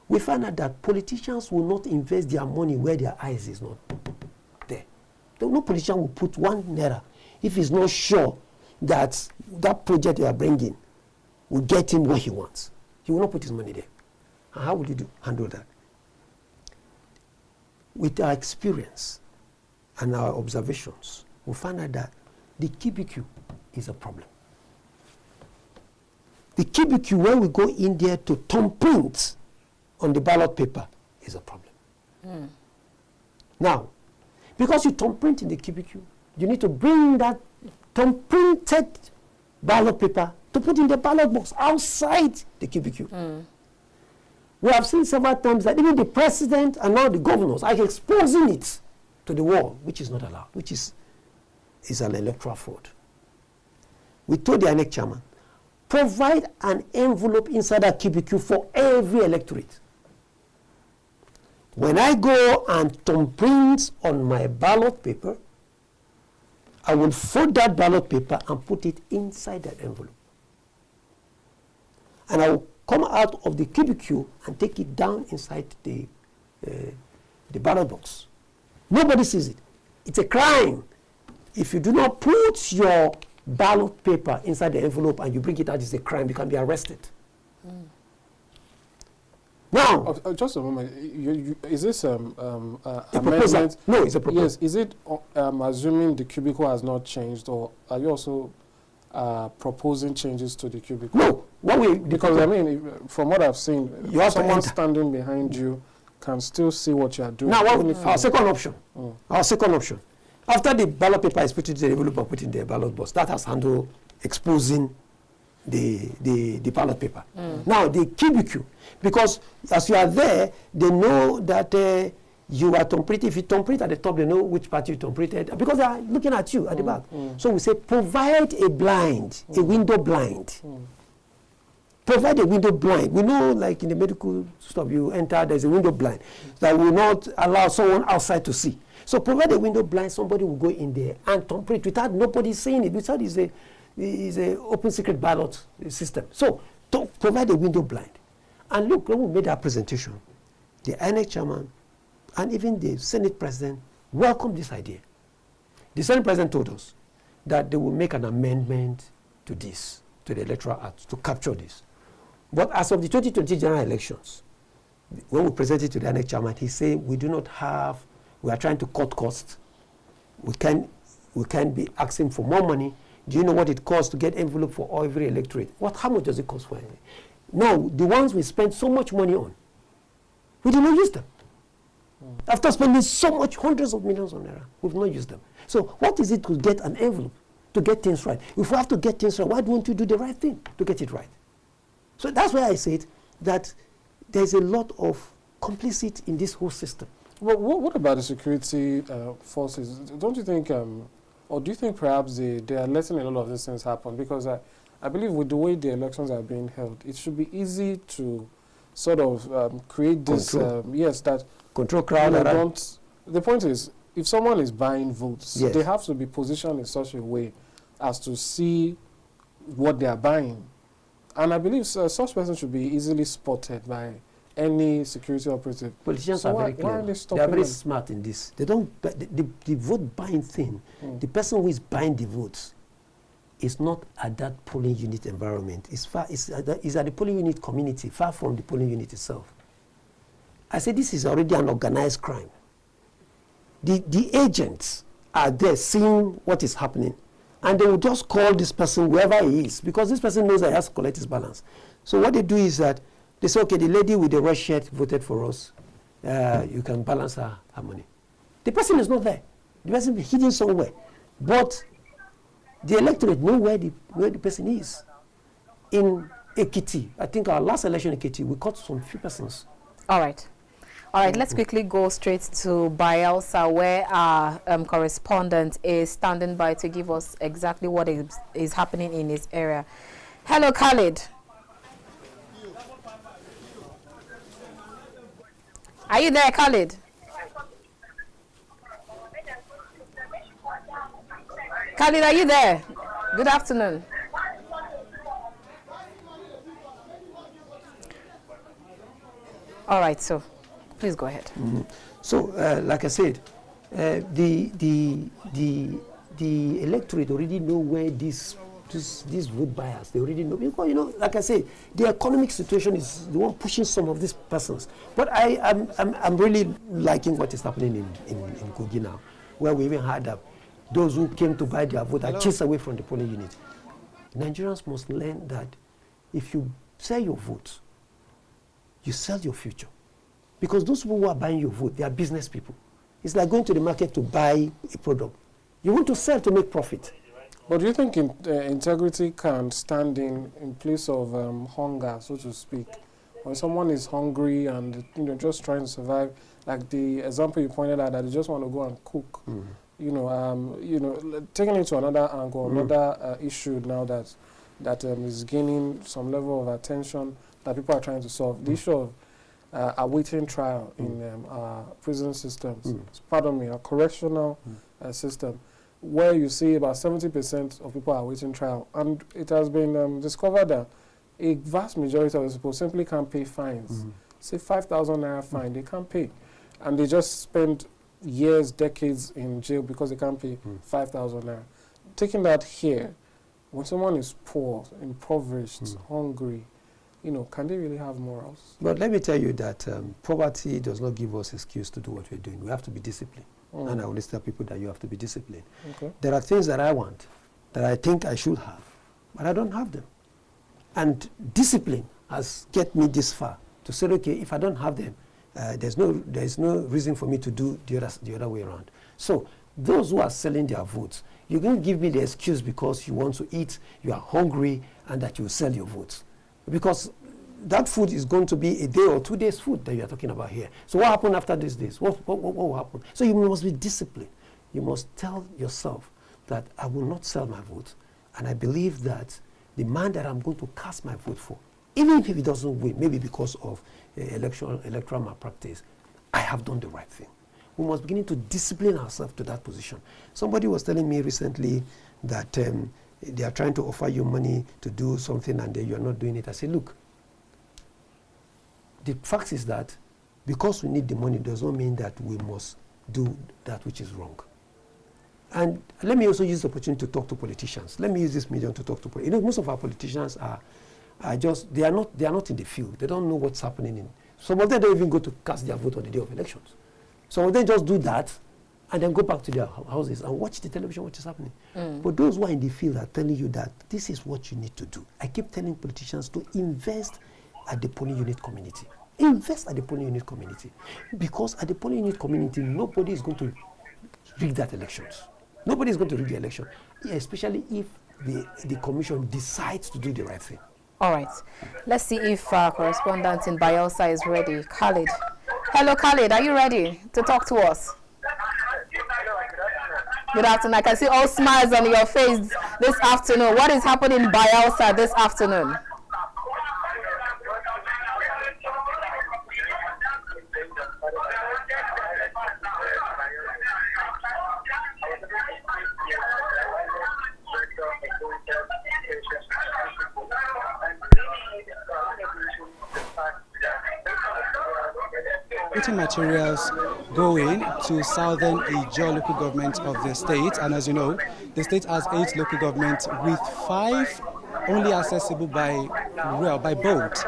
We find out that politicians will not invest their money where their eyes is not there. No politician will put £1 if he's not sure that that project they are bringing will get him what he wants. He will not put his money there. And how would you handle that? With our experience and our observations, we find out that the QBQ is a problem. The QBQ, when we go in there to thumbprint on the ballot paper, is a problem. Now, because you thumbprint in the QBQ, you need to bring that thumbprinted ballot paper to put in the ballot box outside the QBQ. We have seen several times that even the president and now the governors are exposing it to the world, which is not allowed, which is an electoral fraud. We told the INEC chairman, provide an envelope inside that QBQ for every electorate. When I go and thumbprint on my ballot paper, I will fold that ballot paper and put it inside that envelope. And I will come out of the QBQ and take it down inside the ballot box. Nobody sees it. It's a crime. If you do not put your ballot paper inside the envelope and you bring it out, it's a crime. You can be arrested. Now, just a moment. Is this a amendment? No, it's a proposal. Yes. Is it assuming the cubicle has not changed, or are you also proposing changes to the cubicle? No. Because I mean, from what I've seen, someone standing behind you can still see what you are doing. Now, our second option. Our second option. After the ballot paper is put into the envelope and put in the ballot box, that has handled exposing the ballot paper. Now, the QBQ, because as you are there, they know that you are thumbprinted. If you thumbprint at the top, they know which party you thumbprinted, because they are looking at you at the back. So we say, provide a blind, a window blind. Provide a window blind. We know, like in the medical stuff, you enter, there's a window blind that will not allow someone outside to see. So provide a window blind, somebody will go in there and thumbprint without nobody seeing it. Without is a open secret ballot system. So provide a window blind. And look, when we made our presentation, the INEC chairman and even the Senate president welcomed this idea. The Senate president told us that they will make an amendment to this, to the Electoral Act, to capture this. But as of the 2020 general elections, when we presented to the INEC chairman, he said, we are trying to cut costs. We can't be asking for more money. Do you know what it costs to get envelope for every electorate? How much does it cost for anything? No, the ones we spend so much money on, we did not use them. After spending so much, hundreds of millions of naira, we've not used them. So what is it to get an envelope, to get things right? If we have to get things right, why don't you do the right thing to get it right? So that's why I said that there's a lot of complicity in this whole system. Well, what about the security forces? Don't you think, or do you think perhaps they are letting a lot of these things happen? Because I believe with the way the elections are being held, it should be easy to sort of create this, control crowd around. The point is, if someone is buying votes, Yes. they have to be positioned in such a way as to see what they are buying. And I believe such persons should be easily spotted by any security operative. Politicians So are why very clever. aren't they They stopping are very them? smart in this. They don't. The vote buying thing. The person who is buying the votes is not at that polling unit environment. It's far. It's at the polling unit community, far from the polling unit itself. I say this is already an organized crime. The agents are there seeing what is happening, and they will just call this person wherever he is, because this person knows that he has to collect his balance. So what they do is that they say, okay, the lady with the red shirt voted for us. You can balance her money. The person is not there. The person is hidden somewhere. But the electorate know where the person is. In Ekiti, I think our last election in Ekiti, we caught some few persons. All right. All right, let's quickly go straight to Bayelsa, where our correspondent is standing by to give us exactly what is happening in his area. Hello, Khalid. Are you there, Khalid? Khalid, are you there? Good afternoon. All right, so please go ahead. So, like I said, the electorate already know where these vote buyers, they already know. Because, like I said, the economic situation is the one pushing some of these persons. But I'm really liking what is happening in Kogi now, where we even had those who came to buy their vote are chased away from the polling unit. Nigerians must learn that if you sell your vote, you sell your future. Because those people who are buying your vote, they are business people. It's like going to the market to buy a product. You want to sell to make profit. But do you think integrity can stand in place of hunger, so to speak? When someone is hungry and just trying to survive, like the example you pointed out, that they just want to go and cook. Taking it to another angle, another issue now that is gaining some level of attention that people are trying to solve. The issue of awaiting trial in our prison systems, pardon me, our correctional system, where you see about 70% of people are awaiting trial. And it has been discovered that a vast majority of those people simply can't pay fines. Say 5,000 naira fine, they can't pay. And they just spend years, decades in jail because they can't pay 5,000 naira. Taking that here, when someone is poor, impoverished, hungry, can they really have morals? But let me tell you that poverty does not give us excuse to do what we're doing. We have to be disciplined. And I always tell people that you have to be disciplined. Okay. There are things that I want, that I think I should have, but I don't have them. And discipline has get me this far to say, okay, if I don't have them, there's no reason for me to do the other way around. So those who are selling their votes, you don't give me the excuse because you want to eat, you are hungry, and that you sell your votes. Because that food is going to be a day or 2 days food that you are talking about here. So what happened after these days? What will happen? So you must be disciplined. You must tell yourself that I will not sell my vote. And I believe that the man that I'm going to cast my vote for, even if he doesn't win, maybe because of electoral malpractice, I have done the right thing. We must begin to discipline ourselves to that position. Somebody was telling me recently that they are trying to offer you money to do something and you are not doing it. I said, look, the fact is that because we need the money does not mean that we must do that which is wrong. And let me also use the opportunity to talk to politicians. Let me use this medium to talk to politicians. Most of our politicians are just, they are not in the field. They don't know what's happening. Some of them don't even go to cast their vote on the day of elections. Some of them just do that and then go back to their houses and watch the television, what is happening. But those who are in the field are telling you that this is what you need to do. I keep telling politicians to invest at the polling unit community. Invest at the polling unit community. Because at the polling unit community, nobody is going to rig that elections. Nobody is going to rig the election, especially if the commission decides to do the right thing. All right. Let's see if our correspondent in Bayelsa is ready. Khalid. Hello, Khalid. Are you ready to talk to us? Good afternoon. I can see all smiles on your face this afternoon. What is happening in Bayelsa this afternoon? Voting materials going to southern Ijo local government of the state, and as you know, the state has 8 local governments with 5 only accessible by boat.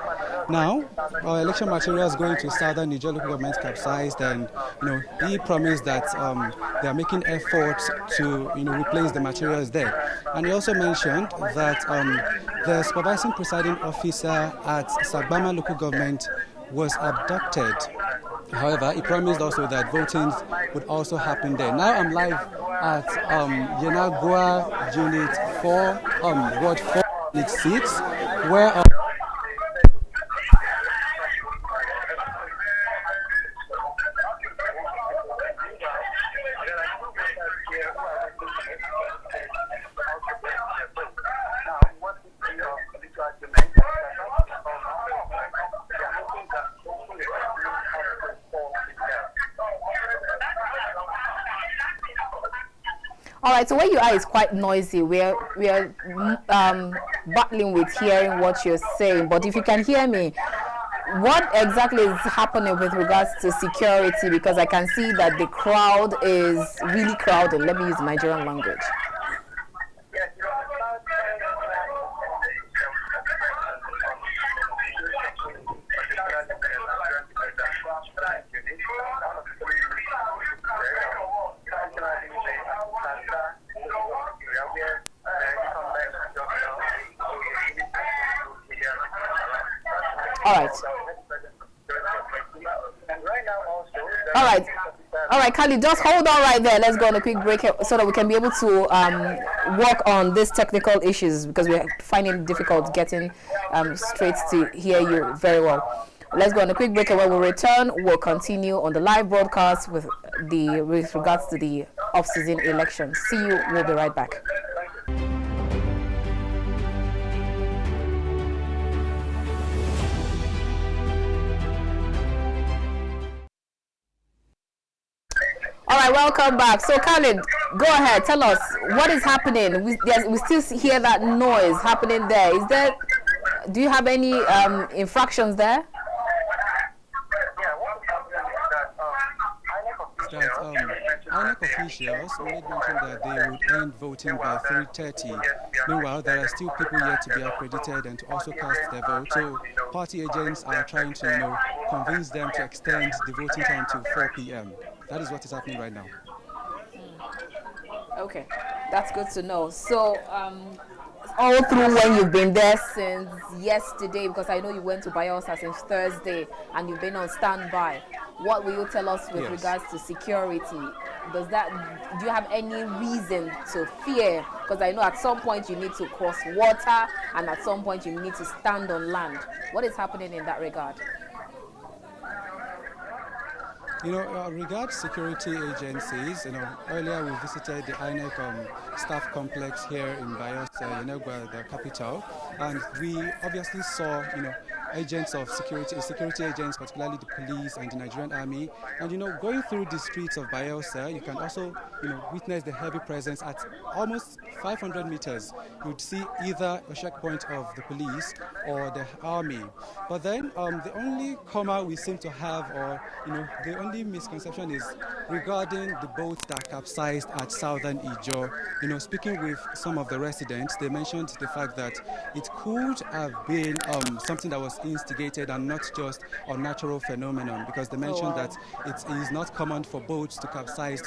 Now, our election materials going to southern Ijo local government capsized, and he promised that they are making efforts to replace the materials there. And he also mentioned that the supervising presiding officer at Sagbama local government was abducted. However, he promised also that voting would also happen there. Now I'm live at Yenagua Unit 4, Ward 4, Unit 6, where All right, so where you are is quite noisy. We are battling with hearing what you're saying. But if you can hear me, what exactly is happening with regards to security? Because I can see that the crowd is really crowded. Let me use Nigerian language. All right, Kali, just hold on right there. Let's go on a quick break so that we can be able to work on these technical issues, because we're finding it difficult getting straight to hear you very well. Let's go on a quick break, and when we return, we'll continue on the live broadcast with regards to the off-season election. See you. We'll be right back. All right, welcome back. So, Khalid, go ahead. Tell us what is happening. We still hear that noise happening there. Do you have any infractions there? INEC officials made mention that they would end voting by 3:30. Meanwhile, there are still people yet to be accredited and to also cast their vote. So party agents are trying to convince them to extend the voting time to 4 p.m. That is what is happening right now. Okay, that's good to know. So all through when you've been there since yesterday, because I know you went to Bayelsa since Thursday and you've been on standby, what will you tell us with regards to security? Do you have any reason to fear? Because I know at some point you need to cross water and at some point you need to stand on land. What is happening in that regard? Regards security agencies, earlier we visited the INEC staff complex here in Bayelsa, the capital, and we obviously saw, agents of security agents, particularly the police and the Nigerian army. And, going through the streets of Bayelsa, you can also, witness the heavy presence at almost 500 meters. You'd see either a checkpoint of the police or the army. But then the only comma we seem to have, or, the only misconception is regarding the boat that capsized at southern Ijo. Speaking with some of the residents, they mentioned the fact that it could have been something that was instigated and not just a natural phenomenon, because they mentioned that it is not common for boats to capsize,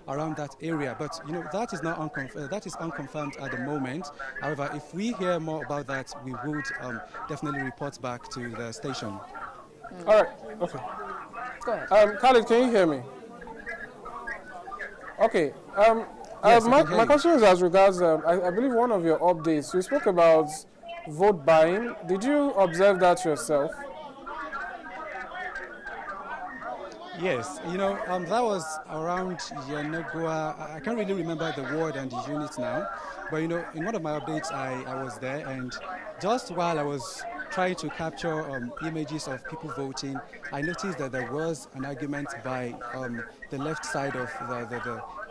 around that area. But that is not unconfirmed at the moment. However, if we hear more about that, we would definitely report back to the station. All right. Okay. Go ahead. Khalid, can you hear me? Okay. Yes, my question is as regards, I believe one of your updates, you spoke about vote buying. Did you observe that yourself? Yes, that was around Yenegua. I can't really remember the ward and the unit now, but in one of my updates, I was there, and just while I was trying to capture images of people voting, I noticed that there was an argument by the left side of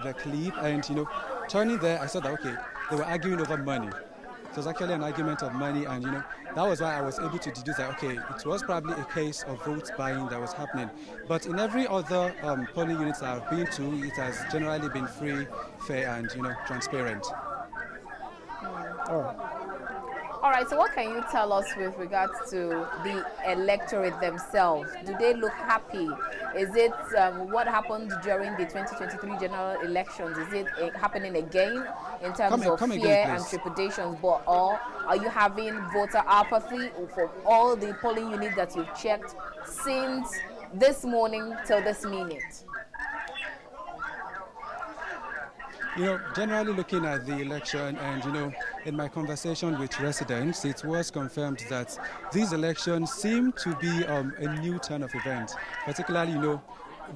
the clip, and turning there, I saw that okay, they were arguing over money. It was actually an argument of money, and that was why I was able to deduce that okay, it was probably a case of vote buying that was happening. But in every other polling units I've been to, it has generally been free, fair, and transparent. All right, so what can you tell us with regards to the electorate themselves? Do they look happy? Is it what happened during the 2023 general elections? Is it happening again in terms of fear and trepidations? Or are you having voter apathy for all the polling units that you've checked since this morning till this minute? Generally looking at the election and, in my conversation with residents, it was confirmed that these elections seem to be a new turn of events, particularly,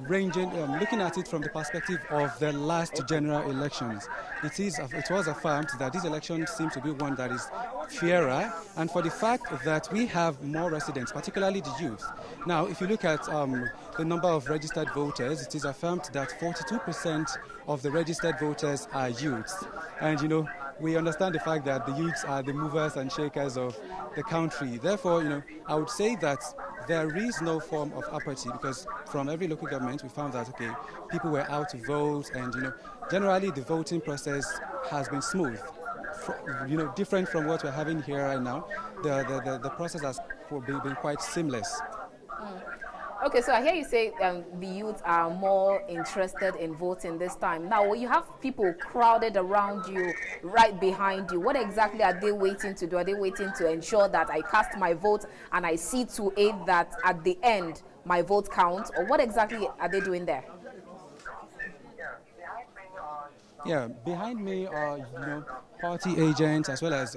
looking at it from the perspective of the last general elections. It was affirmed that this election seems to be one that is fairer, and for the fact that we have more residents, particularly the youth. Now, if you look at the number of registered voters, it is affirmed that 42% of the registered voters are youths. And, we understand the fact that the youths are the movers and shakers of the country. Therefore, I would say that there is no form of apathy, because from every local government we found that, okay, people were out to vote, and, generally the voting process has been smooth. Different from what we're having here right now. The process has been quite seamless. Okay, so I hear you say the youth are more interested in voting this time. Now, when you have people crowded around you, right behind you, what exactly are they waiting to do? Are they waiting to ensure that I cast my vote and I see to it that at the end my vote counts? Or what exactly are they doing there? Yeah, behind me are, party agents as well as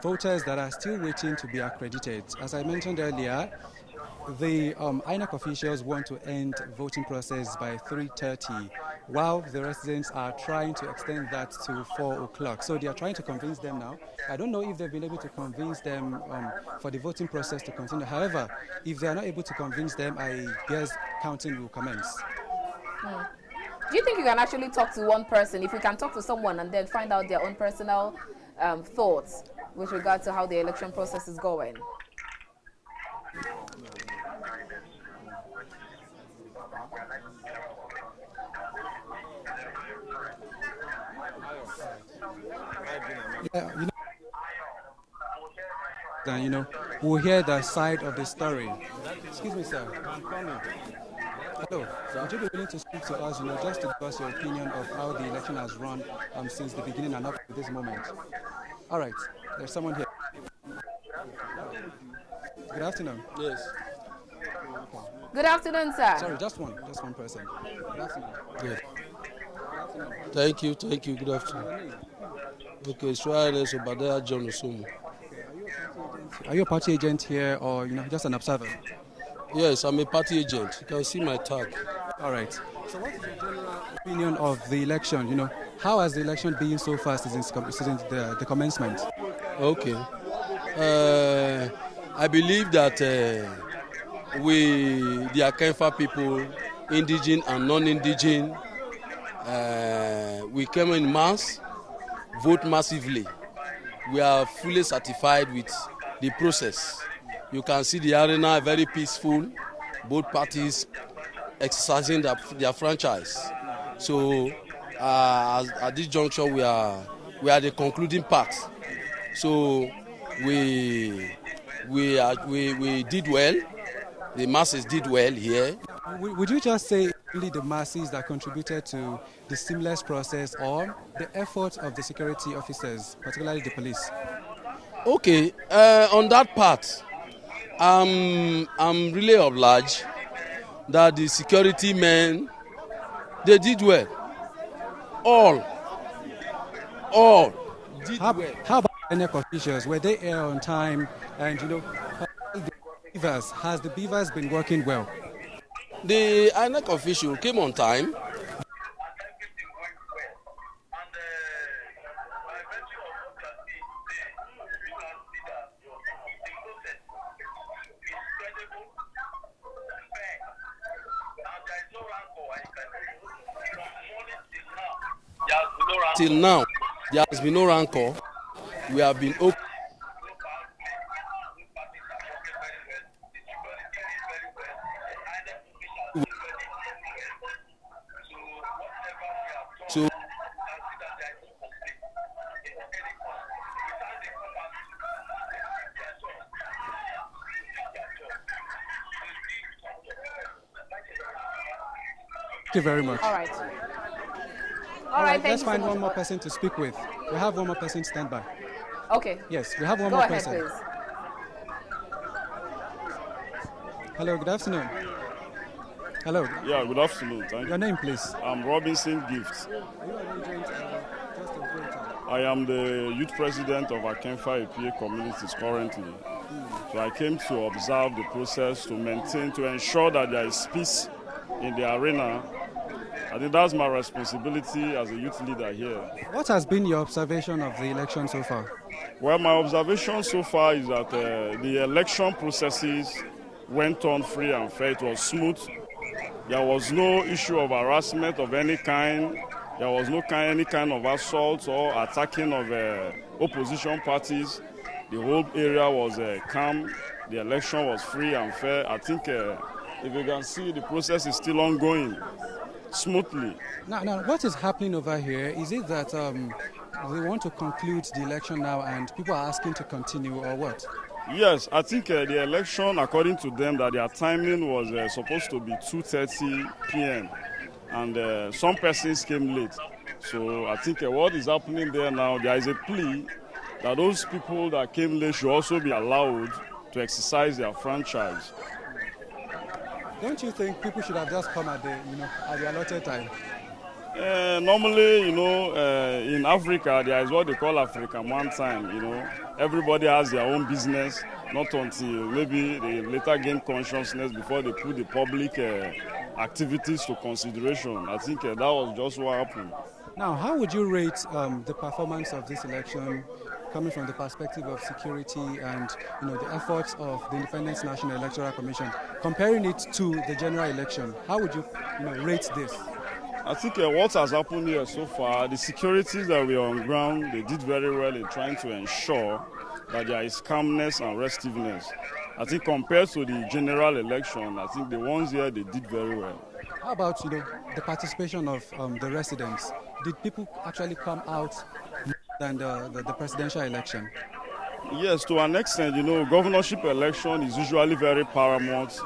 voters that are still waiting to be accredited. As I mentioned earlier, the INEC officials want to end voting process by 3:30, while the residents are trying to extend that to 4 o'clock. So they are trying to convince them now. I don't know if they've been able to convince them for the voting process to continue. However, if they are not able to convince them, I guess counting will commence. Do you think you can actually talk to one person, if you can talk to someone and then find out their own personal thoughts with regard to how the election process is going? Then, we'll hear the side of the story. Excuse me, sir. I'm coming. Hello. Would you be willing to speak to us, just to give us your opinion of how the election has run since the beginning and up to this moment? All right. There's someone here. Good afternoon. Yes. Good afternoon, sir. Sorry, just one person. Good afternoon. Good. Thank you. Good afternoon. Okay, Suarez Obadaya John Osumu. Are you a party agent here or just an observer? Yes, I'm a party agent. You can see my tag. All right. So what is your general opinion of the election? How has the election been so far since the commencement? Okay. I believe that the Akenfa people, indigenous and non-indigenous, we came in mass, vote massively. We are fully satisfied with the process. You can see the arena very peaceful, both parties exercising their franchise. So at this juncture, we are the concluding part. So we did well. The masses did well here. Would you just say only the masses that contributed to the seamless process, or the efforts of the security officers, particularly the police? Okay, on that part, I'm really obliged that the security men, they did well. All did well. How about INEC officials? Were they here on time? And has the beavers been working well? The INEC official came on time. Till now, there has been no rancor. We have been open. So thank you very much. All right. All right, thank let's you find so one much. more person to speak with. We have one more person standby. Okay. Yes, we have one Go more ahead, person. please. Hello, good afternoon. Hello. Yeah, good afternoon. Thank Your name, please. I'm Robinson Gift. I am the youth president of Akenfa APA communities currently. So I came to observe the process to ensure that there is peace in the arena. I think that's my responsibility as a youth leader here. What has been your observation of the election so far? Well, my observation so far is that the election processes went on free and fair. It was smooth. There was no issue of harassment of any kind. There was no any kind of assault or attacking of opposition parties. The whole area was calm. The election was free and fair. I think if you can see, the process is still ongoing smoothly. Now, what is happening over here? Is it that they want to conclude the election now and people are asking to continue, or what? Yes, I think the election, according to them, that their timing was supposed to be 2:30 p.m. and some persons came late. So I think what is happening there now, there is a plea that those people that came late should also be allowed to exercise their franchise. Don't you think people should have just come at the allotted time? Normally, in Africa, there is what they call African one time, Everybody has their own business, not until maybe they later gain consciousness before they put the public activities to consideration. I think that was just what happened. Now, how would you rate the performance of this election coming from the perspective of security and the efforts of the Independent National Electoral Commission, comparing it to the general election? How would you rate this? I think what has happened here so far, the securities that were on ground, they did very well in trying to ensure that there is calmness and restiveness. I think compared to the general election, I think the ones here, they did very well. How about the participation of the residents? Did people actually come out more than the presidential election? Yes, to an extent, governorship election is usually very paramount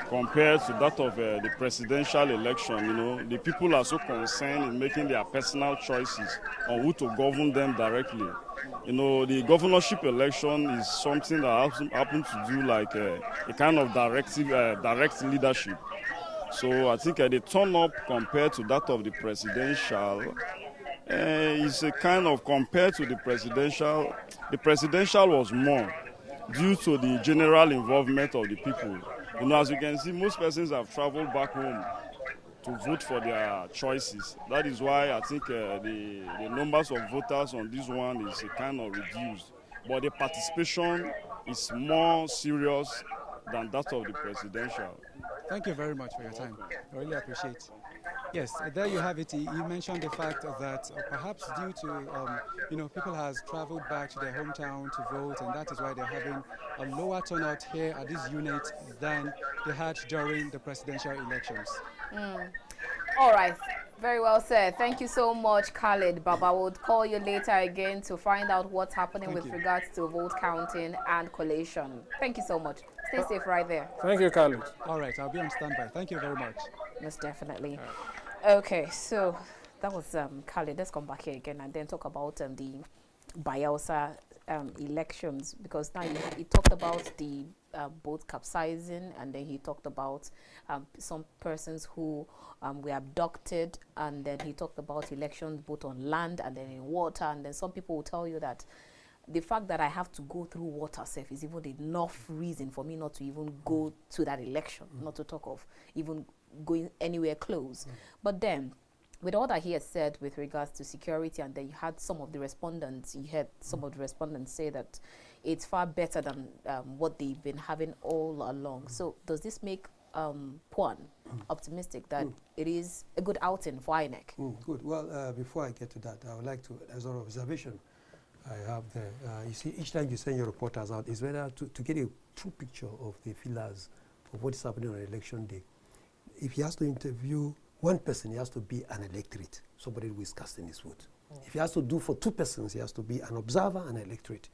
compared to that of the presidential election. The people are so concerned in making their personal choices on who to govern them directly. The governorship election is something that happens to do like a kind of direct leadership. So I think the turn up compared to that of the presidential is a kind of compared to the presidential. The presidential was more due to the general involvement of the people. As you can see, most persons have traveled back home to vote for their choices. That is why I think the numbers of voters on this one is kind of reduced. But the participation is more serious than that of the presidential. Thank you very much for your time. I really appreciate it. Yes, there you have it. You mentioned the fact that perhaps due to, people has traveled back to their hometown to vote, and that is why they're having a lower turnout here at this unit than they had during the presidential elections. All right. Very well said. Thank you so much, Khalid. Baba will call you later again to find out what's happening with regards to vote counting and collation. Thank you so much. Stay safe right there. Thank you, Khalid. All right, I'll be on standby. Thank you very much. Most definitely. Okay, so that was Khalid. Let's come back here again and then talk about the Bayelsa elections, because now he talked about the boat capsizing, and then he talked about some persons who were abducted, and then he talked about elections both on land and then in water, and then some people will tell you that the fact that I have to go through water safe is even enough reason for me not to even go to that election, not to talk of even going anywhere close. But then, with all that he has said with regards to security, and then you had some of the respondents, say that it's far better than what they've been having all along. So does this make Puan optimistic that it is a good outing for INEC? Good. Well, before I get to that, I would like to, as an observation I have there, you see, each time you send your reporters out, it's better to get a true picture of the feelers of what is happening on election day. If he has to interview one person, he has to be an electorate, somebody who is casting his vote. If he has to do for two persons, he has to be an observer and an electorate.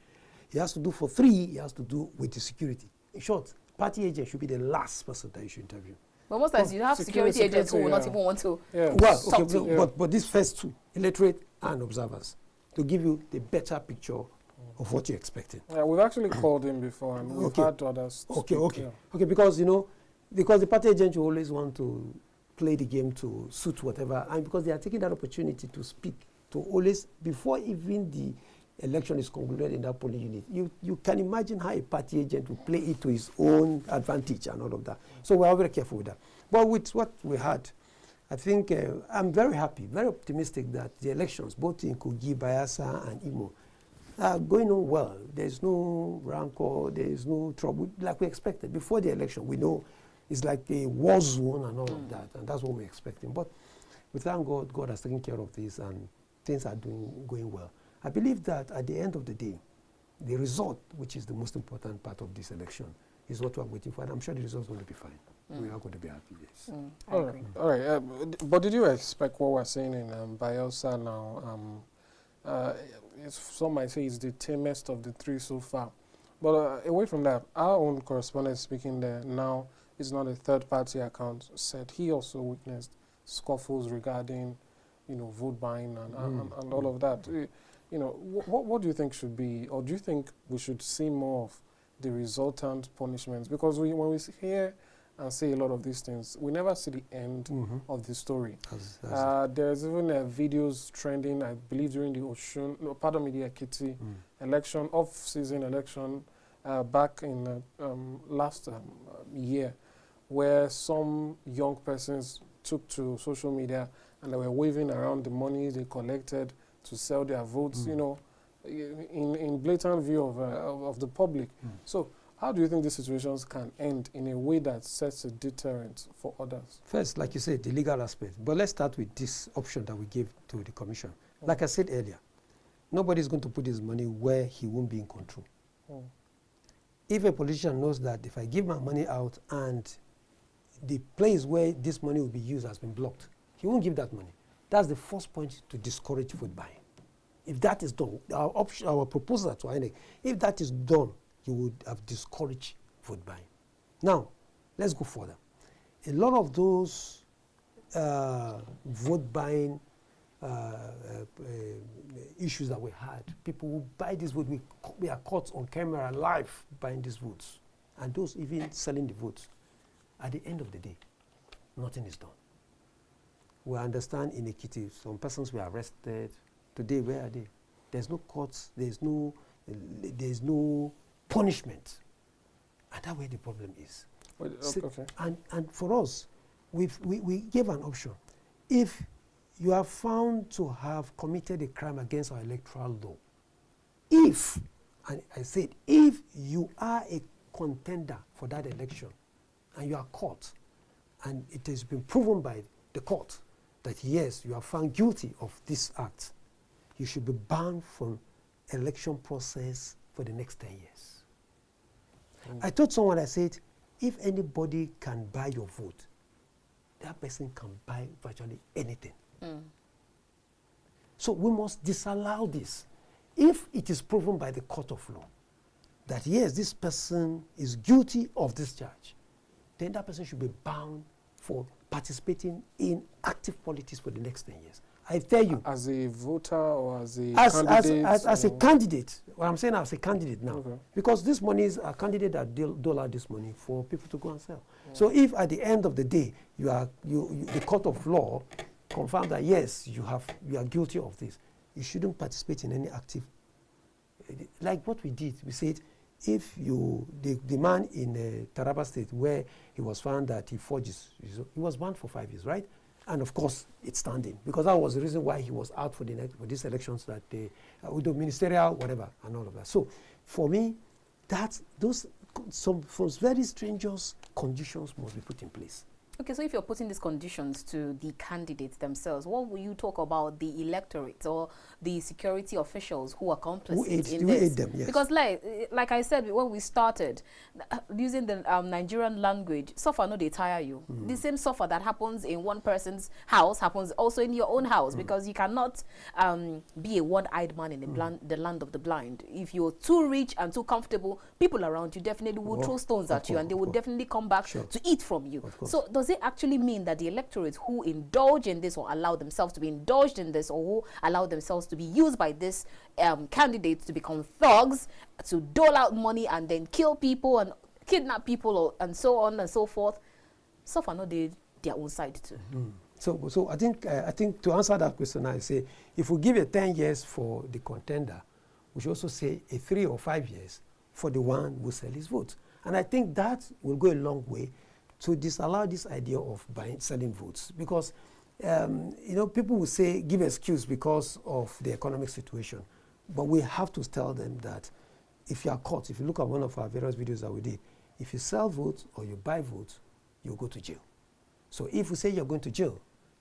He has to do for three, he has to do with the security. In short, party agent should be the last person that you should interview. But most times you have security agents who will not even want to talk to you. But these first two, electorate and observers, to give you the better picture of what you're expecting. Yeah, we've actually called him before, and we've had others. Okay, because because the party agent will always want to play the game to suit whatever, and because they are taking that opportunity to speak, to always, before even the election is concluded in that polling unit, you can imagine how a party agent will play it to his own advantage and all of that. So we are very careful with that. But with what we had, I think I'm very happy, very optimistic that the elections, both in Kogi, Bayelsa, and Imo, are going on well. There's no rancor, there's no trouble, like we expected. Before the election, we know it's like a war zone and all of that, and that's what we're expecting. But we thank God, God has taken care of this, and things are going well. I believe that at the end of the day, the result, which is the most important part of this election, is what we're waiting for, and I'm sure the result's going to be fine. We are going to be happy, yes. All right. But did you expect what we're seeing in Bayelsa now? Some might say it's the tamest of the three so far. But away from that, our own correspondent speaking there now is not a third-party account, said he also witnessed scuffles regarding, vote buying and all of that. What do you think should be, or do you think we should see more of the resultant punishments? Because when we hear and say a lot of these things, we never see the end of the story. There's even videos trending, I believe, during the the Ekiti election, off-season election, back in last year, where some young persons took to social media and they were waving around the money they collected to sell their votes, in blatant view of the public. So how do you think these situations can end in a way that sets a deterrent for others? First, like you said, the legal aspect. But let's start with this option that we gave to the commission. Like I said earlier, nobody's going to put his money where he won't be in control. If a politician knows that if I give my money out and the place where this money will be used has been blocked, he won't give that money. That's the first point to discourage vote buying. If that is done, our proposal to INEC, if that is done, you would have discouraged vote buying. Now, let's go further. A lot of those vote buying issues that we had, people who buy this vote, we are caught on camera live buying these votes, and those even selling the votes. At the end of the day, nothing is done. We understand in Ekiti, some persons were arrested. Today, where are they? There's no courts, there's no punishment. And that's where the problem is. And for us, we gave an option. If you are found to have committed a crime against our electoral law, and I said, if you are a contender for that election and you are caught, and it has been proven by the court that yes, you are found guilty of this act, you should be banned from election process for the next 10 years. I told someone, I said, if anybody can buy your vote, that person can buy virtually anything. So we must disallow this. If it is proven by the court of law that yes, this person is guilty of this charge, then that person should be bound for participating in active politics for the next 10 years. I tell you. As a voter or as a candidate? As a candidate. What I'm saying, as a candidate now. Because this money is a candidate that dole out this money for people to go and sell. So if at the end of the day, the court of law confirm that yes, you are guilty of this, you shouldn't participate in any active like what we did, we said, if you, the man in Taraba State where he was found that he forges, he was banned for 5 years, right? And of course, it's standing, because that was the reason why he was out for these elections, that with the ministerial, whatever, and all of that. So, for me, some very strenuous conditions must be put in place. Okay, so if you're putting these conditions to the candidates themselves, what will you talk about the electorate or the security officials who are complicit in this? Aid them, yes. Because like I said when we started, using the Nigerian language, suffer no they tire you. The same suffer that happens in one person's house happens also in your own house, because you cannot be a one-eyed man in the land of the blind. If you're too rich and too comfortable, people around you definitely will throw stones at you, and they will definitely come back to eat from you. So does it actually mean that the electorate who indulge in this or allow themselves to be indulged in this, or who allow themselves to be used by this candidates to become thugs, to dole out money and then kill people and kidnap people and so on and so forth, suffer not their own side too? So I think to answer that question, I say if we give 10 years for the contender, we should also say 3 or 5 years for the one who sell his votes. And I think that will go a long way to disallow this idea of selling votes, because people will say give excuse because of the economic situation, but we have to tell them that if you are caught, if you look at one of our various videos that we did, if you sell votes or you buy votes, you go to jail. So if we say you're going to jail,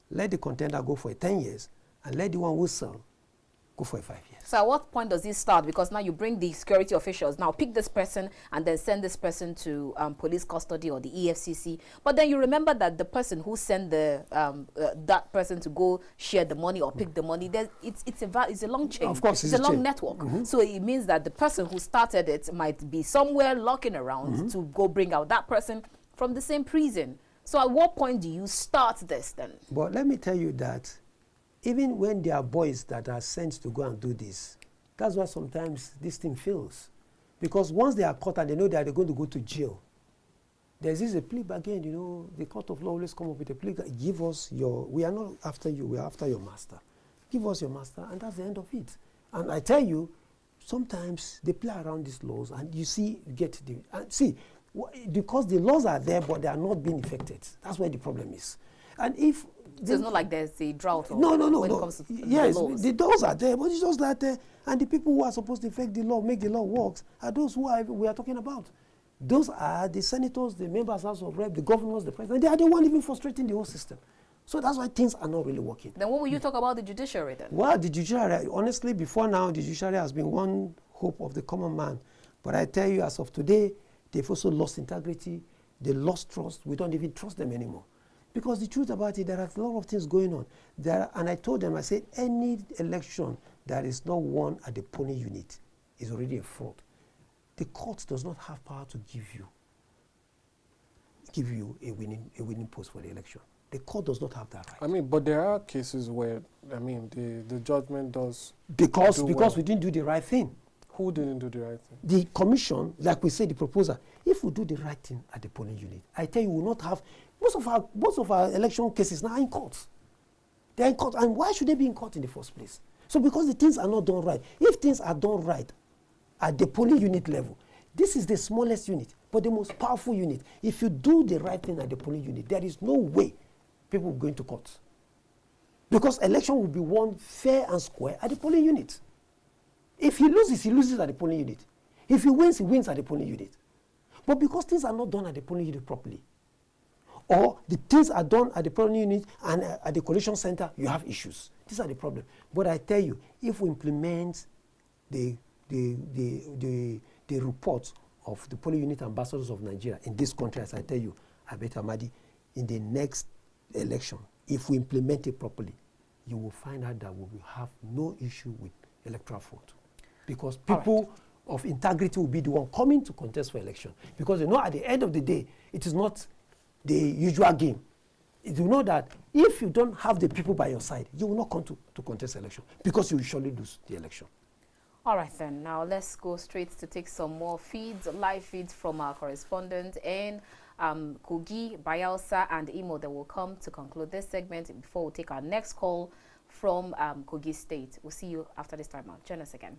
let the contender go for 10 years and let the one who sell go for 5 years. So at what point does this start? Because now you bring the security officials, now pick this person and then send this person to police custody or the EFCC. But then you remember that the person who sent that person to go share the money or pick the money, it's a long chain. Of course, it's a long network. So it means that the person who started it might be somewhere lurking around to go bring out that person from the same prison. So at what point do you start this then? But let me tell you that even when there are boys that are sent to go and do this, that's why sometimes this thing fails. Because once they are caught and they know that they're going to go to jail, there's this a plea bargain, the court of law always come up with a plea. Give us we are not after you, we are after your master. Give us your master, and that's the end of it. And I tell you, sometimes they play around these laws, and you see, because the laws are there, but they are not being effected. That's where the problem is. And if so it's not like there's a drought. No. When it comes to yes, the laws. the laws are there, but it's just that, and the people who are supposed to effect the law, make the law work, are those who we are talking about. Those are the senators, the members of House of Rep, the governors, the president. They are the one even frustrating the whole system. So that's why things are not really working. Then what will you talk about the judiciary then? Well, the judiciary, honestly, before now, the judiciary has been one hope of the common man. But I tell you, as of today, they've also lost integrity. They lost trust. We don't even trust them anymore. Because the truth about it, there are a lot of things going on. And I told them, I said, any election that is not won at the polling unit is already a fraud. The court does not have power to give you a winning post for the election. The court does not have that right. I mean, but there are cases where, I mean, the judgment does because we didn't do the right thing. Who didn't do the right thing? The commission, like we said, the proposer. If we do the right thing at the polling unit, I tell you, we will not have most of our election cases now are in court. They're in court, and why should they be in court in the first place? So because the things are not done right. If things are done right at the polling unit level, this is the smallest unit, but the most powerful unit. If you do the right thing at the polling unit, there is no way people will go into court. Because election will be won fair and square at the polling unit. If he loses at the polling unit. If he wins at the polling unit. But because things are not done at the polling unit properly, or the things are done at the polling unit and at the collation center, you have issues. These are the problems. But I tell you, if we implement the report of the polling unit ambassadors of Nigeria in this country, as I tell you, I bet Amadi, in the next election, if we implement it properly, you will find out that we will have no issue with electoral fraud. Because people of integrity will be the one coming to contest for election. Because they know at the end of the day, it is not the usual game. You know that if you don't have the people by your side, you will not come to contest election because you will surely lose the election. All right then, now let's go straight to take some more live feeds from our correspondent in Kogi, Bayelsa and Imo that will come to conclude this segment before we take our next call from Kogi State. We'll see you after this time out. Join us again.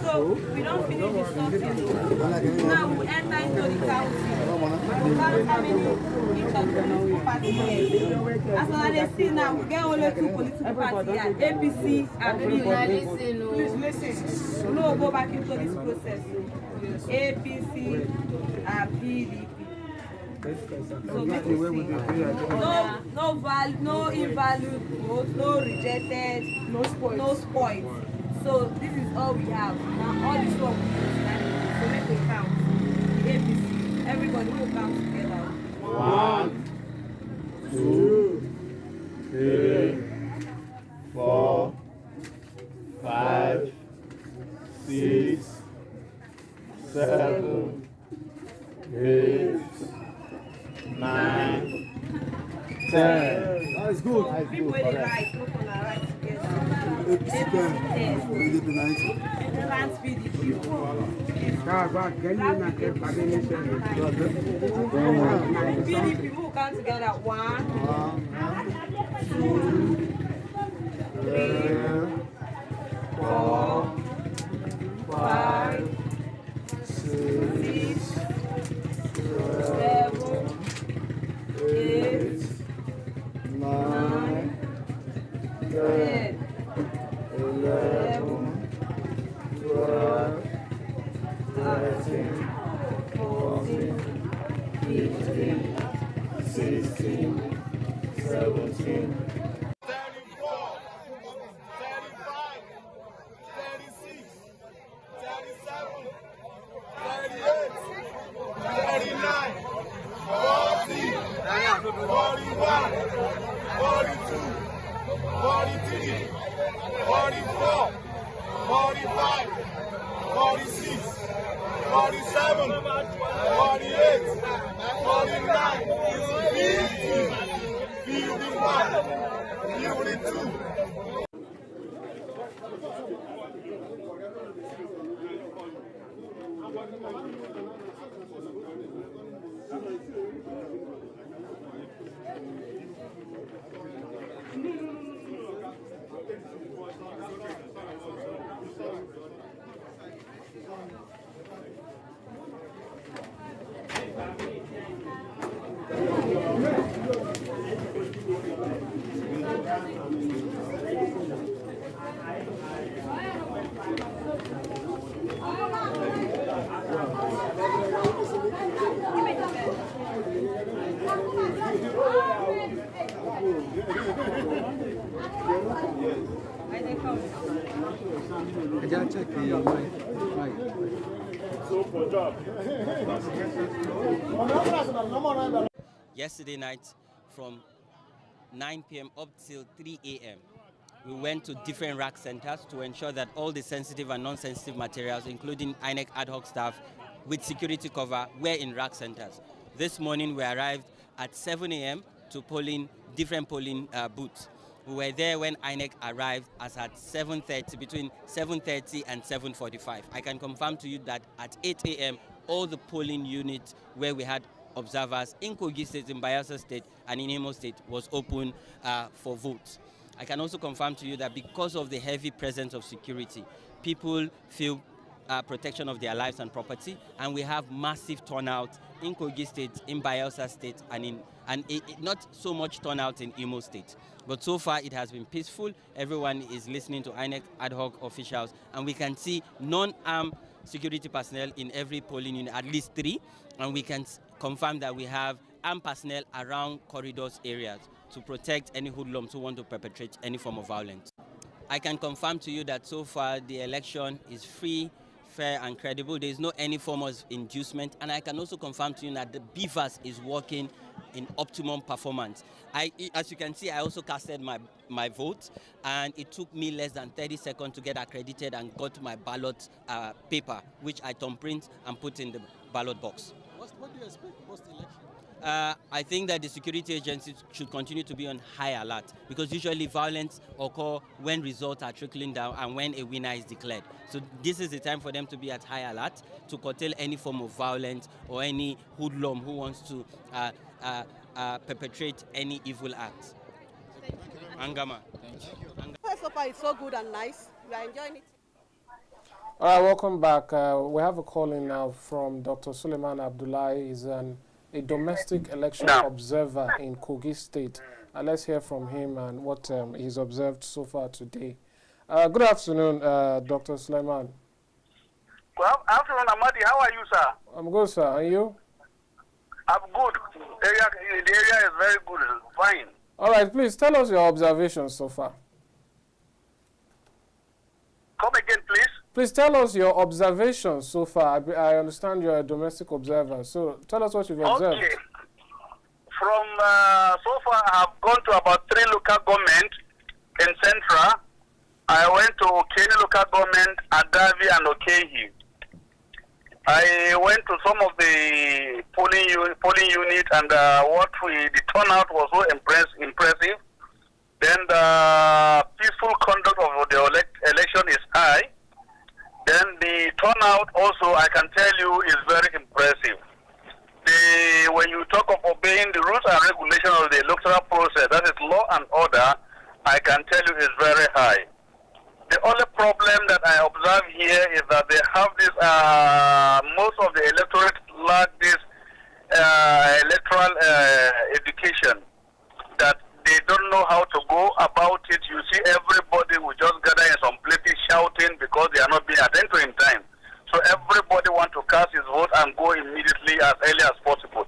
So we don't finish the sorting. Now we enter into the counting. We count how many each of the political parties here. As long as they see now, we get only 2 political parties here, APC and PDP. Please listen. No, go back into this process. APC and PDP. So make we see. No invalid votes, no rejected, no spoiled. So this is all we have. Now all this work we do. So make we count. The APC. Everybody will count together. 1, 2, 3, 4, 5, 6, 7, 8, 9, 10. That is good. That is good. People right. Look on our right together. PDP 90. PDP will come together. 1, 2, 3, 4, 5, 6, 7, 8, 9, 10, 11, 12, 13, 14, 15, 16, 17, 34, 35, 36, 37, 38, 39, 40, 41, 42, 43, 45, 46, 47, 48, 49, 50, 51, 52. Yesterday night from 9 p.m. up till 3 a.m. we went to different rack centers to ensure that all the sensitive and non-sensitive materials, including INEC ad hoc staff with security cover, were in rack centers. This morning we arrived at 7 a.m. to different polling booths. We were there when INEC arrived as at 7:30, between 7:30 and 7:45. I can confirm to you that at 8 a.m. all the polling units where we had observers in Kogi State, in Bayelsa State, and in Imo State was open for votes. I can also confirm to you that because of the heavy presence of security, people feel protection of their lives and property, and we have massive turnout in Kogi State, in Bayelsa State, and not so much turnout in Imo State. But so far it has been peaceful. Everyone is listening to INEC ad hoc officials, and we can see non-armed security personnel in every polling unit, at least 3, and we can confirm that we have armed personnel around corridors areas to protect any hoodlums who want to perpetrate any form of violence. I can confirm to you that so far the election is free, fair and credible. There is no any form of inducement, and I can also confirm to you that the BVAS is working in optimum performance. As you can see, I also casted my vote, and it took me less than 30 seconds to get accredited and got my ballot paper, which I thumbprint and put in the ballot box. What do you expect post-election? I think that the security agencies should continue to be on high alert, because usually violence occurs when results are trickling down and when a winner is declared. So this is the time for them to be at high alert to curtail any form of violence or any hoodlum who wants to perpetrate any evil act. Angama. Thank you. So far it's so good and nice. We are enjoying it. All right, welcome back. We have a call in now from Dr. Suleiman Abdullahi. He's a domestic election observer in Kogi State. Let's hear from him and what he's observed so far today. Good afternoon, Dr. Suleiman. Good afternoon, Amadi. How are you, sir? I'm good, sir. Are you? I'm good. The area is very good. Fine. All right, please tell us your observations so far. Come again, please. Please tell us your observations so far. I understand you're a domestic observer, so tell us what you've observed. Okay. From so far, I have gone to about 3 local governments in Central. I went to Okene local government, Adavi, and Okehi. I went to some of the polling unit, and the turnout was so impressive. Then the peaceful conduct of the election is high. Then the turnout also, I can tell you, is very impressive. When you talk of obeying the rules and regulations of the electoral process, that is law and order, I can tell you is very high. The only problem that I observe here is that they have this, most of the electorate lack this electoral education, that they don't know how to go about it. You see everybody will just gather in some places shouting because they are not being attended to in time. So everybody wants to cast his vote and go immediately as early as possible.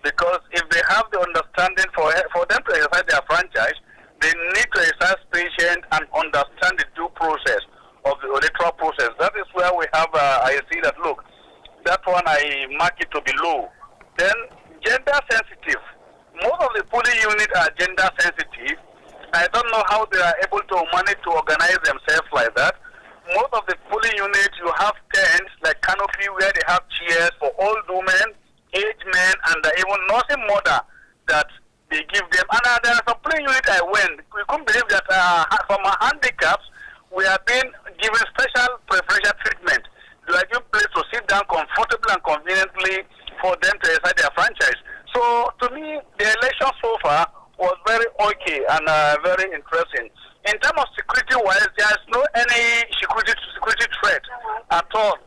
Because if they have the understanding for them to exercise their franchise, they need to exercise patience and understand the due process of the electoral process. That is where we have, I see that, look, that one I mark it to be low. Then gender sensitive. Most of the polling units are gender sensitive. I don't know how they are able to manage to organize themselves like that. Most of the our handicaps, we have been given special preferential treatment. They are given place to sit down comfortably and conveniently for them to exercise their franchise. So to me, the election so far was very okay and very interesting. In terms of security-wise, there is no any security threat at all.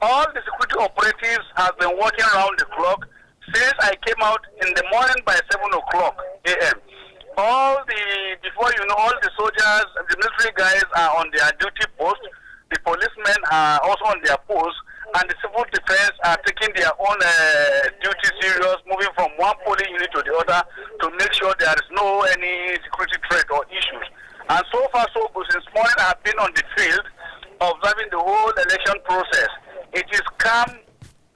All the security operatives have been working around the clock since I came out in the morning by 7 o'clock a.m. All the soldiers, the military guys are on their duty post. The policemen are also on their post, and the civil defense are taking their own duty serious, moving from one polling unit to the other to make sure there is no any security threat or issues. And so far, so good. Since morning, I have been on the field observing the whole election process. It is calm,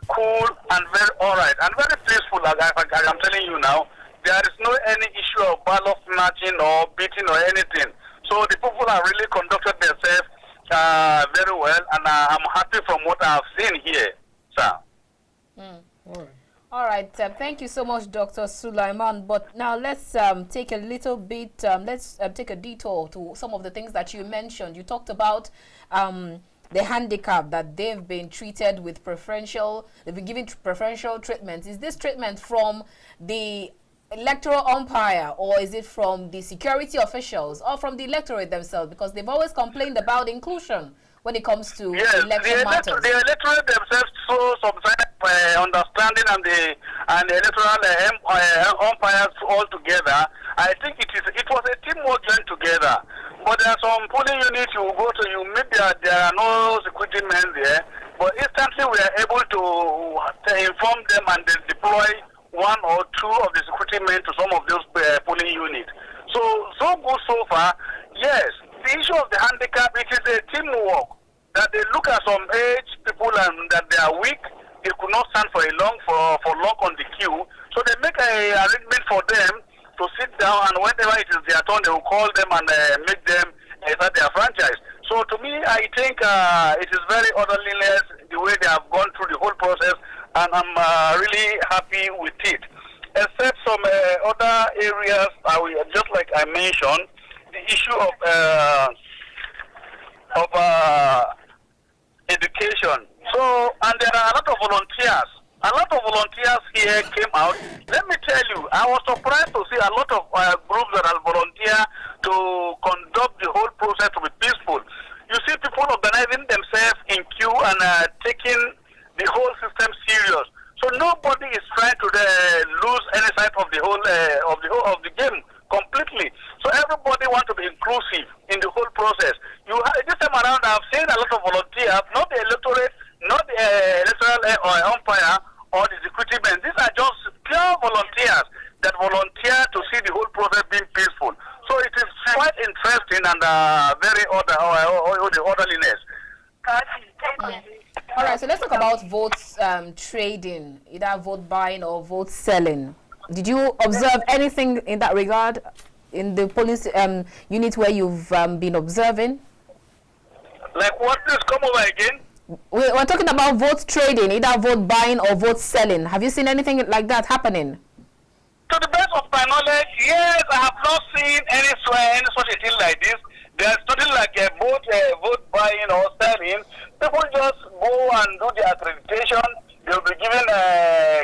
cool, and very alright, and very peaceful, like I'm telling you now. There is no any issue of ballot snatching or beating or anything. So the people have really conducted themselves very well, and I'm happy from what I've seen here, sir. All right. Thank you so much, Dr. Sulaiman. But now let's take a little bit, let's take a detour to some of the things that you mentioned. You talked about the handicap, that they've been treated with they've been given preferential treatment. Is this treatment from the electoral umpire, or is it from the security officials, or from the electorate themselves? Because they've always complained about inclusion when it comes to election matters. The electorate themselves show some sign of understanding, and the electoral umpires all together. I think it was a teamwork joined together. But there are some polling units you go to, you meet there are no security men there, but instantly we are able to inform them and then deploy one or two of the security men to some of those polling units. So good so far. Yes, the issue of the handicap, it is a teamwork, that they look at some age people and that they are weak, they could not stand for long on the queue. So they make an arrangement for them to sit down, and whenever it is their turn, they will call them and make them exert their franchise. So to me, I think it is very orderliness the way they have gone through the whole process, and I'm really happy with it. Except some other areas, just like I mentioned, the issue of education. So, and there are a lot of volunteers. A lot of volunteers here came out. Let me tell you, I was surprised to see a lot of groups that are volunteer to conduct the whole process to be peaceful. You see people organizing themselves in queue and taking the whole system serious. So nobody is trying to lose any side of the whole of the game completely. So everybody wants to be inclusive in the whole process. This time around, I've seen a lot of volunteers, not the electorate, not the electoral umpire or the security men. These are just pure volunteers that volunteer to see the whole process being peaceful. So it is quite interesting and very orderliness. All right, so let's talk about votes trading, either vote buying or vote selling. Did you observe anything in that regard in the police unit where you've been observing? Like what? Please come over again. We're talking about vote trading, either vote buying or vote selling. Have you seen anything like that happening? To the best of my knowledge, yes, I have not seen any such a thing like this. There's nothing like a vote buying or selling. People just go and do their accreditation. They'll be given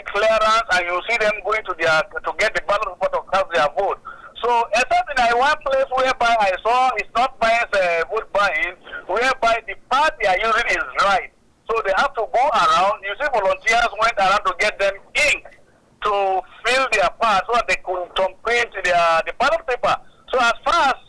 clearance, and you'll see them going to get the ballot report to cast their vote. So, except in one place whereby I saw it's not buying vote buying, whereby the part they are using is right. So they have to go around. You see, volunteers went around to get them ink to fill their part so that they could print the ballot paper. So as far as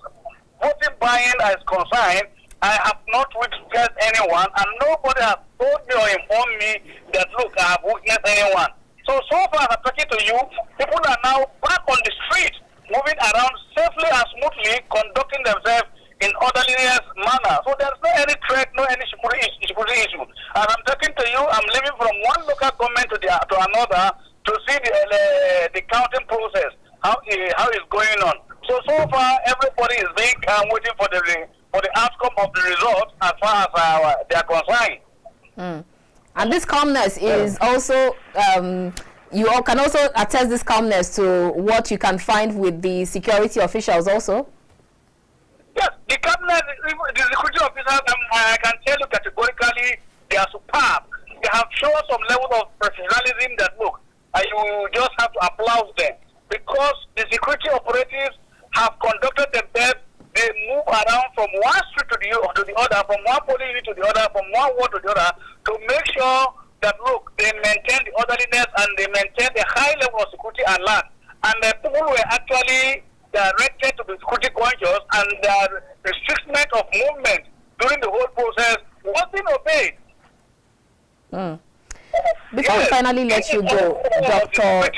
voting buying is concerned, I have not witnessed anyone, and nobody has told me or informed me that, look, I have witnessed anyone. So far as I'm talking to you, people are now back on the street, moving around safely and smoothly, conducting themselves in orderliness manner. So there's no any threat, no any security issue. As I'm talking to you, I'm living from one local government to another to see the counting process, how it's going on. So far, everybody is being calm, waiting for the outcome of the result as far as they are concerned. And this calmness is also, you all can also attest this calmness to what you can find with the security officials also? Yes, the cabinet, the security officers, I can tell you categorically, they are superb. They have shown some level of professionalism that, look, you just have to applaud them. Because the security operatives have conducted themselves, they move around from one street to the other, from one police unit to the other, from one ward to the other, to make sure that, look, they maintain the orderliness and they maintain the high level of security and land. And the people were actually directed to be security conscious, and the restriction of movement during the whole process wasn't obeyed. Before we finally let you go, Doctor.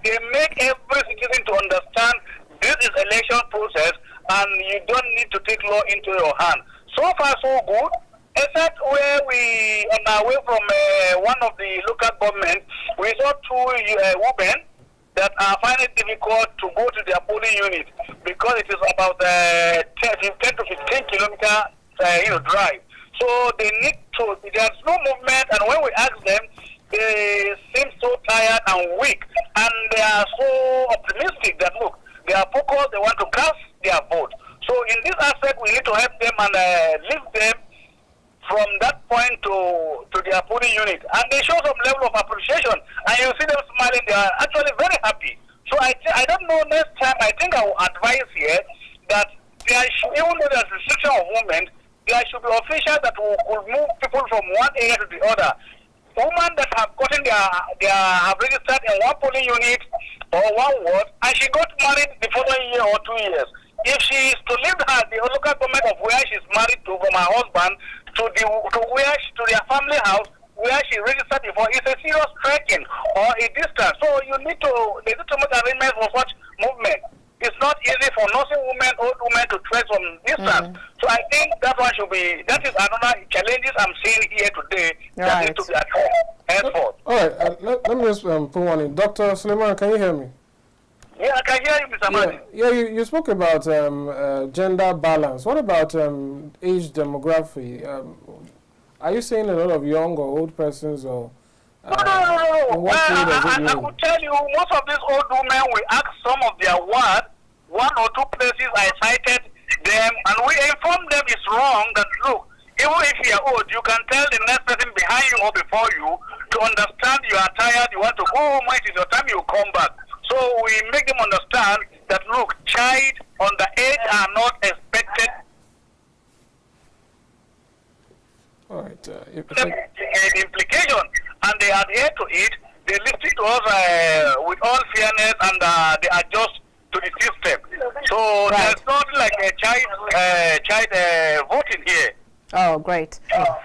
They make every citizen to understand this is election process, and you don't need to take law into your hand. So far, so good. Except where we, on our way from one of the local governments, we saw two women that are finding it difficult to go to their polling unit because it is about 10 to 15 kilometer drive. So they need to, there's no movement, and when we ask them, they seem so tired and weak, and they are so optimistic that, look, they are focused, they want to cast their vote. So in this aspect, we need to help them and lift them from that point to their polling unit. And they show some level of appreciation, and you see them smiling, they are actually very happy. So I don't know, next time, I think I will advise here that there should, even though there's restriction of movement, there should be officials that will move people from one area to the other. Women that have gotten have registered in one polling unit or one ward, and she got married the following year or 2 years. If she is to leave the local government of where she's married to from her husband to their family house where she registered before, it's a serious trekking or a distance. So they need to make arrangements for such movement. It's not easy for nursing women, old women to trek from distance. So I think that one should be, that is another challenges I'm seeing here today that need to be addressed henceforth. All right, let me just put one in. Dr. Suleiman, can you hear me? Yeah, I can hear you, Mr. Madi. Yeah, you spoke about gender balance. What about age demography? Are you saying a lot of young or old persons, or no. I could tell you, most of these old women, we ask some of their word, 1 or 2 places I cited them, and we inform them it's wrong, that look, even if you are old, you can tell the next person behind you or before you to understand you are tired, you want to go home, when it is your time, you come back. So we make them understand that, look, child underage are not expected. All right. Implication, and they adhere to it. They listen to us with all fairness, and they adjust to the system. So there's not like a child voting here. Oh, great.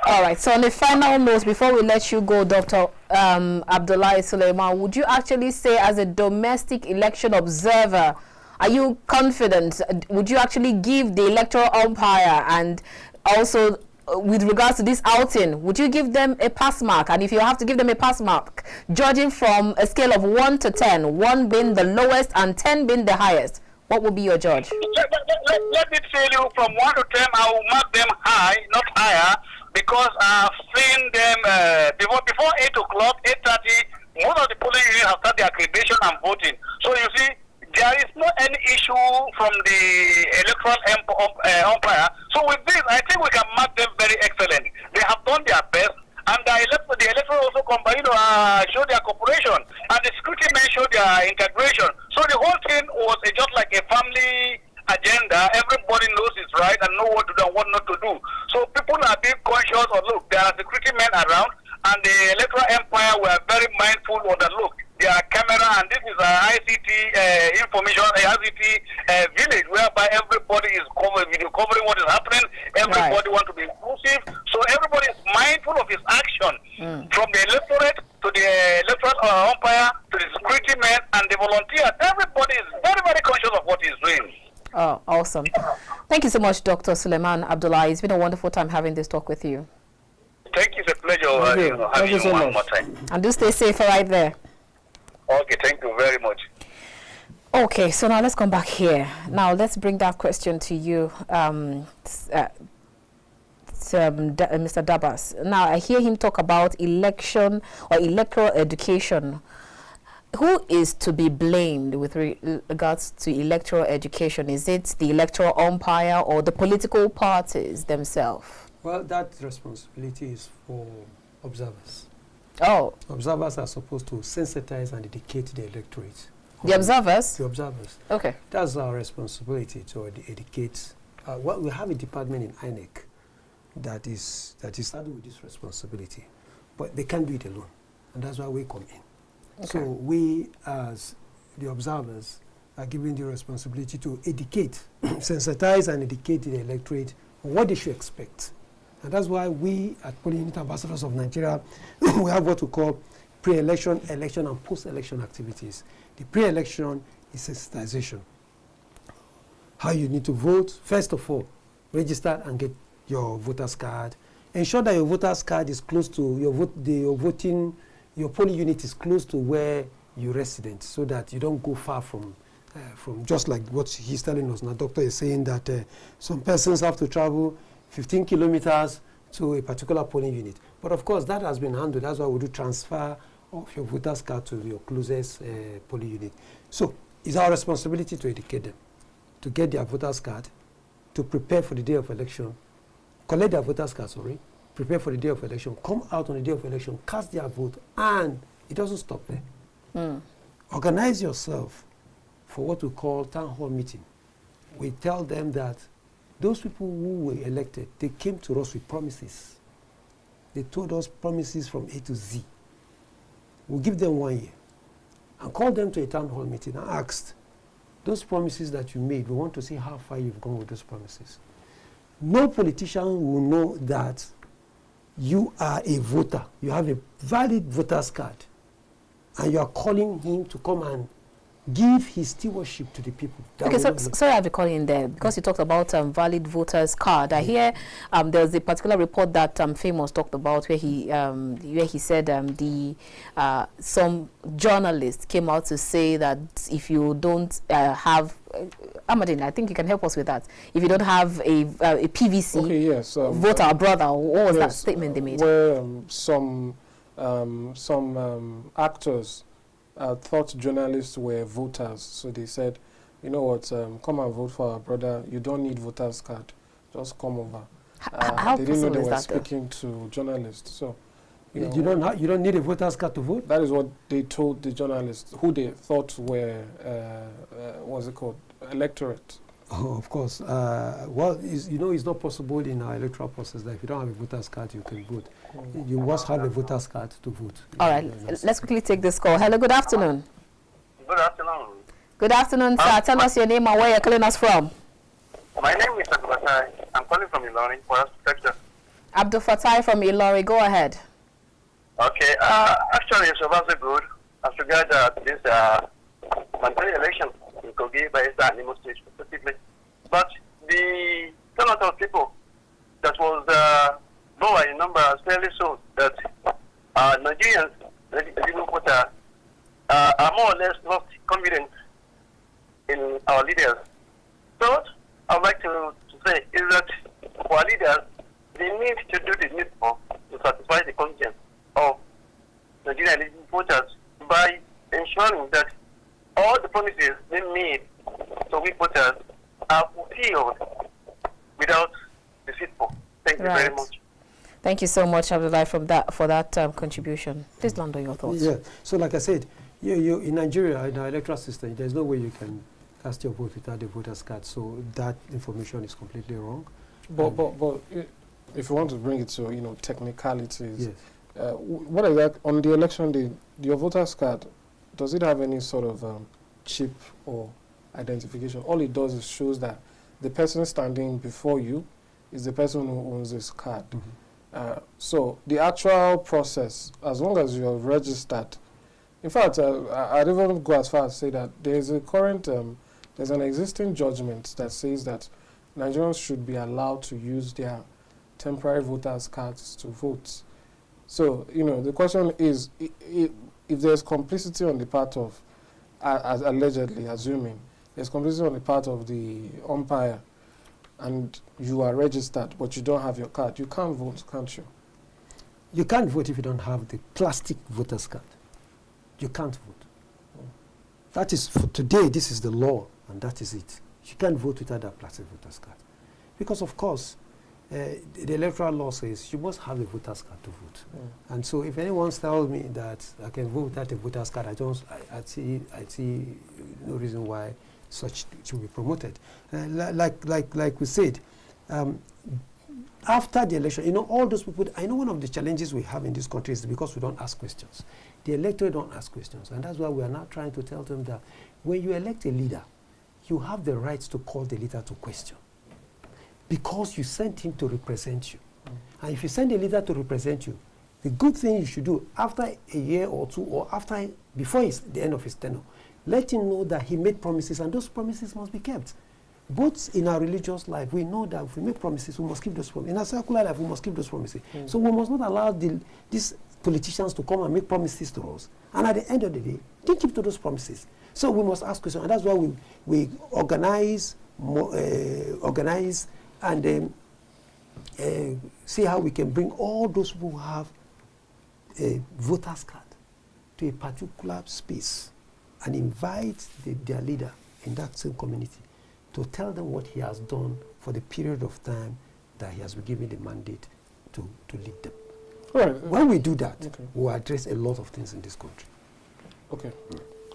All right. So on the final note, before we let you go, Dr. Abdullahi Suleiman, would you actually say, as a domestic election observer, are you confident? Would you actually give the electoral umpire, and also with regards to this outing, would you give them a pass mark? And if you have to give them a pass mark, judging from a scale of 1 to 10, 1 being the lowest and 10 being the highest, what would be your judge? Let me tell you, from 1 to 10, I will mark them high, not higher, because I've seen them before 8 o'clock, 8:30, most of the polling units have started their accreditation and voting. So you see, there is not any issue from the electoral umpire. So with this, I think we can mark them very excellent. They have done their best, and the electoral also show their cooperation, and the security men show their integration. So the whole thing was just like a family agenda. Everybody knows it's right and know what to do and what not to do. So people are being conscious of, look, there are security men around, and the electoral empire were very mindful of the look. There are camera, and this is an ICT information, ICT village, whereby everybody is video covering what is happening. Everybody wants to be inclusive. So everybody is mindful of his action, from the electorate to the electoral umpire to the security men and the volunteers. Everybody is very, very conscious of what he's doing. Oh, awesome. Thank you so much, Dr. Suleiman Abdullahi. It's been a wonderful time having this talk with you. Thank you. It's a pleasure having you one more time. And do stay safe right there. Okay, thank you very much. Okay, so now let's come back here. Now let's bring that question to you, Mr. Dabas. Now I hear him talk about election or electoral education. who is to be blamed with regards to electoral education? Is it the electoral umpire or the political parties themselves? Well, that responsibility is for observers. Oh. Observers are supposed to sensitize and educate the electorate. The observers? The observers. Okay. That's our responsibility to educate. Well, we have a department in INEC that is started with this responsibility, but they can't do it alone, and that's why we come in. Okay. So we, as the observers, are given the responsibility to educate, sensitize and educate the electorate on what they should expect. And that's why we, at Polling Unit Ambassadors of Nigeria, we have what we call pre-election, election, and post-election activities. The pre-election is sensitization. How you need to vote, first of all, register and get your voter's card. Ensure that your voter's card is close to your polling unit is close to where you're resident, so that you don't go far from just like what he's telling us now. Doctor is saying that some persons have to travel 15 kilometers to a particular polling unit. But of course, that has been handled. That's why we do transfer of your voter's card to your closest polling unit. So it's our responsibility to educate them, to get their voter's card, to prepare for the day of election, collect their voter's card, prepare for the day of election, come out on the day of election, cast their vote, and it doesn't stop there. Organize yourself for what we call town hall meeting. We tell them that those people who were elected, they came to us with promises. They told us promises from A to Z. We'll give them 1 year and call them to a town hall meeting and asked, those promises that you made, we want to see how far you've gone with those promises. No politician will know that you are a voter, you have a valid voter's card, and you are calling him to come and give his stewardship to the people. Okay, so sorry I have to call in there, because you talked about valid voter's card. I hear there was a particular report that Famous talked about where he said some journalists came out to say that if you don't have Amadine, I think you can help us with that. If you don't have a PVC, okay, yes, voter or brother, what was that statement they made? Where some actors thought journalists were voters, so they said, you know what, come and vote for our brother. You don't need voter's card. Just come over. How they didn't know they were that, speaking to journalists. So you don't need a voter's card to vote. That is what they told the journalists, who they thought were what's it called, electorate. Oh, of course. Well, it's not possible in our electoral process that if you don't have a voter's card, you can vote. You must have a voter's card to vote. All right, let's quickly take this call. Hello, good afternoon. Good afternoon. Good afternoon, sir. Tell us your name and where you're calling us from. My name is Abdul Fatai. I'm calling from Ilori, for Prefecture. Abdul Fatai from Ilori, go ahead. Okay, actually, it's also good as regards this mandatory election in Kogi, Bayelsa, and Imo State specifically. But the turnout of people that was lower in number has clearly shown that Nigerians, the voters, are more or less not confident in our leaders. So what I would like to say is that for our leaders, they need to do the needful to satisfy the conscience of Nigerian voters by ensuring that all the promises they made to we voters are fulfilled without deceitful. Thank you very much. Thank you so much, Abdullah, for that contribution. Please land on your thoughts. Yeah. So, like I said, you in Nigeria, in our electoral system, there's no way you can cast your vote without a voter's card. So that information is completely wrong. But if you want to bring it to technicalities, yes. What is that on the election day? Your voter's card, does it have any sort of chip or identification? All it does is shows that the person standing before you is the person who owns this card. So the actual process, as long as you have registered, in fact, I'd even go as far as say that there's a current, there's an existing judgment that says that Nigerians should be allowed to use their temporary voters' cards to vote. So, the question is, if there's complicity on the part of, allegedly, assuming, there's complicity on the part of the umpire, and you are registered, but you don't have your card, you can't vote, can't you? You can't vote if you don't have the plastic voter's card. You can't vote. That is, for today, this is the law, and that is it. You can't vote without that plastic voter's card. Because, of course, the electoral law says you must have a voter's card to vote. And so if anyone tells me that I can vote without a voter's card, I see no reason why such should be promoted. Like we said, after the election, you know, all those people, I know one of the challenges we have in this country is because we don't ask questions. The electorate don't ask questions, and that's why we are now trying to tell them that when you elect a leader, you have the right to call the leader to question, because you sent him to represent you. And if you send a leader to represent you, the good thing you should do after a year or two, or before the end of his tenure, let him know that he made promises, and those promises must be kept. Both in our religious life, we know that if we make promises, we must keep those promises. In our secular life, we must keep those promises. So we must not allow these politicians to come and make promises to us, and at the end of the day, they keep to those promises. So we must ask questions, and that's why we organize and see how we can bring all those people who have a voter's card to a particular space and invite their leader in that same community to tell them what he has done for the period of time that he has been given the mandate to lead them. Right. When we do that, we'll address a lot of things in this country. Okay.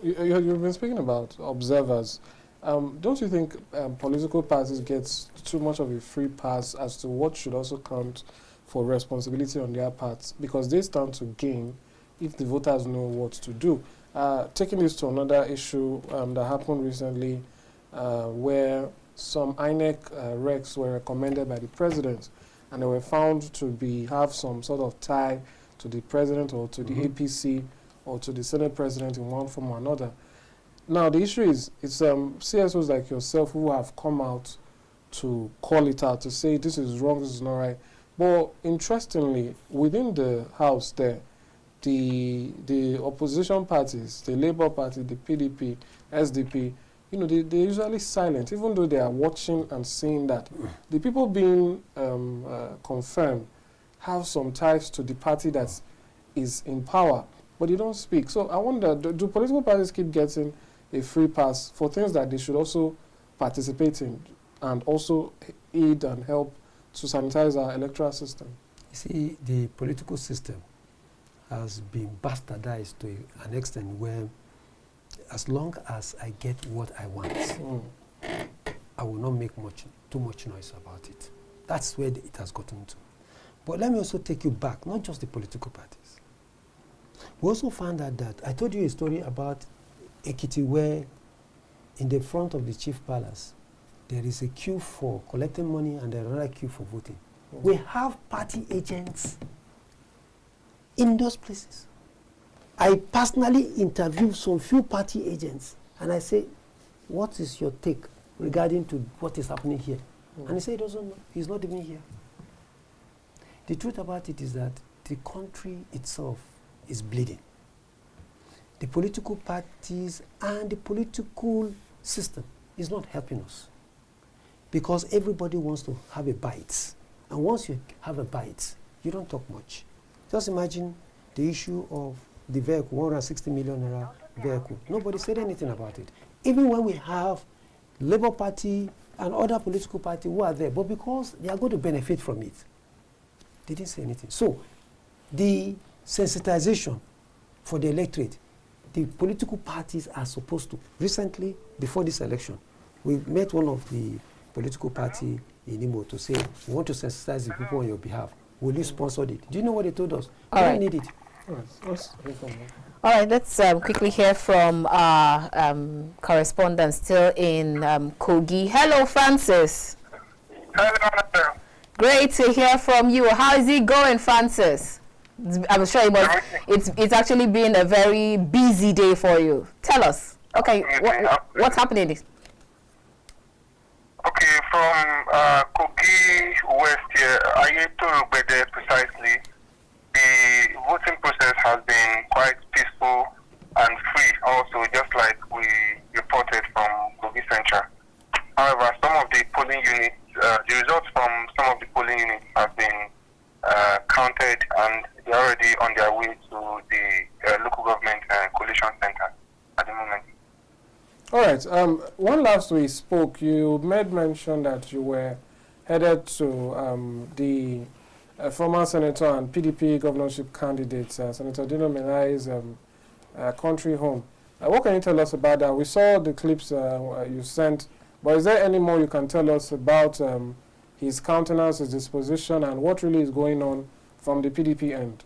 You've been speaking about observers. Don't you think political parties get too much of a free pass as to what should also count for responsibility on their parts? Because they stand to gain if the voters know what to do. Taking this to another issue that happened recently, where some INEC recs were recommended by the president, and they were found to have some sort of tie to the president or to the APC or to the Senate president in one form or another. Now, the issue is, it's CSOs like yourself who have come out to call it out, to say this is wrong, this is not right. But interestingly, within the House there, the opposition parties, the Labour Party, the PDP, SDP, you know, they're usually silent, even though they are watching and seeing that. The people being confirmed have some ties to the party that is in power, but they don't speak. So I wonder, do political parties keep getting a free pass for things that they should also participate in and also aid and help to sanitize our electoral system? You see, the political system has been bastardized to an extent where as long as I get what I want, I will not make too much noise about it. That's where it has gotten to. But let me also take you back, not just the political parties. We also found out that, I told you a story about Ekiti, where in the front of the chief palace, there is a queue for collecting money and there is another queue for voting. We have party agents in those places. I personally interviewed some few party agents, and I say, what is your take regarding to what is happening here? And he said he doesn't know. He's not even here. The truth about it is that the country itself is bleeding. The political parties and the political system is not helping us, because everybody wants to have a bite. And once you have a bite, you don't talk much. Just imagine the issue of the vehicle, 160 million naira vehicle. Nobody said anything about it. Even when we have Labour Party and other political parties who are there, but because they are going to benefit from it, they didn't say anything. So the sensitization for the electorate, the political parties are supposed to. Recently, before this election, we met one of the political party in Imo to say, we want to sensitize the people on your behalf. Will you sponsor it? Do you know what they told us? We don't need it. All right, let's quickly hear from our correspondent still in Kogi. Hello, Francis. Hello. Great to hear from you. How is it going, Francis? I'm sure it's actually been a very busy day for you. Tell us. Okay, what's happening? Okay, from Kogi West here, Ayetoro precisely, the voting process has been quite peaceful and free also, just like we reported from Kogi Central. However, some of the polling units, the results from some of the polling units have been counted, and they're already on their way to the local government coalition center at the moment. All right. One last we spoke, you made mention that you were headed to the former senator and PDP governorship candidate, Senator Dino Melai's country home. What can you tell us about that? We saw the clips you sent, but is there any more you can tell us about his countenance, his disposition, and what really is going on from the PDP end?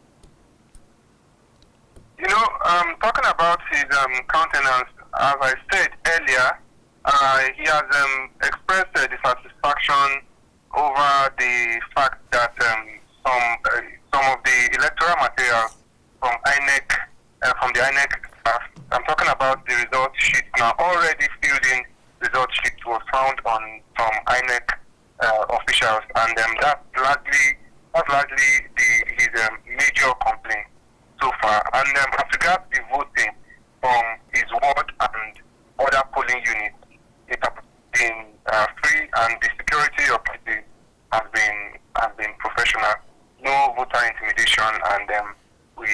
You know, talking about his countenance, as I said earlier, he has expressed dissatisfaction over the fact that some of the electoral material from INEC, from the INEC staff, I'm talking about the result sheet now, already filled in result sheet was found on some INEC officials, and that's largely his major complaint so far. And as regards the voting from his ward and other polling units, it has been free, and the security of it has been professional. No voter intimidation, and we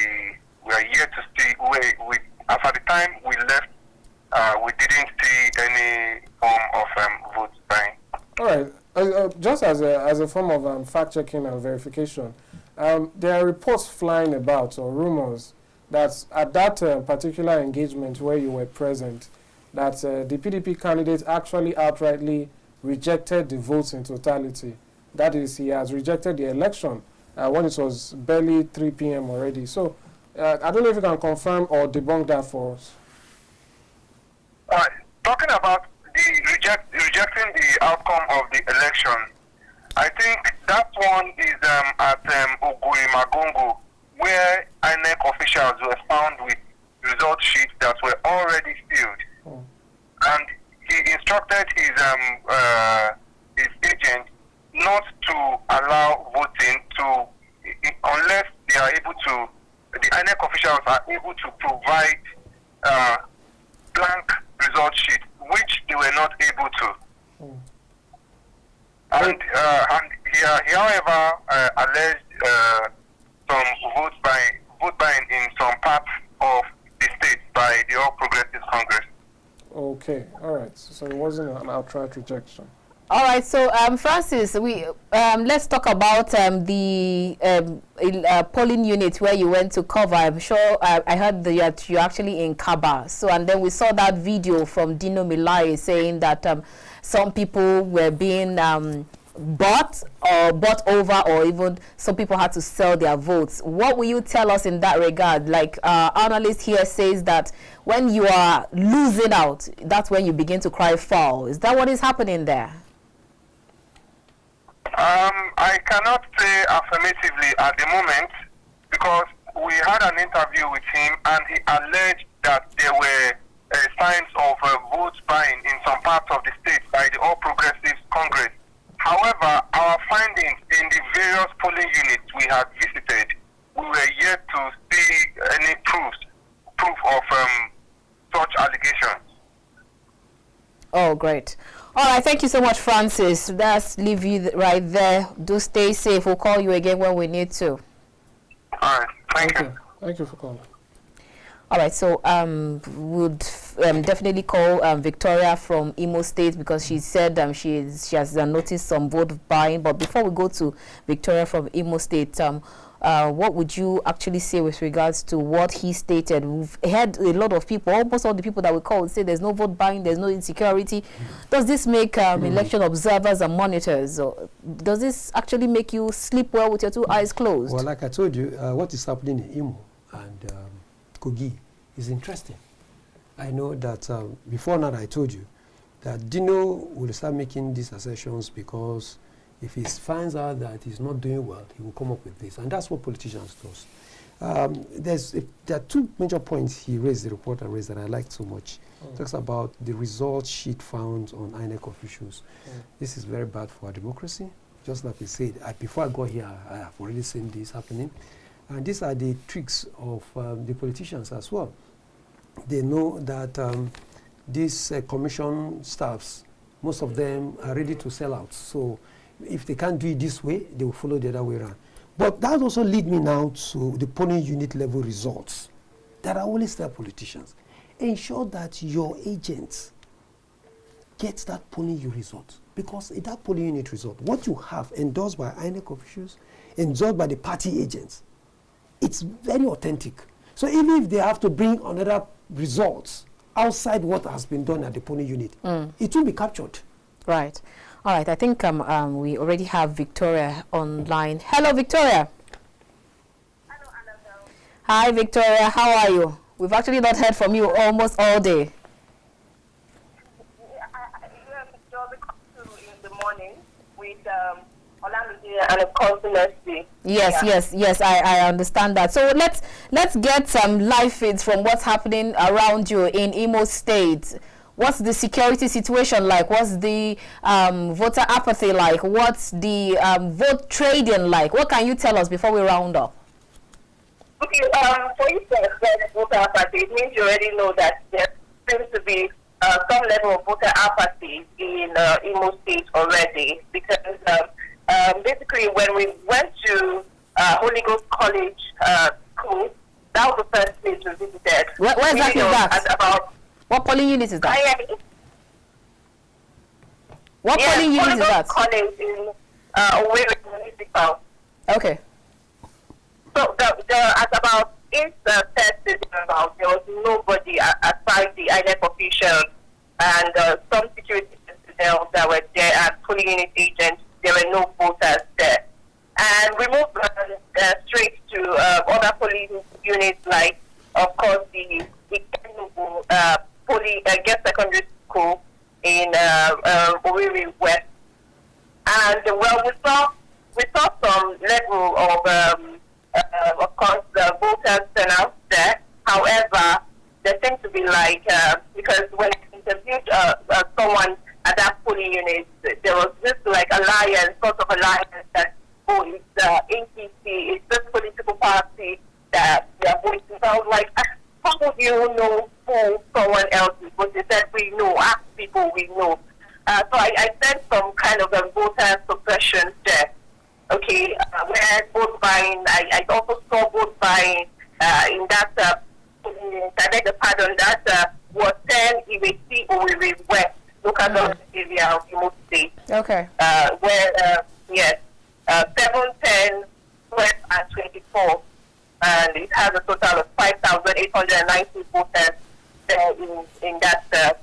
are yet to see. As at the time we left, we didn't see any form of vote buying. All right. Just as a form of fact-checking and verification, there are reports flying about, or rumors, that at that particular engagement where you were present, that the PDP candidate actually outrightly rejected the votes in totality. That is, he has rejected the election when it was barely 3 p.m. already. So I don't know if you can confirm or debunk that for us. Talking about rejecting the outcome of the election, I think that one is at Ogui-Magongo, where INEC officials were found with result sheets that were already filled. And he instructed his agent not to allow voting unless they are able to, the INEC officials are able to provide blank result sheet, which they were not able to. And he, however, alleged some vote buying in some parts of the state by the All Progressives Congress. Okay, all right. So it wasn't an outright rejection. All right. So, Francis, let's talk about the polling unit where you went to cover. I'm sure I heard that you're actually in Kaba. So, and then we saw that video from Dino Melai saying that some people were being bought over, or even some people had to sell their votes. What will you tell us in that regard? Like analyst here says that when you are losing out, that's when you begin to cry foul. Is that what is happening there? I cannot say affirmatively at the moment, because we had an interview with him and he alleged that there were signs of vote buying in some parts of the state by the All Progressives Congress. However, our findings in the various polling units we had visited, we were yet to see any proof of such allegations. Oh, great. All right, thank you so much, Francis. Let's leave you right there. Do stay safe. We'll call you again when we need to. All right, thank you. Thank you for calling. All right, so would definitely call Victoria from Imo State, because she said she has noticed some vote buying. But before we go to Victoria from Imo State, what would you actually say with regards to what he stated? We've heard a lot of people, almost all the people that we call, say there's no vote buying, there's no insecurity. Does this make election observers and monitors, or does this actually make you sleep well with your two eyes closed? Well, like I told you, what is happening in Imo and Kogi is interesting. I know that before now I told you that Dino will start making these assertions because if he finds out that he's not doing well, he will come up with this. And that's what politicians do. There are two major points he raised, the reporter raised, that I liked so much. Talks about the result sheet found on INEC officials. This is very bad for our democracy. Just like we said, before I got here, I have already seen this happening. And these are the tricks of the politicians as well. They know that these commission staffs, most of them are ready to sell out. So if they can't do it this way, they will follow the other way around. But that also leads me now to the polling unit level results that are always there, politicians. Ensure that your agents get that polling unit result. Because in that polling unit result, what you have endorsed by INEC officials, endorsed by the party agents, it's very authentic. So even if they have to bring another results outside what has been done at the polling unit, it will be captured. Right. All right. I think we already have Victoria online. Hello, Victoria. Hello, Annabelle. Hi, Victoria. How are you? We've actually not heard from you almost all day. In the morning with and of course Mercy. Yes, I understand that. So let's get some live feeds from what's happening around you in Imo State. What's the security situation like? What's the voter apathy like? What's the vote trading like? What can you tell us before we round up? Okay, for you to assess voter apathy, it means you already know that there seems to be some level of voter apathy in Imo State already, because basically when we went to Holy Ghost College school, that was the first place we visited. Where exactly is that? What polling unit is that? What polling unit is that? College in Owerri Municipal. Okay. So at about 8:30 about, there was nobody aside the INEC officials and some security personnel that were there and polling unit agents. There were no voters there. And we moved straight to other polling units, like, of course, the Girls Secondary School in Owerri West. And well, we saw some level of course, the voters turn out there. However, there seems to be like, because when I interviewed someone at that polling unit, there was this like alliance, sort of alliance that, oh, it's APC, it's this political party that they are voting. So I was like, how would you know who someone else is? But they said, we know, ask people we know. So I sent some kind of voter suppression there. Okay, where vote buying, I also saw vote buying in that, I beg the pardon, that was 10 Iwesi Owerri West, local government area of Imo State. Okay. Where, yes, 7, 10, 12, and 24. And it has a total of 5,890 voters there in that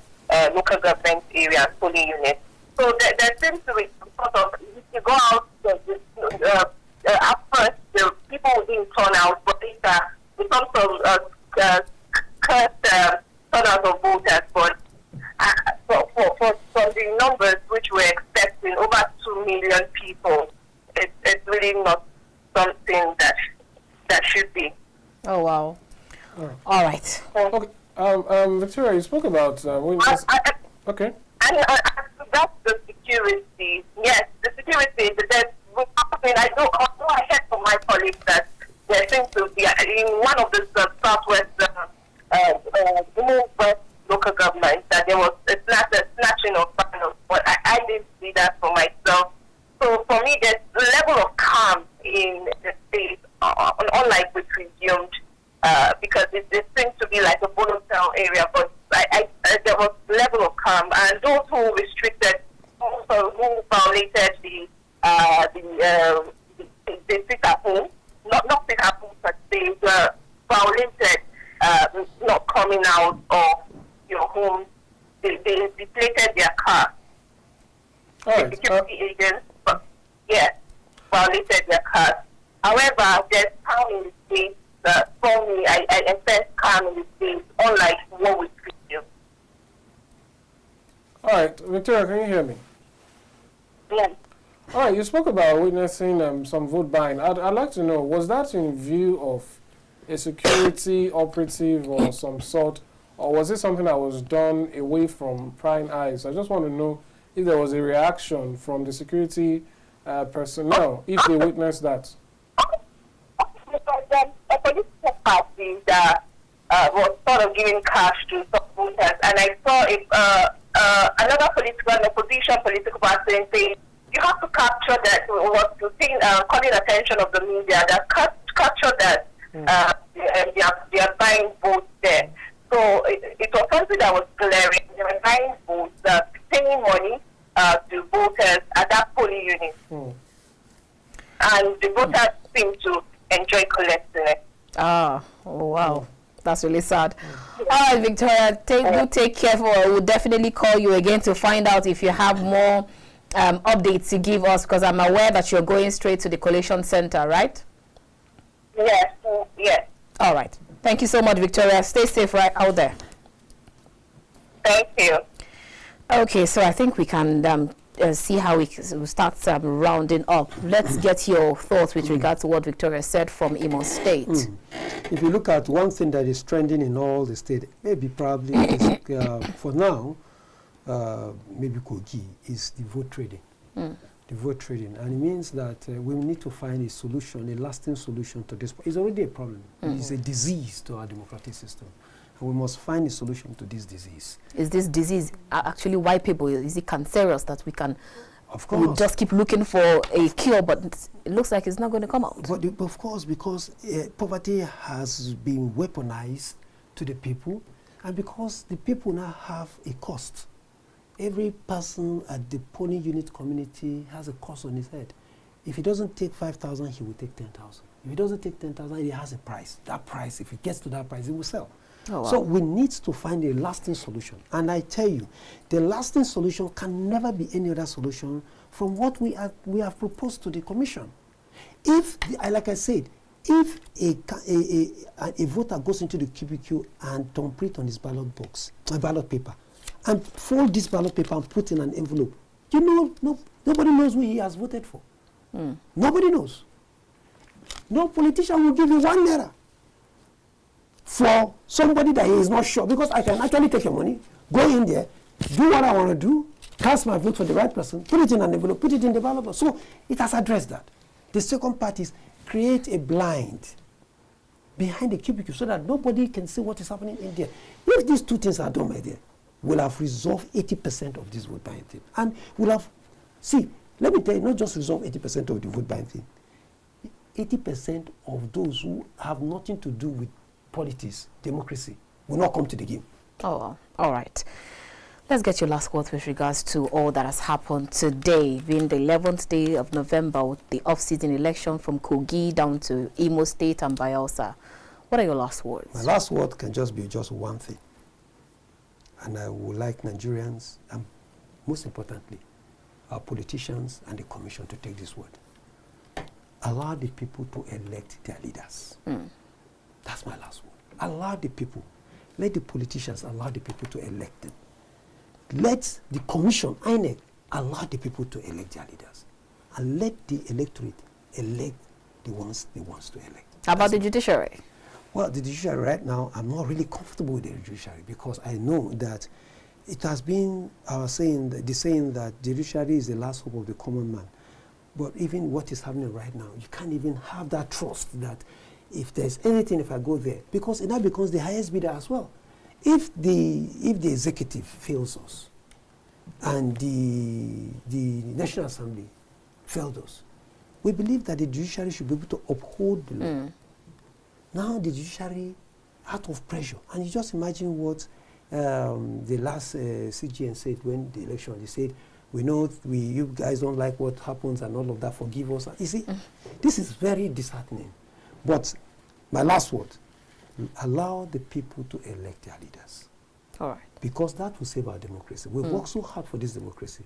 local government area, polling unit. So there seems to be sort of, if you go out, at first, the people didn't turn out, but later, with some sort of cursed turnout of voters. But for the numbers which we're expecting, over 2 million people, it's really not something that should be. Oh, wow. All right. Okay. Victoria, you spoke about okay. And that's the security. Yes, the security. Although I heard from my colleagues that there seems to be in one of the southwest West local governments that there was a snatching of finals, but I didn't see that for myself. So for me, there's a level of calm in the state, unlike we presumed, because it seems to be like a volatile area. But there was a level of calm, and those who restricted, also who violated the sit at home, not sit at home, but they violated not coming out of your home. They deflated their car. Right. The security agents, violated their cars. However, there's calm in the state. For me, I sense calm in the state, unlike what we presume. All right, Victoria, can you hear me? Yes. All right, you spoke about witnessing some vote buying. I'd like to know, was that in view of a security operative or some sort, or was it something that was done away from prying eyes? I just want to know if there was a reaction from the security personnel, if they witnessed that. A political party that was sort of giving cash to some voters, and I saw another opposition political party saying, you have to capture that, was the thing, calling attention of the media, that capture that they are buying votes there. So it was something that was glaring. They were buying votes, paying and the voters seem to enjoy collecting it. Oh wow. That's really sad. All right, Victoria, do take care. We'll definitely call you again to find out if you have more updates to give us, because I'm aware that you're going straight to the collation center, right? Yes, yes. All right. Thank you so much, Victoria. Stay safe right out there. Thank you. Okay, so I think we can see how we start rounding up. Let's get your thoughts with regard to what Victoria said from Imo State. If you look at one thing that is trending in all the state, maybe probably is, for now, maybe Kogi, is the vote trading. The vote trading. And it means that we need to find a solution, a lasting solution to this. It's already a problem. It's a disease to our democratic system. And we must find a solution to this disease. Is this disease actually why people, is it cancerous that we can just keep looking for a cure, but it looks like it's not going to come out? But of course, because poverty has been weaponized to the people, and because the people now have a cost. Every person at the polling unit community has a cost on his head. If he doesn't take 5,000, he will take 10,000. If he doesn't take 10,000, he has a price. That price, if it gets to that price, it will sell. Oh, wow. So we need to find a lasting solution. And I tell you, the lasting solution can never be any other solution from what we have proposed to the commission. If, like I said, if a voter goes into the cubicle and thumbprint on his ballot box, ballot paper, and fold this ballot paper and put in an envelope, you know, nobody knows who he has voted for. Nobody knows. No politician will give you £1 for somebody that he is not sure, because I can actually take your money, go in there, do what I want to do, cast my vote for the right person, put it in an envelope, put it in the ballot box. So it has addressed that. The second part is create a blind behind the cubicle so that nobody can see what is happening in there. If these two things are done by there, we'll have resolved 80% of this vote buying thing. And we'll have, see, let me tell you, not just resolve 80% of the vote buying thing, 80% of those who have nothing to do with politics, democracy, will not come to the game. Oh, well. All right. Let's get your last word with regards to all that has happened today, being the 11th day of November, with the off-season election from Kogi down to Imo State and Bayelsa. What are your last words? My last word can just be just one thing. And I would like Nigerians, and most importantly, our politicians and the commission to take this word. Allow the people to elect their leaders. That's my last word. Allow the people, let the politicians allow the people to elect them. Let the commission, INEC, allow the people to elect their leaders. And let the electorate elect the ones they want to elect. How about the judiciary? Well, the judiciary right now, I'm not really comfortable with the judiciary, because I know that it has been the saying that the judiciary is the last hope of the common man. But even what is happening right now, you can't even have that trust that if there's anything, if I go there, because it now becomes the highest bidder as well. If the executive fails us and the National Assembly failed us, we believe that the judiciary should be able to uphold the law. Now the judiciary, out of pressure, and you just imagine what the last CGN said when the election, they said, we know you guys don't like what happens and all of that, forgive us. You see, this is very disheartening. But my last word, allow the people to elect their leaders. All right. Because that will save our democracy. We work so hard for this democracy.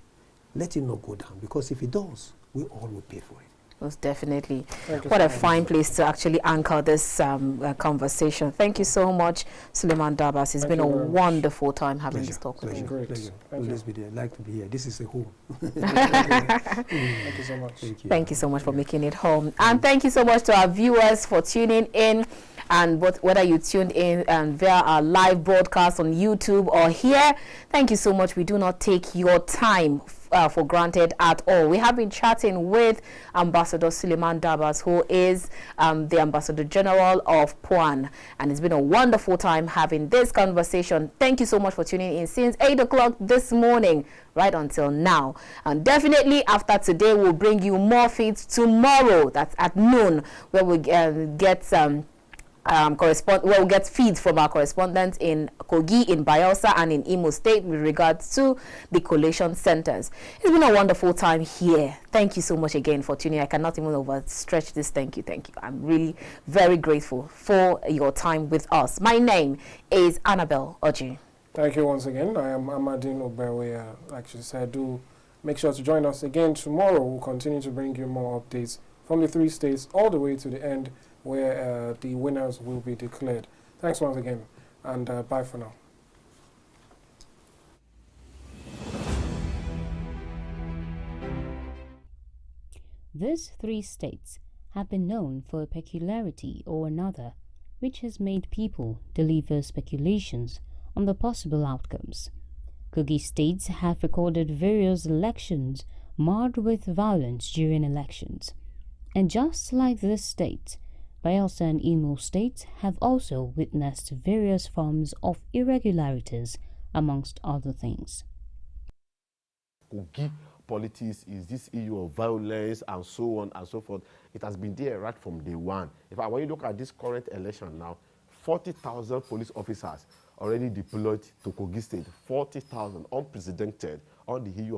Let it not go down, because if it does, we all will pay for it. Most definitely. What a fine place to actually anchor this conversation. Thank you so much, Suleiman Dabas. It's been a wonderful time having this talk with you. Pleasure. Always be there. I'd like to be here. This is a home. Thank you so much. Thank you so much for making it home. And thank you so much to our viewers for tuning in. And whether you tuned in via our live broadcast on YouTube or here, thank you so much. We do not take your time for granted at all. We have been chatting with Ambassador Suleiman Dabas, who is the Ambassador General of PWAN, and it's been a wonderful time having this conversation. Thank you so much for tuning in since 8 o'clock this morning right until now. And definitely after today, we'll bring you more feeds tomorrow. That's at noon, where we get we'll get feeds from our correspondents in Kogi, in Bayelsa, and in Imo State with regards to the collation centers. It's been a wonderful time here. Thank you so much again for tuning. I cannot even overstretch this. Thank you. I'm really very grateful for your time with us. My name is Annabelle Oji. Thank you once again. I am Amadine Oberwe. Like she said, do make sure to join us again tomorrow. We'll continue to bring you more updates from the 3 states all the way to the end, where the winners will be declared. Thanks once again, and bye for now. These 3 states have been known for a peculiarity or another, which has made people deliver speculations on the possible outcomes. Kogi states have recorded various elections marred with violence during elections. And just like this state, Bayelsa and Imo states have also witnessed various forms of irregularities, amongst other things. Kogi politics is this issue of violence and so on and so forth. It has been there right from day one. In fact, when you look at this current election now, 40,000 police officers already deployed to Kogi State, 40,000 unprecedented on the issue of